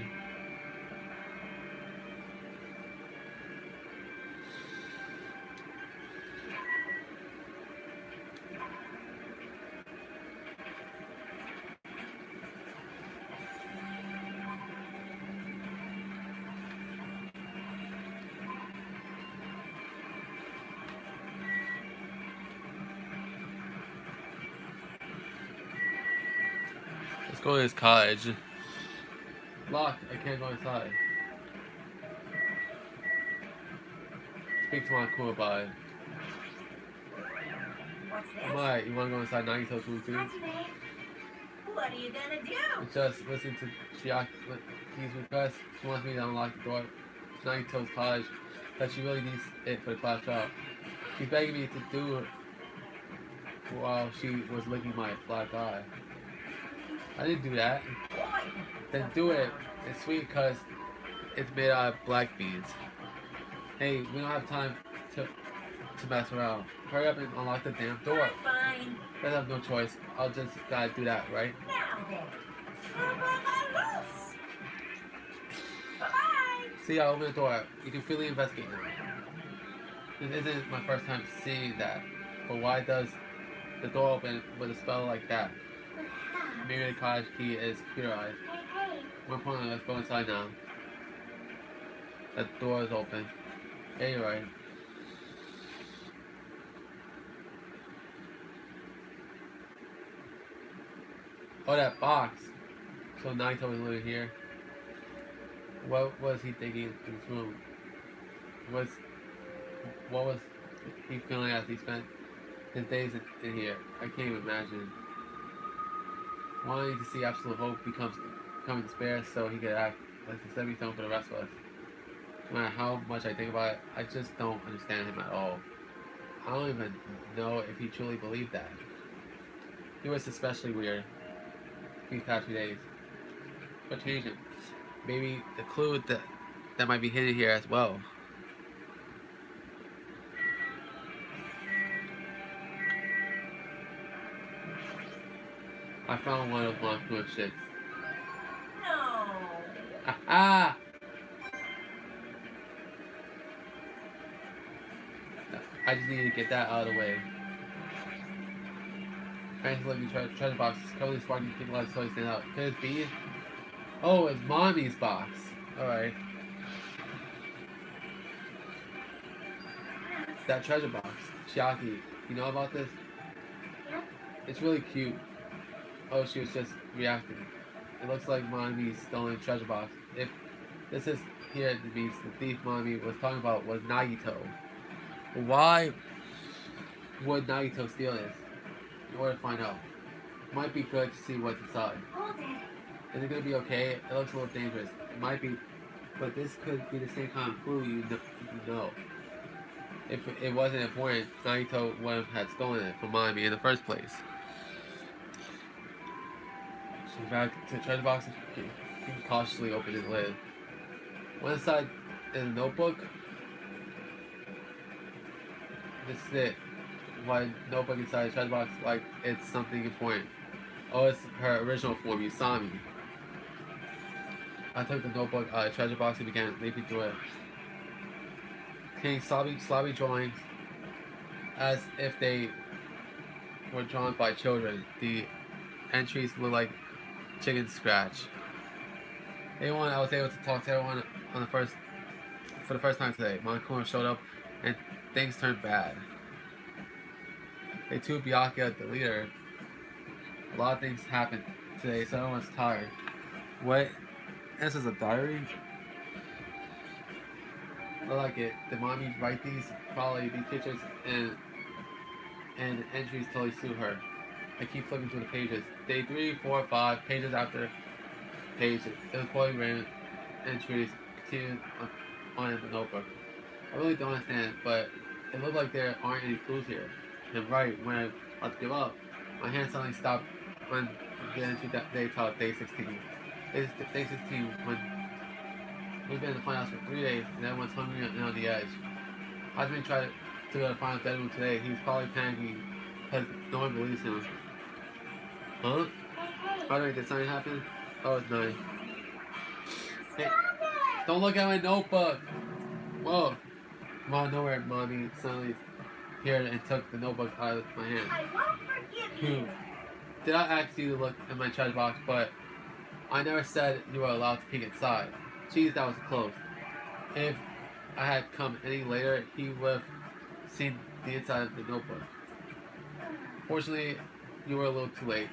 Let's go to his cottage. Locked. I can't go inside. Speak to my cool about it. What's this? Alright, you wanna go inside Nagito's room too? Got you, babe. What are you gonna do? Just listen to Chiaki's request. She wants me to unlock the door to Nagito's cottage, that she really needs it for the class trial. She's begging me to do it while she was licking my black eye. I didn't do that. Then do it. It's sweet because it's made out of black beans. Hey, we don't have time to mess around. Hurry up and unlock the damn door. Fine. I have no choice. I'll just gotta do that, right? Now then. Bye-bye. See, I open the door. You can freely investigate now. This isn't my first time seeing that. But why does the door open with a spell like that? Maybe the cottage key is computerized. Hey, hey. More importantly, let's go inside now. The door is open. Yeah, you're right. Oh, that box. So Naito was living here. What was he thinking in his room? What was he feeling as he spent his days in here? I can't even imagine. Wanting to see absolute hope becoming despair so he could act like a stepping stone for the rest of us. No matter how much I think about it, I just don't understand him at all. I don't even know if he truly believed that. He was especially weird these past few days. What changed him? Maybe the clue that might be hidden here as well. I found one of my good shits. No. Ah! I just need to get that out of the way. Parents looking treasure boxes, covered in sparkling pink lights, so stand out. Could it be? Oh, it's Mommy's box. Alright. That treasure box. Chiaki, you know about this? Yep. It's really cute. Oh, she was just reacting. It looks like Mommy's stolen treasure box. If this is here, it means the thief Mommy was talking about was Nagito. Why would Nagito steal this? In order to find out. Might be good to see what's inside. Hold it. Is it gonna be okay? It looks a little dangerous. It might be, but this could be the same kind of clue you know. If it wasn't important, Nagito would have had stolen it from Mami in the first place. So back to the treasure box, he cautiously opened his lid. One side is a notebook. This is it. Why notebook inside the treasure box like it's something important. Oh, it's her original form, Usami. I took the notebook out of the treasure box and began leaping through it. Seeing sloppy drawings as if they were drawn by children. The entries look like chicken scratch. Everyone, I was able to talk to everyone for the first time today. Monokuma showed up and things turned bad. They threw Byakuya, the leader. A lot of things happened today, so everyone's tired. What? This is a diary? I like it. Did Mommy write these? Probably these pictures and entries totally suit her. I keep flipping through the pages. Day 3, 4, 5, pages after pages. It was probably random entries continued on in the notebook. I really don't understand, but it looked like there aren't any clues here. And right when I was about to give up, my hand suddenly stopped when the entry that day titled Day 16. Day 16 when we've been in the funhouse for 3 days and everyone's hungry and on the edge. Hajime tried to go to the final bedroom today. He's probably panicking because no one believes him. Huh? By the way, did something happen? Oh, it's nice. Hey, don't look at my notebook! Whoa! Come on, nowhere, Mommy suddenly appeared and took the notebook out of my hand. I won't forgive you. Did I ask you to look in my treasure box, but I never said you were allowed to peek inside. Jeez, that was close. If I had come any later, he would have seen the inside of the notebook. Fortunately, you were a little too late.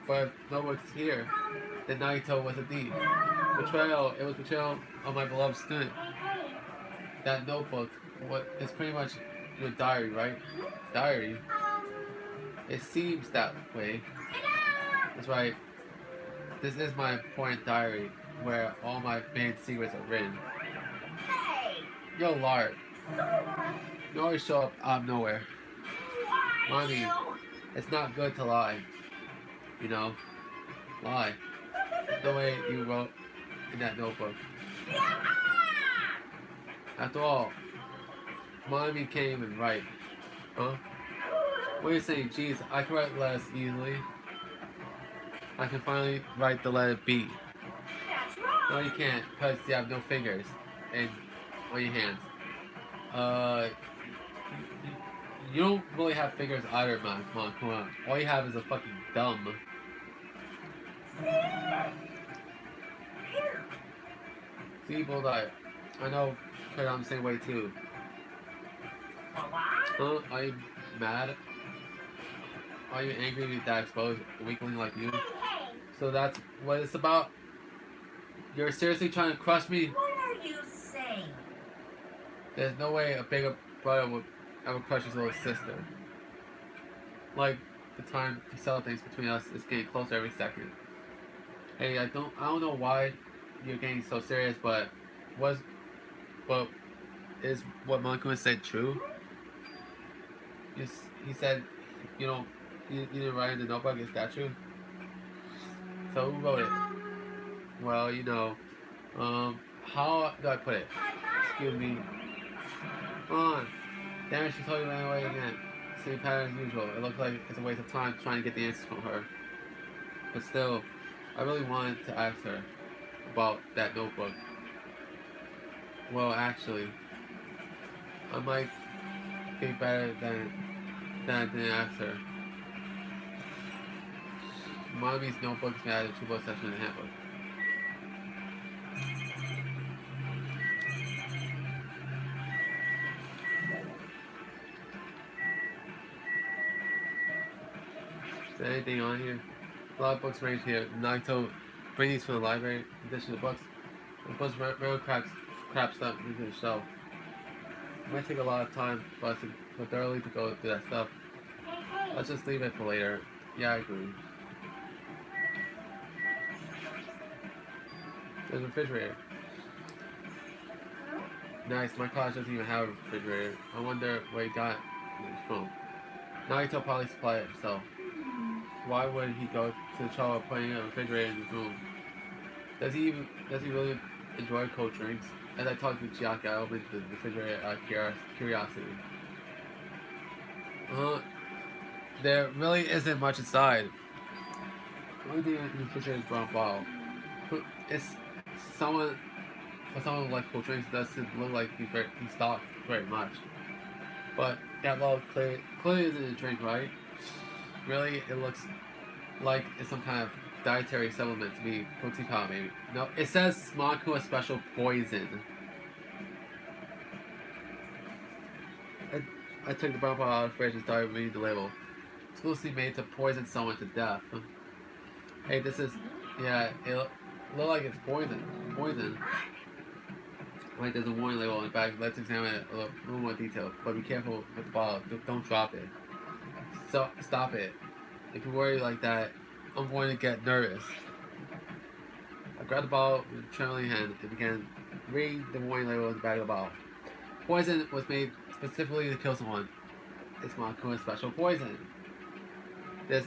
But if notebook's here, then Nagito was a thief. Betrayal. It was betrayal of my beloved student. That notebook, it's pretty much your diary, right? Diary. It seems that way. That's right. This is my important diary, where all my main secrets are written. Hey, Yo, Lard. You always show up out of nowhere. why Mommy, you? it's not good to lie. You know? Lie. The way you wrote in that notebook. After all, Mommy can't even write. Huh? What are you saying? Jeez, I can write letters easily. I can finally write the letter B. That's wrong. No, you can't, because you have no fingers and on your hands. You don't really have fingers either, man. Come on, come on. All you have is a fucking thumb. See, Bulldog. I know, because I'm the same way too. Huh? Are you mad? Are you angry with that exposed weakling like you? Hey, So that's what it's about? You're seriously trying to crush me? what are you saying? There's no way a bigger brother would ever crush his little sister. Like, the time to settle things between us is getting closer every second. Hey, I don't know why you're getting so serious, but is what Monokuma said true? He said, you didn't write in the notebook. Is that true? So who wrote it? Well, how do I put it? Excuse me. Come on. Damn it, she told you ran away again. Same pattern as usual. It looks like it's a waste of time trying to get the answers from her. But still, I really wanted to ask her about that notebook. Well, actually, I might be better than I didn't ask her. Mommy's notebook's been added to both section in the handbook. Is there anything on here? A lot of books range here. Nagito, bring these from the library. In addition to books, the books very crap stuff into the shelf. It might take a lot of time for us to for thoroughly to go through that stuff. Hey, Let's just leave it for later. Yeah, I agree. There's a refrigerator. Huh? Nice, my college doesn't even have a refrigerator. I wonder where he got it from. Nagito probably supplied it himself. Why would he go to the trouble of putting a refrigerator in his room? Does he really enjoy cold drinks? As I talked to Chiaki, I opened the refrigerator out of curiosity. There really isn't much inside. The only thing in the refrigerator is brown bottle. It's someone for someone like cold drinks, it doesn't look like he stocked very much. But that bottle clearly isn't a drink, right? Really, it looks like it's some kind of dietary supplement to be protein powder, maybe. No, it says Smakua Special Poison. I took the brown bottle out of the fridge and started reading the label. Exclusively made to poison someone to death. Hey, this is, yeah, it look like it's poison. Poison. Like there's a warning label on the back. Let's examine it a little more detail. But be careful with the bottle. Don't drop it. So stop it. If you worry like that, I'm going to get nervous. I grabbed the bottle with a trembling hand and began reading the warning label on the back of the bottle. Poison was made specifically to kill someone. It's Makuna's special poison. This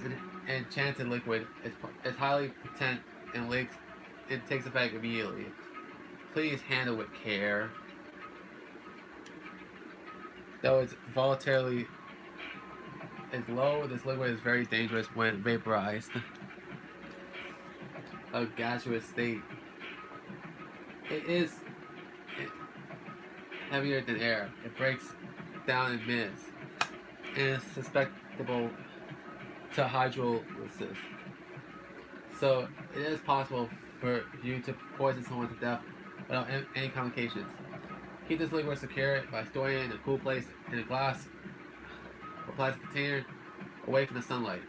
enchanted liquid is highly potent and it takes effect immediately. Please handle with care. Though its volatility is low, this liquid is very dangerous when vaporized. A gaseous state. It is heavier than air. It breaks down in minutes and is susceptible to hydrolysis. So it is possible for you to poison someone to death without any complications. Keep this liquid secure by storing it in a cool place in a glass or plastic container away from the sunlight.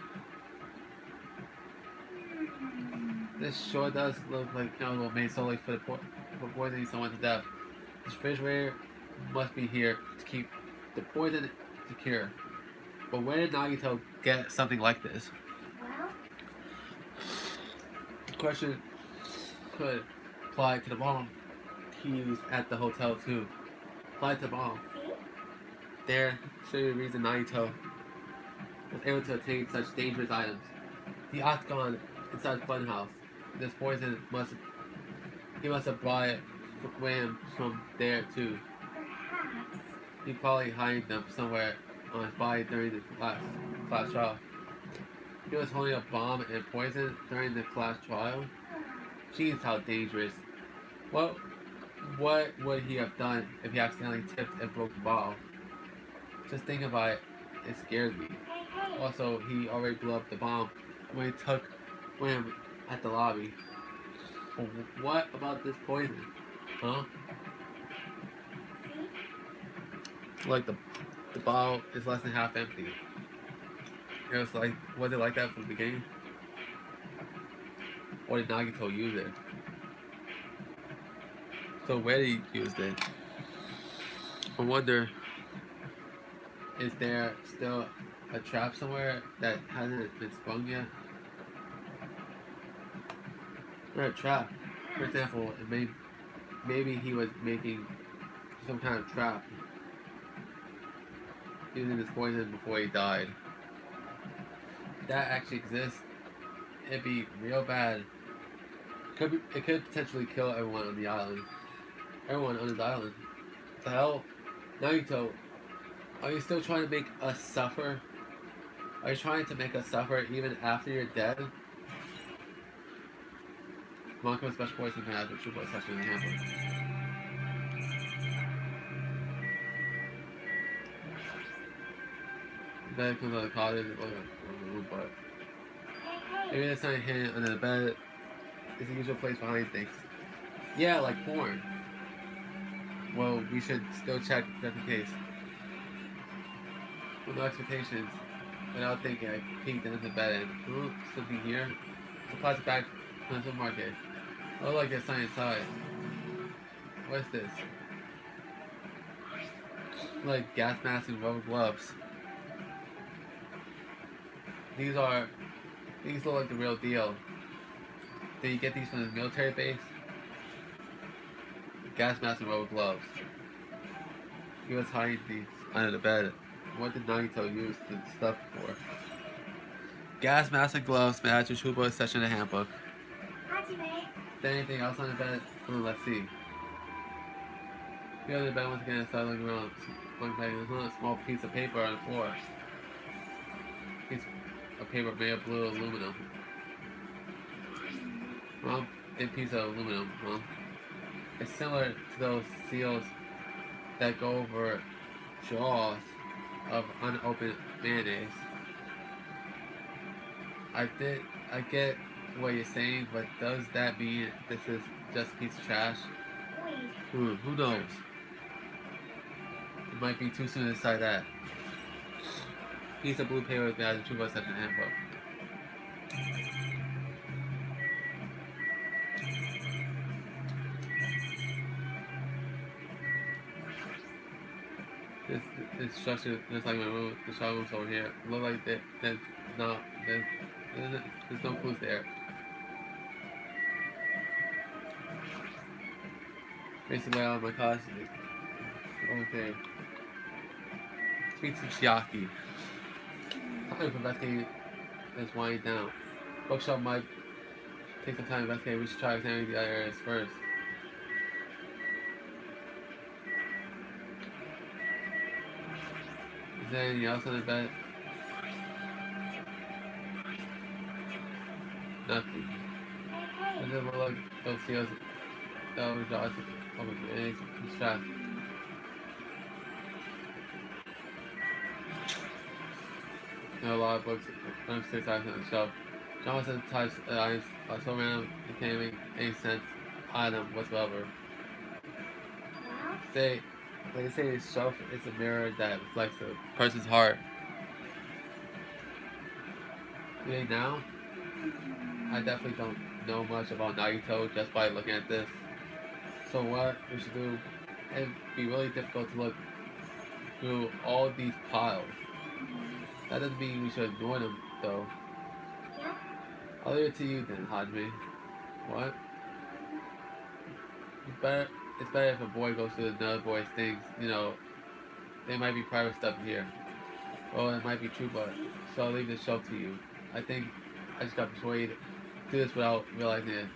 This sure does look like chemical made solely for poisoning someone to death. This refrigerator must be here to keep the poison secure. But where did Nagito get something like this? Well, The question could apply to the bomb he used at the hotel too. Apply to the bomb. see? There should be a reason Nagito was able to obtain such dangerous items. The octagon inside the funhouse. This poison he must have brought it with him from there too. Perhaps. He probably hiding them somewhere on his body during the class trial. He was holding a bomb and poison during the class trial. Jeez, how dangerous. What would he have done if he accidentally tipped and broke the bottle? Just think about it, it scares me. Hey, hey. Also, he already blew up the bomb when he took him at the lobby. What about this poison? Huh? See? Like the bottle is less than half empty. It was like, was it like that from the beginning? Or did Nagito use it? So where did he use it? I wonder, is there still a trap somewhere that hasn't been sprung yet? Or a trap. For example, maybe he was making some kind of trap using this poison before he died. If that actually exists, it'd be real bad. It could potentially kill everyone on the island. Everyone on his island. What the hell? Nagito, are you still trying to make us suffer? Are you trying to make us suffer even after you're dead? Monko's special poison can have a true blood session in the handbook. The bed comes out of the closet, but maybe there's something hidden under the bed. It's the usual place for hiding things. Yeah, like porn. Well, we should still check just in case. With no expectations, without thinking, I peeked into the bed and, ooh, something here. It's a plastic bag from the supermarket. Oh, like there's something inside. What's this? like gas masks and rubber gloves. These look like the real deal. Did you get these from the military base? Gas masks and rubber gloves. He was hiding these under the bed. What did Nagito use the stuff for? Gas mask and gloves match your Chuba section in the handbook. Hajime. Is there anything else on the bed? Let's see. The other bed once again started looking around. One bag and a small piece of paper on the floor. Piece of paper made of blue aluminum. Well, a piece of aluminum, huh? It's similar to those seals that go over jaws of unopened mayonnaise. I get what you're saying, but does that mean this is just a piece of trash? Wait. Who knows? It might be too soon to decide that. Piece of blue paper that has a 2x7 handbook. This structure looks like my room. The shower room's over here. Look like there's no clues there. Basically, out of my class. Okay. Speak to Chiaki. Time for investigating is winding down. Bookshop might take some time to investigate. We should try examining the other areas first. Is there anything else on the bed? Nothing. Hey, It doesn't look like those seals that were jaws over any straps. There are a lot of books on 6 items on the shelf. John said the types of items are so random it can't make any sense on them whatsoever. well, They say the shelf is a mirror that reflects a person's heart. Do they now? I definitely don't know much about Nagito just by looking at this. So what we should do, it'd be really difficult to look through all these piles. That doesn't mean we should ignore them, though. yeah. I'll leave it to you then, Hajime. What? It's better if a boy goes through another boy's things, you know. There might be private stuff here. Well, it might be true, but so I'll leave this shelf to you. I think I just got persuaded to do this without realizing it.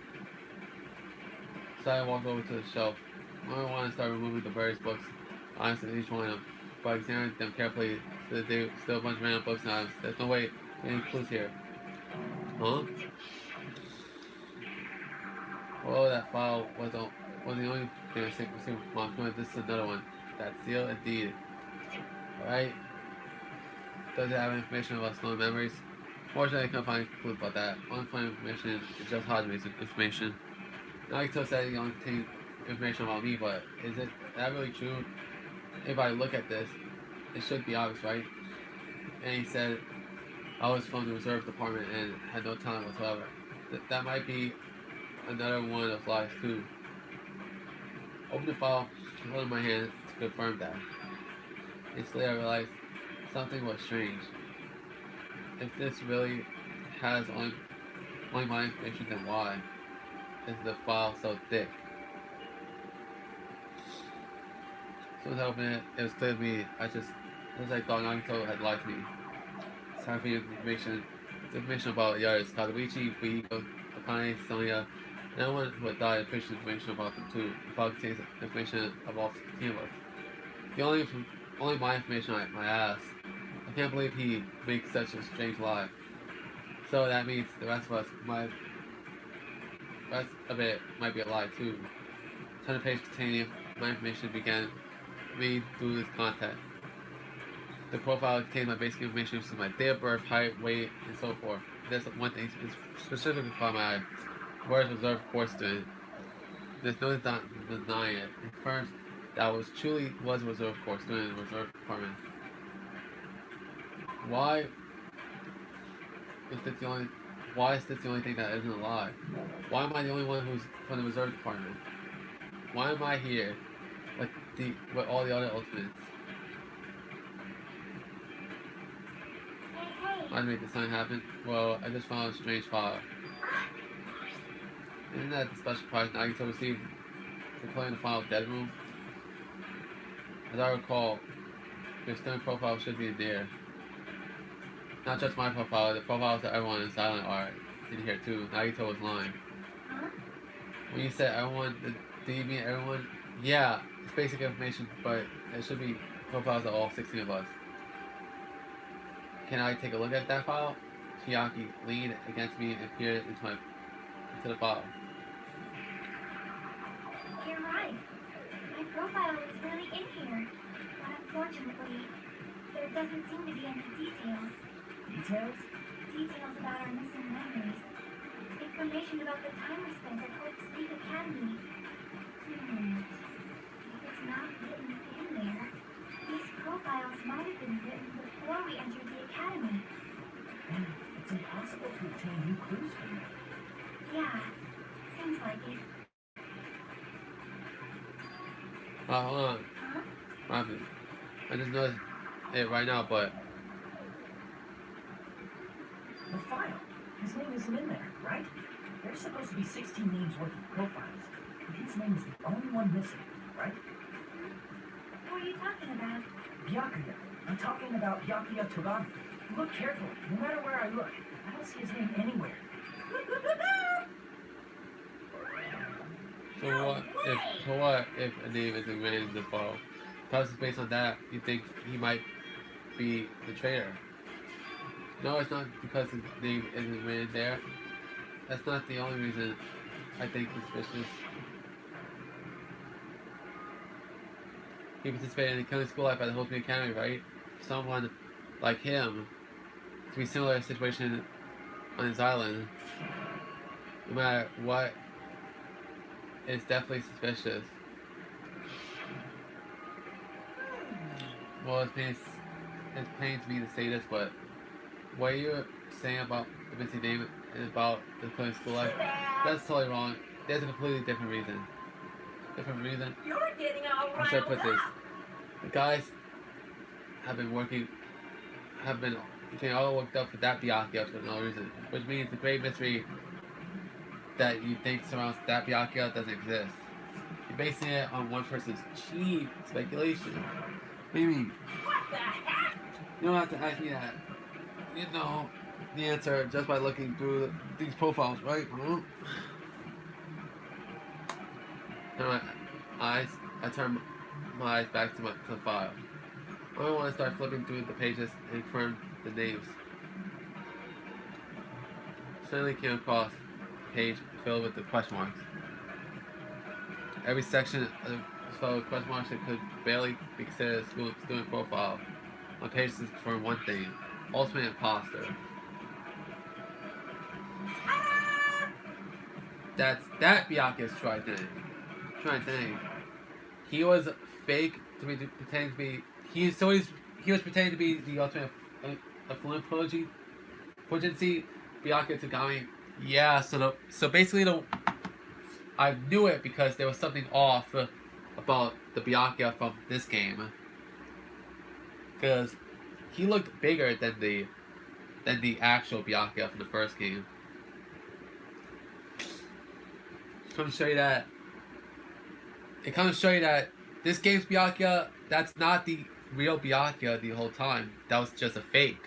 So I walked over to the shelf. I want to start removing the various books, honestly, each one of them. By examining them carefully, there's still a bunch of random books and there's no way any clues here. Huh? Well, that file was the only thing I think was from Mom. This is another one. That seal, indeed. Alright? Does it have information about stolen memories? Fortunately, I couldn't find clues about that. Only information is just Hajime's information. Nagito said he only contained information about me, but is it that really true? If I look at this, it should be obvious, right? And he said I was from the reserve department and had no talent whatsoever. That might be another one of those lies too. Open the file, hold it in my hand to confirm that. Instantly I realized something was strange. If this really has only my information, then why is the file so thick? As soon as I opened it, it was clear to me I thought Nagito had lied to me. It's time for your information. It's information about Yaris, Kazuichi, Fuigo, Akane, Sonya, and anyone who had died, appreciates information about them too. The file contains information of all 16 of us. The only my information I asked. I can't believe he makes such a strange lie. So that means the rest of it might be a lie too. Turn the page containing my information began read through this content. The profile contains my basic information, such as my date of birth, height, weight, and so forth. There's one thing specifically caught my eye. Where's reserve course student? There's no denying it. It confirms that I truly was a reserve course student in the reserve department. Why is this the only thing that isn't a lie? Why am I the only one who's from the reserve department? Why am I here with all the other ultimates? Why make the sign happen? Well, I just found a strange file. Isn't that the special prize Nagito received for clearing the file of Dead Room? As I recall, your stone profile should be there. Not just my profile, the profiles of everyone in Silent are in here too. Nagito was lying. Huh? When you said everyone, do you mean everyone? Yeah, it's basic information, but it should be profiles of all 16 of us. Can I take a look at that file? Chiaki leaned against me and peered into the file. You're right. My profile is really in here. But unfortunately, there doesn't seem to be any details. Details? Details about our missing memories. Information about the time we spent at Hope's Peak Academy. If it's not written in there, these profiles might have been written before we entered the academy. And it's impossible to obtain new clues from them. Yeah, seems like it. Hold on. Huh? What happened? I just noticed it right now, but The file. His name isn't in there, right? There's supposed to be 16 names worth of profiles. But his name is the only one missing, right? What are you talking about? Byakuya. I'm talking about Byakuya Togami. Look carefully. No matter where I look, I don't see his name anywhere. so what if a name isn't written in the file? Perhaps based on that, you think he might be the traitor. No, it's not because his name isn't written there. That's not the only reason I think he's suspicious. He participated in the killing school life at the Hopi Academy, right? Someone like him to be similar situation on his island. No matter what, it's definitely suspicious. Well, it's pains me to say this, but what you're saying about the missing name and about the killing school life, that's totally wrong. There's a completely different reason. You're getting all How should I put riled this? up. The guys have been getting all worked up for that Byakuya for no reason. Which means the great mystery that you think surrounds that Byakuya doesn't exist. You're basing it on one person's cheap speculation. What do you mean? What the heck? You don't have to ask me that. You know the answer just by looking through these profiles, right? I turn my eyes back to the file. I want to start flipping through the pages and confirm the names. Suddenly came across a page filled with the question marks. Every section filled with question marks that could barely be considered a student profile. My page is for one thing: ultimate imposter. That Byakuya's try thing. He was fake to be pretending to be. He was pretending to be the ultimate potency. Byakuya Togami. Yeah. So basically I knew it because there was something off about the Byakuya from this game. Because he looked bigger than the actual Byakuya from the first game. Come show you that. It comes to show you that this game's Byakuya, that's not the real Byakuya the whole time. That was just a fake.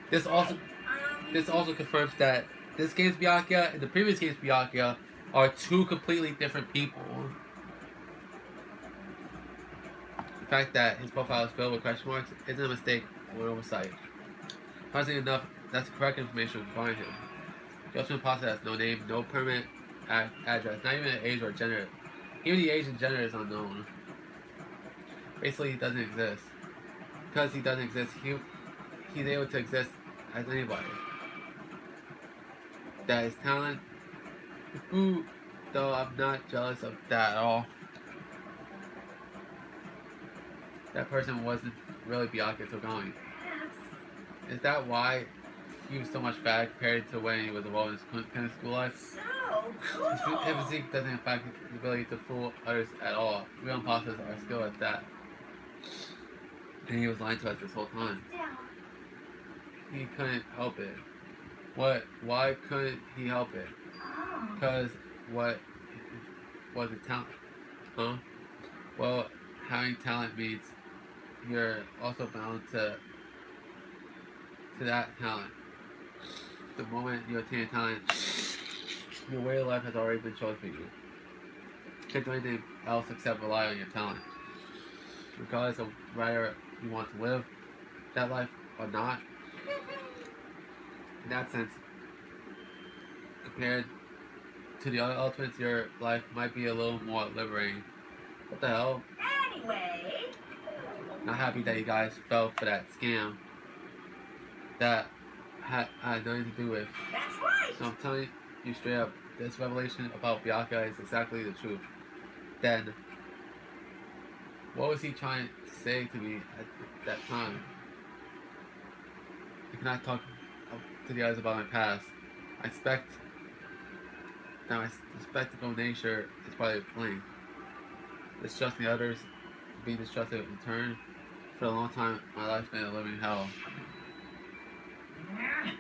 This also confirms that this game's Byakuya and the previous game's Byakuya are two completely different people. The fact that his profile is filled with question marks isn't a mistake or an oversight. Surprisingly enough, that's the correct information to find him. The ultimate imposter has no name, no permanent address, not even an age or gender. Even the age and gender is unknown. Basically, he doesn't exist. Because he doesn't exist, he's able to exist as anybody. That is talent. Ooh, though I'm not jealous of that at all. That person wasn't really Byakuya Togami. Perhaps. Is that why he was so much fat compared to when he was involved in his kind of school life? So His cool. physique doesn't affect his ability to fool others at all. Real imposters are skilled at that. And he was lying to us this whole time. Still, He couldn't help it. What? Why couldn't he help it? oh, Because what was it talent? Huh? Well, having talent means you're also bound to that talent. The moment you attain talent, your way of life has already been chosen for you. You can't do anything else except rely on your talent. Regardless of whether you want to live that life or not. In that sense, compared to the other ultimates, your life might be a little more liberating. What the hell? Anyway, Not happy that you guys fell for that scam that had nothing to do with. that's right. So I'm telling you straight up, this revelation about Bianca is exactly the truth. Then, what was he trying to say to me at that time? I cannot talk to you guys about my past. I expect that my spectacle nature is probably playing. Distrusting others, being distrusted in turn. For a long time, my life's been a living hell.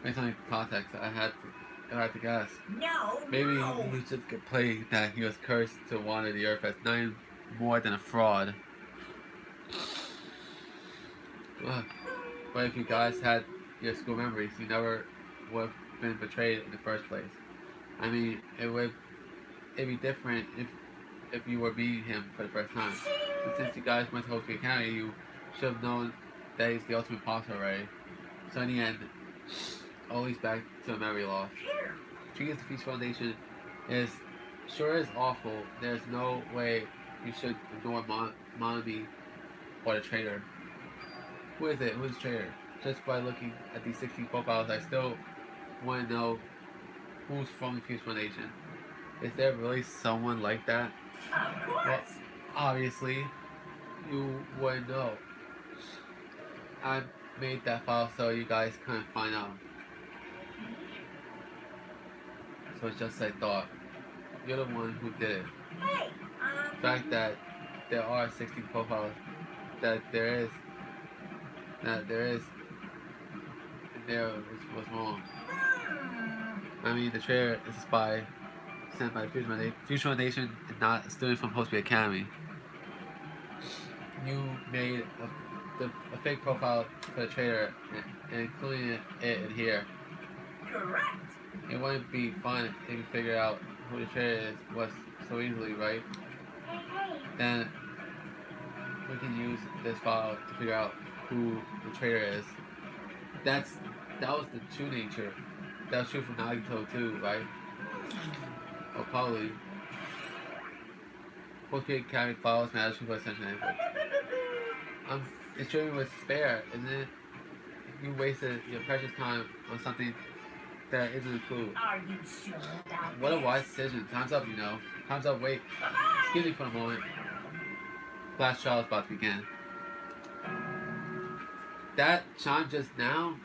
Based on context, I had to guess. No, Maybe no. he just could play that he was cursed to wander the earth as nothing more than a fraud. But if you guys had your school memories, you never would have been betrayed in the first place. I mean, it'd be different if you were meeting him for the first time. And since you guys went to Hope Academy, you should have known that he's the ultimate imposter already. So in the end, always back to a memory loss. Treating the Peace Foundation is awful. There's no way you should ignore Monami or the traitor. Who is it? Who's the traitor? Just by looking at these 16 profiles, I still want to know who's from the Peace Foundation. Is there really someone like that? Of Well, course. obviously, you wouldn't know. I made that file so you guys couldn't find out. So it's just like I thought. You're the one who did it. Hey, The fact that there are 16 profiles, that there was wrong. I mean, the traitor is a spy sent by the Future Foundation and not a student from Hope Academy. You made a fake profile for the traitor and including it in here. correct. It wouldn't be fun if you figured out who the traitor was so easily, right? hey, Then we can use this file to figure out who the traitor is. That was the true nature. That was true for Nagito too, right? Or probably. Both Academy files matters for attention anyway. It's true with spare, isn't it? You wasted your precious time on something that isn't a clue. Are you sure about What a this? wise decision. Time's up, you know. Time's up, wait. Bye-bye. Excuse me for a moment. Flash trial is about to begin. That chime just now?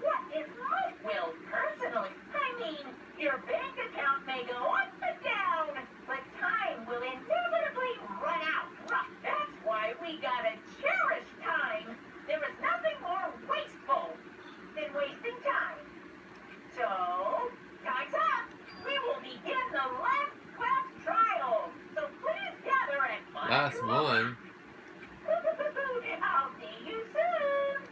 What is life? Well, personally, I mean, your bank account may go up and down, but time will inevitably run out. That's why we gotta cherish time. There is nothing more wasteful than wasting time. So, time's up. We will begin the last class trial. So please gather and find Last your one. I'll see you soon.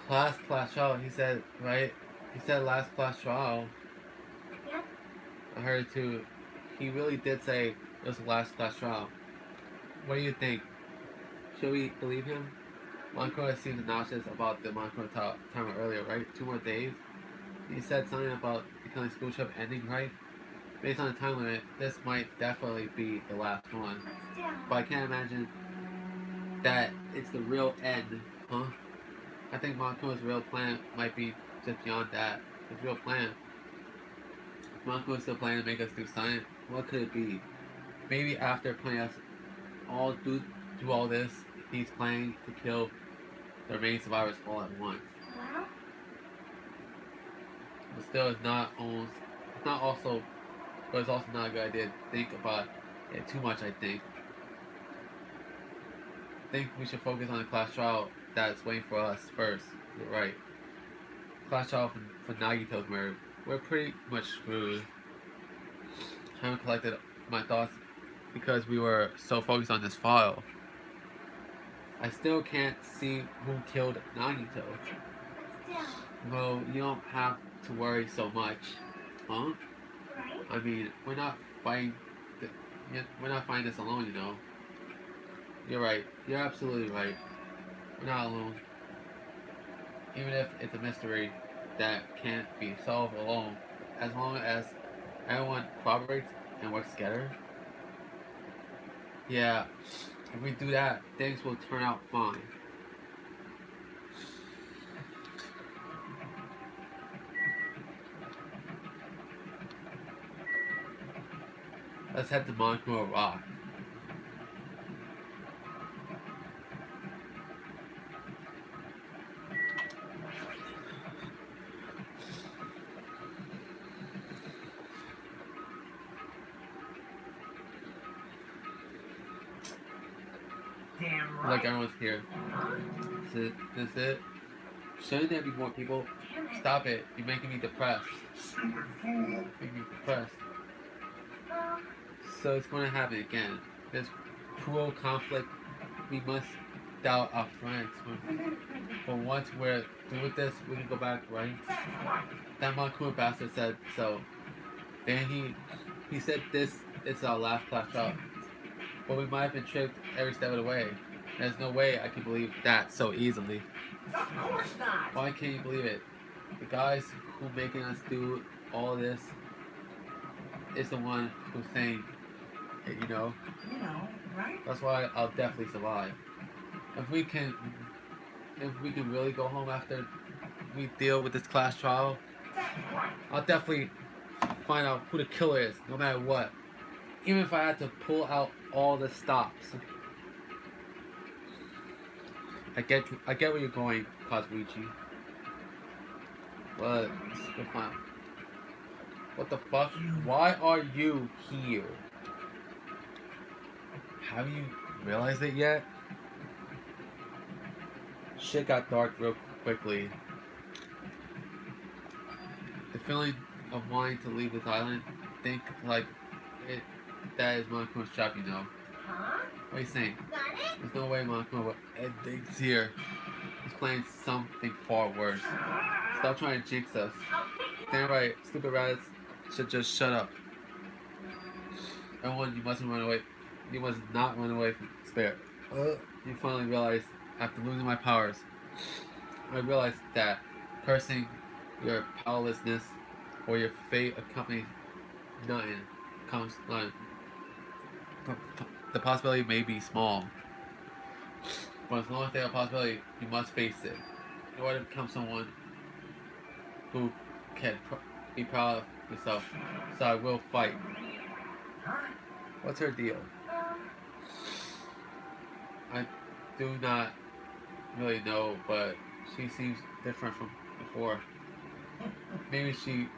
Last class trial, he said, right? He said last class trial. yep. I heard it too. He really did say it was the last class trial. What do you think? Should we believe him? Monaco seemed nauseous about the Monaco timer earlier, right? 2 more days. He said something about the Kelly school trip ending, right? Based on the time limit, this might definitely be the last one. But still, But I can't imagine that it's the real end, huh? I think Monaco's real plan might be just beyond that. His real plan. If Monaco is still planning to make us do something, what could it be? Maybe after playing us all do all this, he's planning to kill the remaining survivors all at once. well, But still, it's also not a good idea to think about Yeah, too much, I think. I think we should focus on the class trial that's waiting for us first. You're right. Class trial for Nagito's murder. We're pretty much screwed. Haven't collected my thoughts because we were so focused on this file. I still can't see who killed Nagito. But still, Well, you don't have to worry so much, huh? right? I mean, we're not fighting. We're not fighting this alone, you know. You're right. You're absolutely right. We're not alone. Even if it's a mystery that can't be solved alone, as long as everyone cooperates and works together. Yeah, if we do that, things will turn out fine. Let's head to Moncur Rock. Damn Like right. everyone's here. This is it. Shouldn't there be more people? Damn it. Stop it. You're making me depressed. Making me depressed. Um, So it's going to happen again. This cruel conflict. We must doubt our friends. But once we're through with this, we can go back, right? That Moncur bastard said so. Then he said this is our last class up. But we might have been tricked every step of the way. There's no way I can believe that so easily. Of course not. Why can't you believe it? The guys who making us do all this is the one who's saying it, you know? You know, right? That's why I'll definitely survive. If we can really go home after we deal with this class trial, I'll definitely find out who the killer is, no matter what. Even if I had to pull out all the stops. I get where you're going, Kazuichi. But go fine. What the fuck? Why are you here? Have you realized it yet? Shit got dark real quickly. The feeling of wanting to leave this island, think like it. That is Monocoro's trap, you know. Huh? What are you saying? got it? There's no way Monocoro thinks here. He's playing something far worse. Stop trying to jinx us. I'll pick you Damn up. right, stupid rabbits should just shut up. Everyone, you mustn't run away. You must not run away from despair. You finally realized, after losing my powers, I realized that cursing your powerlessness or your fate accompanies nothing comes nothing. The possibility may be small, but as long as there's a possibility, you must face it. In order to become someone who can be proud of yourself, so I will fight. Huh? What's her deal? I do not really know, but she seems different from before. Maybe she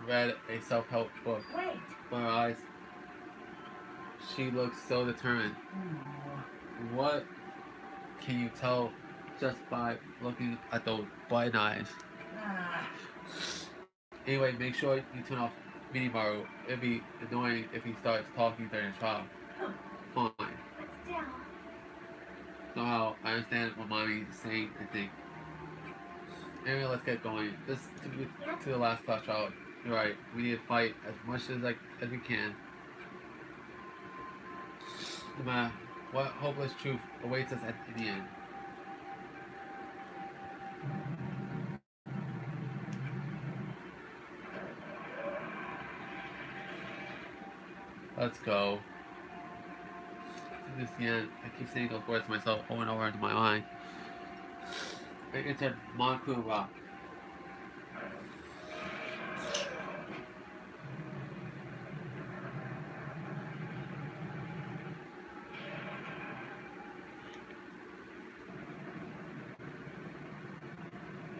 read a self-help book. Wait. But her eyes, she looks so determined. What can you tell just by looking at those blind eyes? Ah, Anyway, make sure you turn off Minimaru. It'd be annoying if he starts talking during the trial. Fine. But still, Somehow, I understand what Mommy's saying, I think. Anyway, let's get going. This to the last class trial. You're right. We need to fight as much as we can. No matter what hopeless truth awaits us in the end. Let's go. This is the end. I keep saying those words to myself over and over into my mind. I entered Moncur Rock.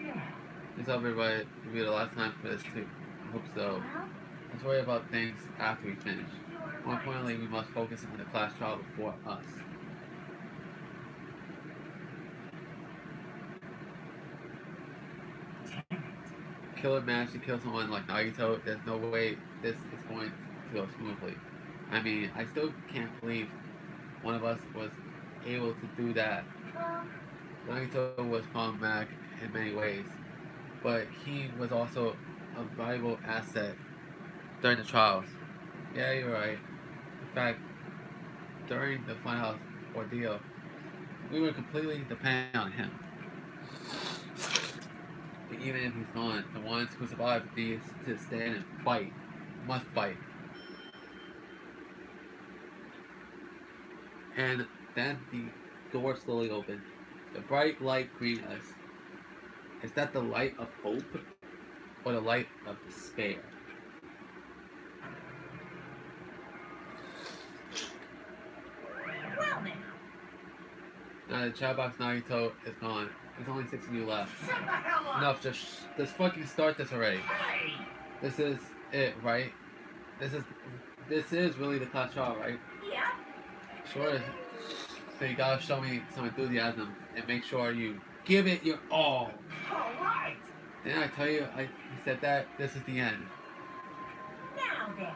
yeah. This will be the last time for this too. I hope so. well, Let's worry about things after we finish. you're More importantly, we must focus on the class trial before us. Killer managed to kill someone like Nagito. There's no way this is going to go smoothly. I mean, I still can't believe one of us was able to do that. Nagito was problematic in many ways, but he was also a valuable asset during the trials. Yeah, you're right. In fact, during the funhouse ordeal, we were completely dependent on him. But even if he's gone, the ones who survived need to stand and fight. Must fight. And then the door slowly opened. The bright light greeted us. Is that the light of hope or the light of despair? Well now. Now the chat box Nagito is gone. There's only 6 of you left. Shut the hell up! Enough, just fucking start this already. Hey! This is it, right? This is really the class trial, right? Yeah. Sure. So you gotta show me some enthusiasm and make sure you give it your all. Alright! Didn't I tell you I said that? This is the end. Now then.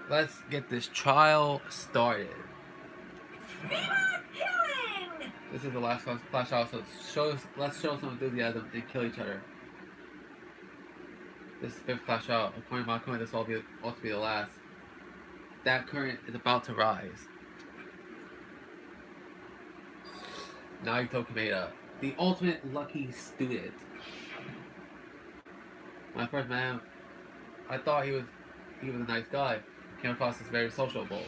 Let's get this trial started. Viva killing! This is the last class trial, so let's show some enthusiasm and kill each other. This is 5th class trial. According to Makuma, this will also be the last. That current is about to rise. Nagito Kameda, the ultimate lucky student. When I first met him, I thought he was a nice guy. Came across as very sociable.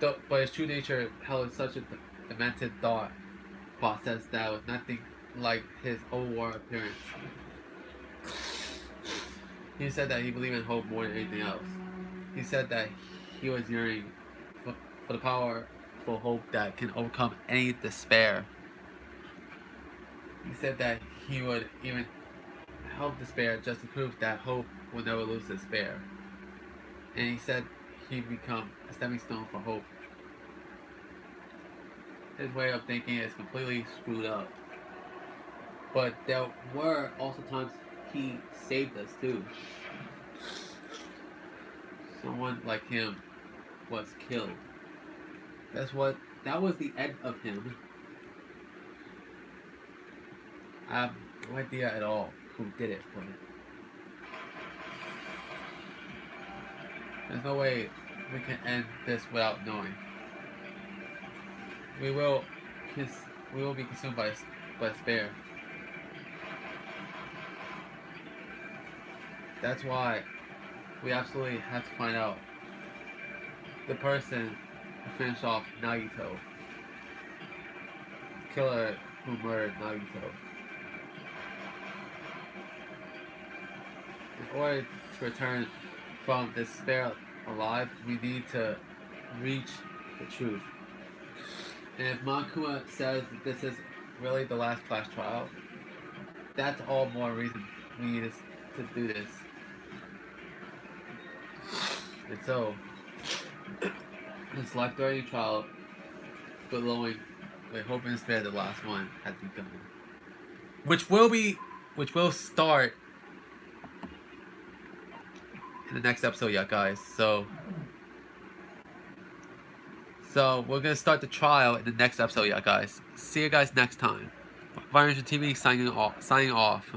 But his true nature held such a demented thought process that was nothing like his old war appearance. He said that he believed in hope more than anything else. He said that he was yearning for the powerful hope that can overcome any despair. He said that he would even help despair just to prove that hope will never lose despair. And he said he'd become a stepping stone for hope. His way of thinking is completely screwed up. But there were also times he saved us too. Someone like him was killed. That was the end of him. I have no idea at all who did it, but there's no way we can end this without knowing. We will be consumed by despair. That's why we absolutely have to find out the person who finished off Nagito. Killer who murdered Nagito. In order to return from despair alive, we need to reach the truth. And if Makuma says that this is really the last class trial, that's all more reason we need to do this. And so, this life-threatening trial, billowing with hope and despair, the last one has begun. Which will start in the next episode, yeah, guys. So we're gonna start the trial in the next episode, yeah, guys. See you guys next time. Violation TV signing off.